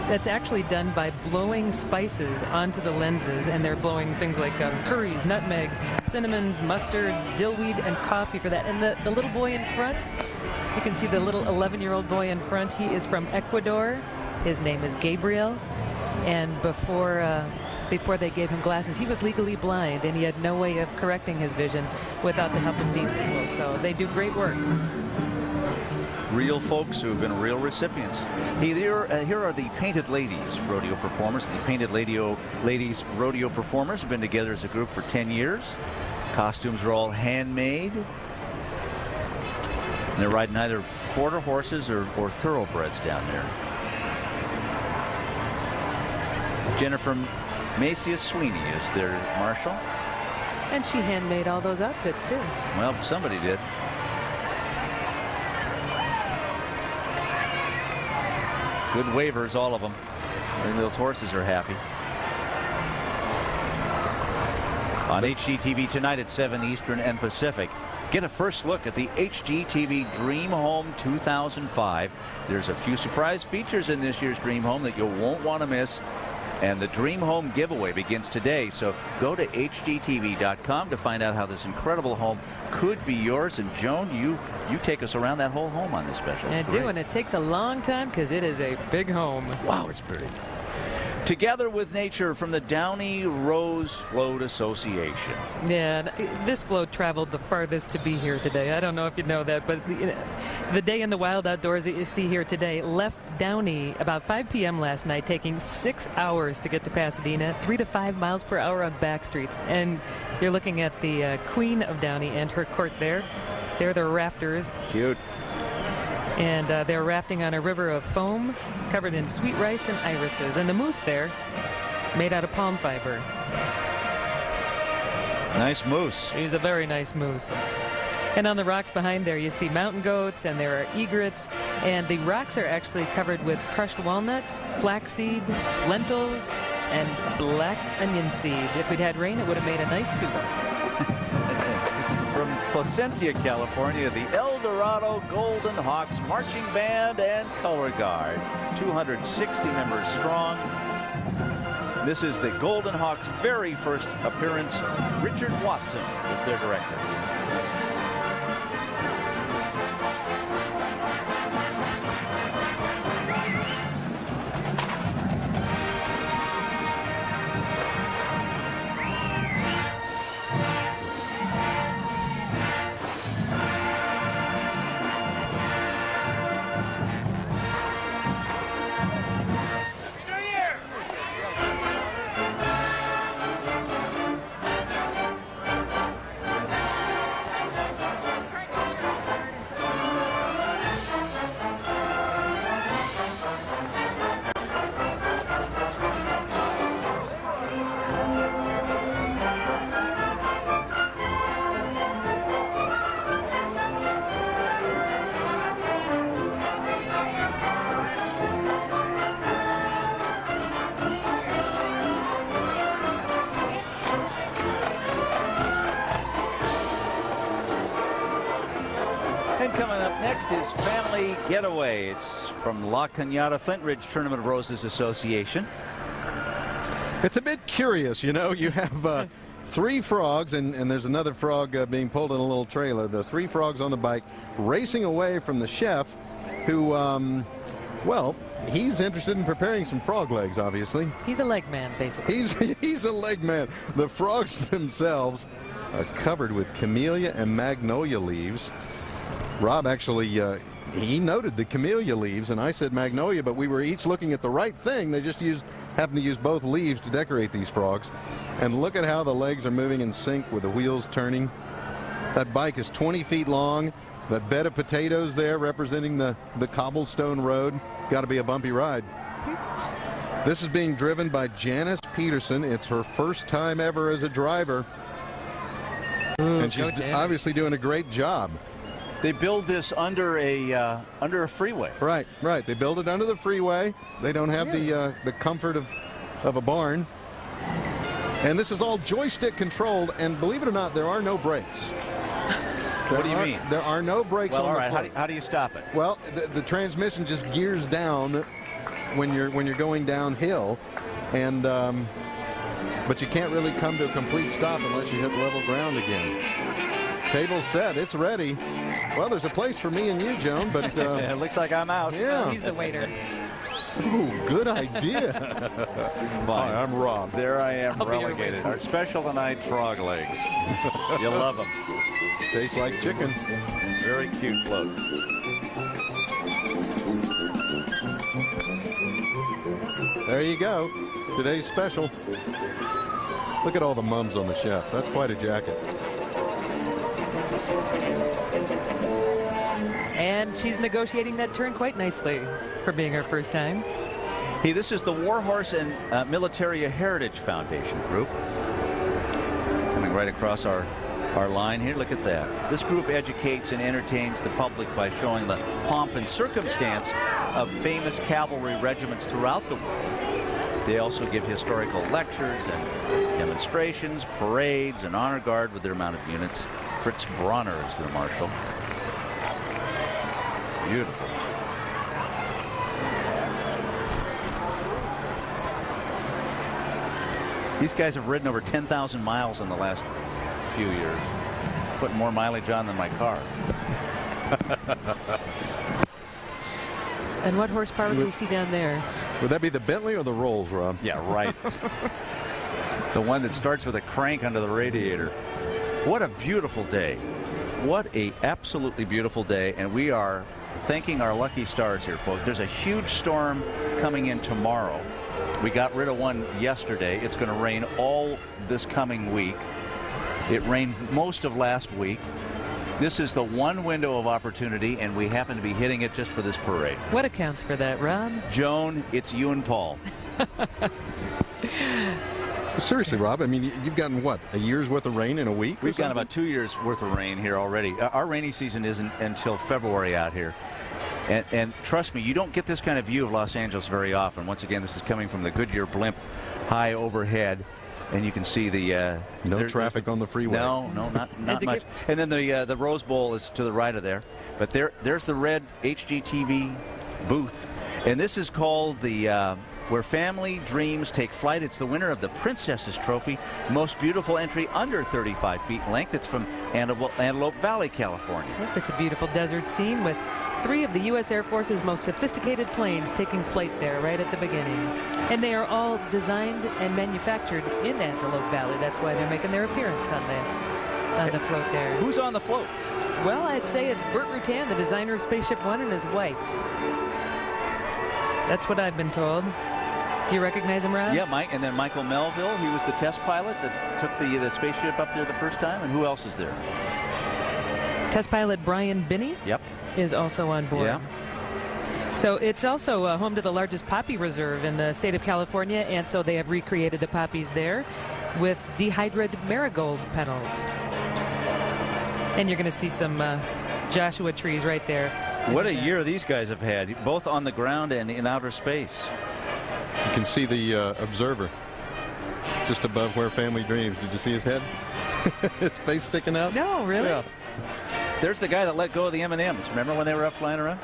That's actually done by blowing spices onto the lenses, and they're blowing things like curries, nutmegs, cinnamons, mustards, dillweed, and coffee for that. And the little boy in front, you can see the little 11-year-old boy in front. He is from Ecuador. His name is Gabriel. And before they gave him glasses, he was legally blind, and he had no way of correcting his vision without the help of these people. So they do great work. Real folks who have been real recipients. Here are the Painted Ladies rodeo performers. The Painted Ladies rodeo performers have been together as a group for 10 years. Costumes are all handmade. And they're riding either quarter horses or thoroughbreds down there. Jennifer Macias Sweeney is their marshal. And she handmade all those outfits, too. Well, somebody did. Good waivers, all of them. And those horses are happy. On HGTV tonight at 7 Eastern and Pacific. Get a first look at the HGTV Dream Home 2005. There's a few surprise features in this year's Dream Home that you won't want to miss. And the Dream Home giveaway begins today. So go to HGTV.com to find out how this incredible home could be yours. And Joan, you take us around that whole home on this special. I do, and it takes a long time because it is a big home. Wow, it's pretty. Together with nature from the Downey Rose Float Association. Yeah, this float traveled the farthest to be here today. I don't know if you know that, but the day in the wild outdoors that you see here today left Downey about 5 p.m. last night, taking 6 hours to get to Pasadena, 3 to 5 miles per hour on back streets. And you're looking at the Queen of Downey and her court there. They're the rafters. Cute. And they're rafting on a river of foam covered in sweet rice and irises. And the moose there, made out of palm fiber. Nice moose. He's a very nice moose. And on the rocks behind there, you see mountain goats, and there are egrets. And the rocks are actually covered with crushed walnut, flaxseed, lentils, and black onion seed. If we'd had rain, it would have made a nice soup. From Placentia, California, the El Dorado Golden Hawks Marching Band and Color Guard, 260 members strong. This is the Golden Hawks' very first appearance. Richard Watson is their director. And coming up next is Family Getaway. It's from La Cañada Flint Ridge Tournament of Roses Association. It's a bit curious, you know. You have 3 frogs, and there's another frog being pulled in a little trailer. The 3 frogs on the bike racing away from the chef who, well, he's interested in preparing some frog legs, obviously. He's a leg man, basically. He's a leg man. The frogs themselves are covered with camellia and magnolia leaves. Rob actually, he noted the camellia leaves, and I said magnolia, but we were each looking at the right thing. They just happened to use both leaves to decorate these frogs. And look at how the legs are moving in sync with the wheels turning. That bike is 20 feet long. That bed of potatoes there representing the cobblestone road. Got to be a bumpy ride. This is being driven by Janice Peterson. It's her first time ever as a driver. And she's obviously doing a great job. They build this under a freeway. Right. They build it under the freeway. They don't have the comfort of a barn. And this is all joystick controlled, and believe it or not, there are no brakes. What do you mean? There are no brakes on the float. How do you stop it? Well, the transmission just gears down when you're going downhill, and but you can't really come to a complete stop unless you hit level ground again. Table set, it's ready. Well, there's a place for me and you, Joan, but it looks like I'm out. Yeah. Oh, he's the waiter. Ooh, good idea. Hi, I'm Rob. There I am, relegated. Our special tonight, frog legs. You love them. Tastes like chicken. Very cute float. There you go. Today's special. Look at all the mums on the chef. That's quite a jacket. And she's negotiating that turn quite nicely for being her first time. Hey, this is the Warhorse and Military Heritage Foundation group. Coming right across our line here. Look at that. This group educates and entertains the public by showing the pomp and circumstance of famous cavalry regiments throughout the world. They also give historical lectures and demonstrations, parades, and honor guard with their mounted units. Fritz Bronner is their marshal. Beautiful. These guys have ridden over 10,000 miles in the last few years. Putting more mileage on than my car. And what horsepower do we see down there? Would that be the Bentley or the Rolls, Rob? Yeah, right. The one that starts with a crank under the radiator. What a beautiful day. What a absolutely beautiful day. And we are thanking our lucky stars here, folks. There's a huge storm coming in tomorrow. We got rid of one yesterday. It's going to rain all this coming week. It rained most of last week. This is the one window of opportunity, and we happen to be hitting it just for this parade. What accounts for that, Rob? Joan, it's you and Paul. Seriously, Rob, I mean, you've gotten, what, a year's worth of rain in a week? We've gotten about 2 years worth of rain here already. Our rainy season isn't until February out here. And trust me, you don't get this kind of view of Los Angeles very often. Once again, this is coming from the Goodyear blimp high overhead. And you can see the no traffic on the freeway. No, not much. And then the Rose Bowl is to the right of there. But there's the red HGTV booth, and this is called the Where Family Dreams Take Flight. It's the winner of the Princess's Trophy, most beautiful entry under 35 feet in length. It's from Antelope Valley, California. Yep, it's a beautiful desert scene with 3 of the U.S. Air Force's most sophisticated planes taking flight there right at the beginning. And they are all designed and manufactured in Antelope Valley. That's why they're making their appearance on the float there. Who's on the float? Well, I'd say it's Burt Rutan, the designer of Spaceship One, and his wife. That's what I've been told. Do you recognize him, Ron? Yeah, Mike. And then Michael Melville, he was the test pilot that took the spaceship up there the first time. And who else is there? Test pilot Brian Binney. Yep. Is also on board. Yeah. So it's also home to the largest poppy reserve in the state of California, and so they have recreated the poppies there with dehydrated marigold petals. And you're going to see some Joshua trees right there. What a year these guys have had, both on the ground and in outer space. You can see the observer just above Where Family Dreams. Did you see his head? His face sticking out? No, really? Yeah. There's the guy that let go of the M&Ms. Remember when they were up flying around?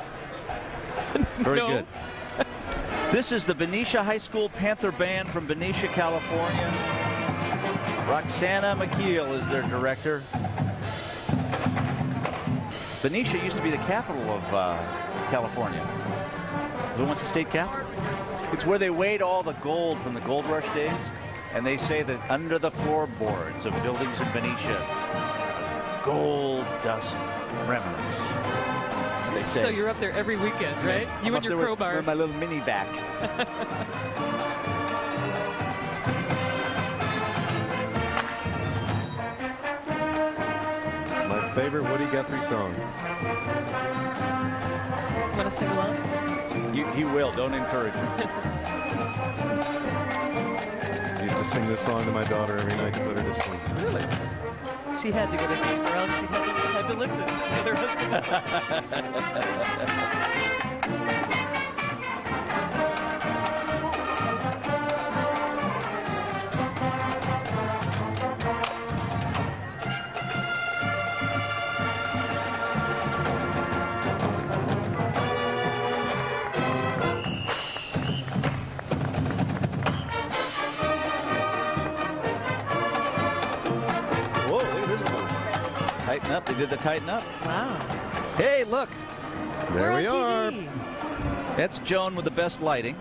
Very No. good. This is the Benicia High School Panther Band from Benicia, California. Roxana McKeel is their director. Benicia used to be the capital of California. It was once the state capital. It's where they weighed all the gold from the gold rush days. And they say that under the floorboards of buildings in Benicia, gold dust remnants. That's what they say. So you're up there every weekend, right? You and your crowbar. With my little mini back. My favorite Woody Guthrie song. Want to sing along? You will. Don't encourage him. I used to sing this song to my daughter every night to put her to sleep. Really? She had to go to sleep, or else she had to listen to their husband. Tighten up. They did the tighten up. Wow. Hey, look. There we are. That's Joan with the best lighting.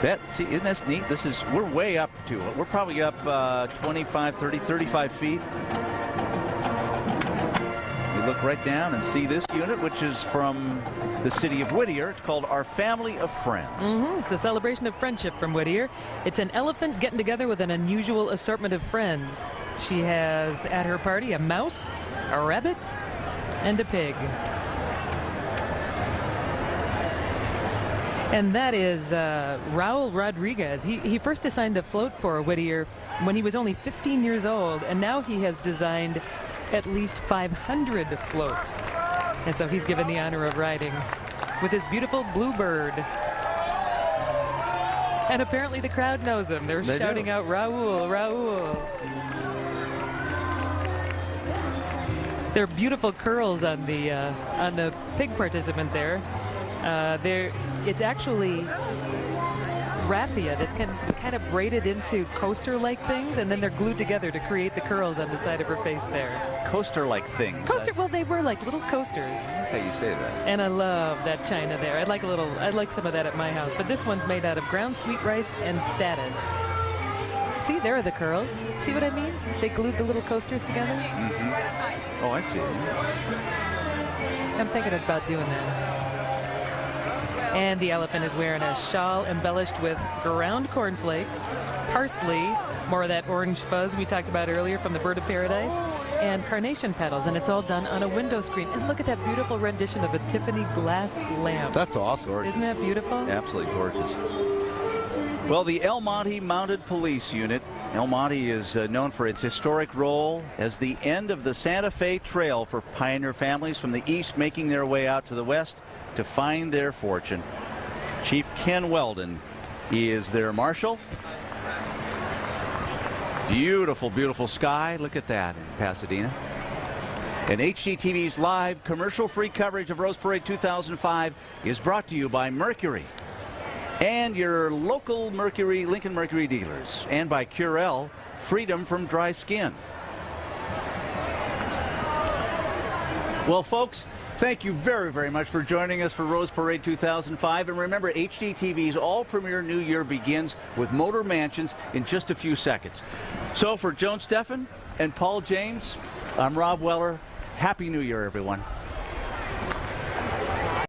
Isn't that neat? We're way up to it. We're probably up 25, 30, 35 feet. We look right down and see this unit, which is from the city of Whittier. It's called Our Family of Friends. It's a celebration of friendship from Whittier. It's an elephant getting together with an unusual assortment of friends. She has at her party a mouse, a rabbit, and a pig. And that is Raul Rodriguez. He first designed the float for Whittier when he was only 15 years old, and now he has designed at least 500 floats. And so he's given the honor of riding with his beautiful bluebird. And apparently the crowd knows him. They're shouting out, Raul, Raul. There are beautiful curls on the pig participant there. It's actually raffia that's kind of braided into coaster-like things, and then they're glued together to create the curls on the side of her face there. Coaster-like things. Well, they were like little coasters. How you say that? And I love that china there. I'd like some of that at my house. But this one's made out of ground sweet rice and status. See, there are the curls. See what I mean? They glued the little coasters together. Oh, I see. I'm thinking about doing that. And the elephant is wearing a shawl embellished with ground cornflakes, parsley, more of that orange fuzz we talked about earlier from the Bird of Paradise, and carnation petals, and it's all done on a window screen. And look at that beautiful rendition of a Tiffany glass lamp. That's awesome. Isn't that beautiful? Absolutely gorgeous. Well, the El Monte Mounted Police Unit. El Monte is known for its historic role as the end of the Santa Fe Trail for pioneer families from the east making their way out to the west to find their fortune. Chief Ken Weldon is their marshal. Beautiful, beautiful sky. Look at that in Pasadena. And HGTV's live commercial-free coverage of Rose Parade 2005 is brought to you by Mercury and your local Lincoln Mercury dealers, and by Curel, freedom from dry skin. Well, folks, thank you very, very much for joining us for Rose Parade 2005. And remember, HGTV's all-premiere New Year begins with Motor Mansions in just a few seconds. So for Joan Steffen and Paul James, I'm Rob Weller. Happy New Year, everyone.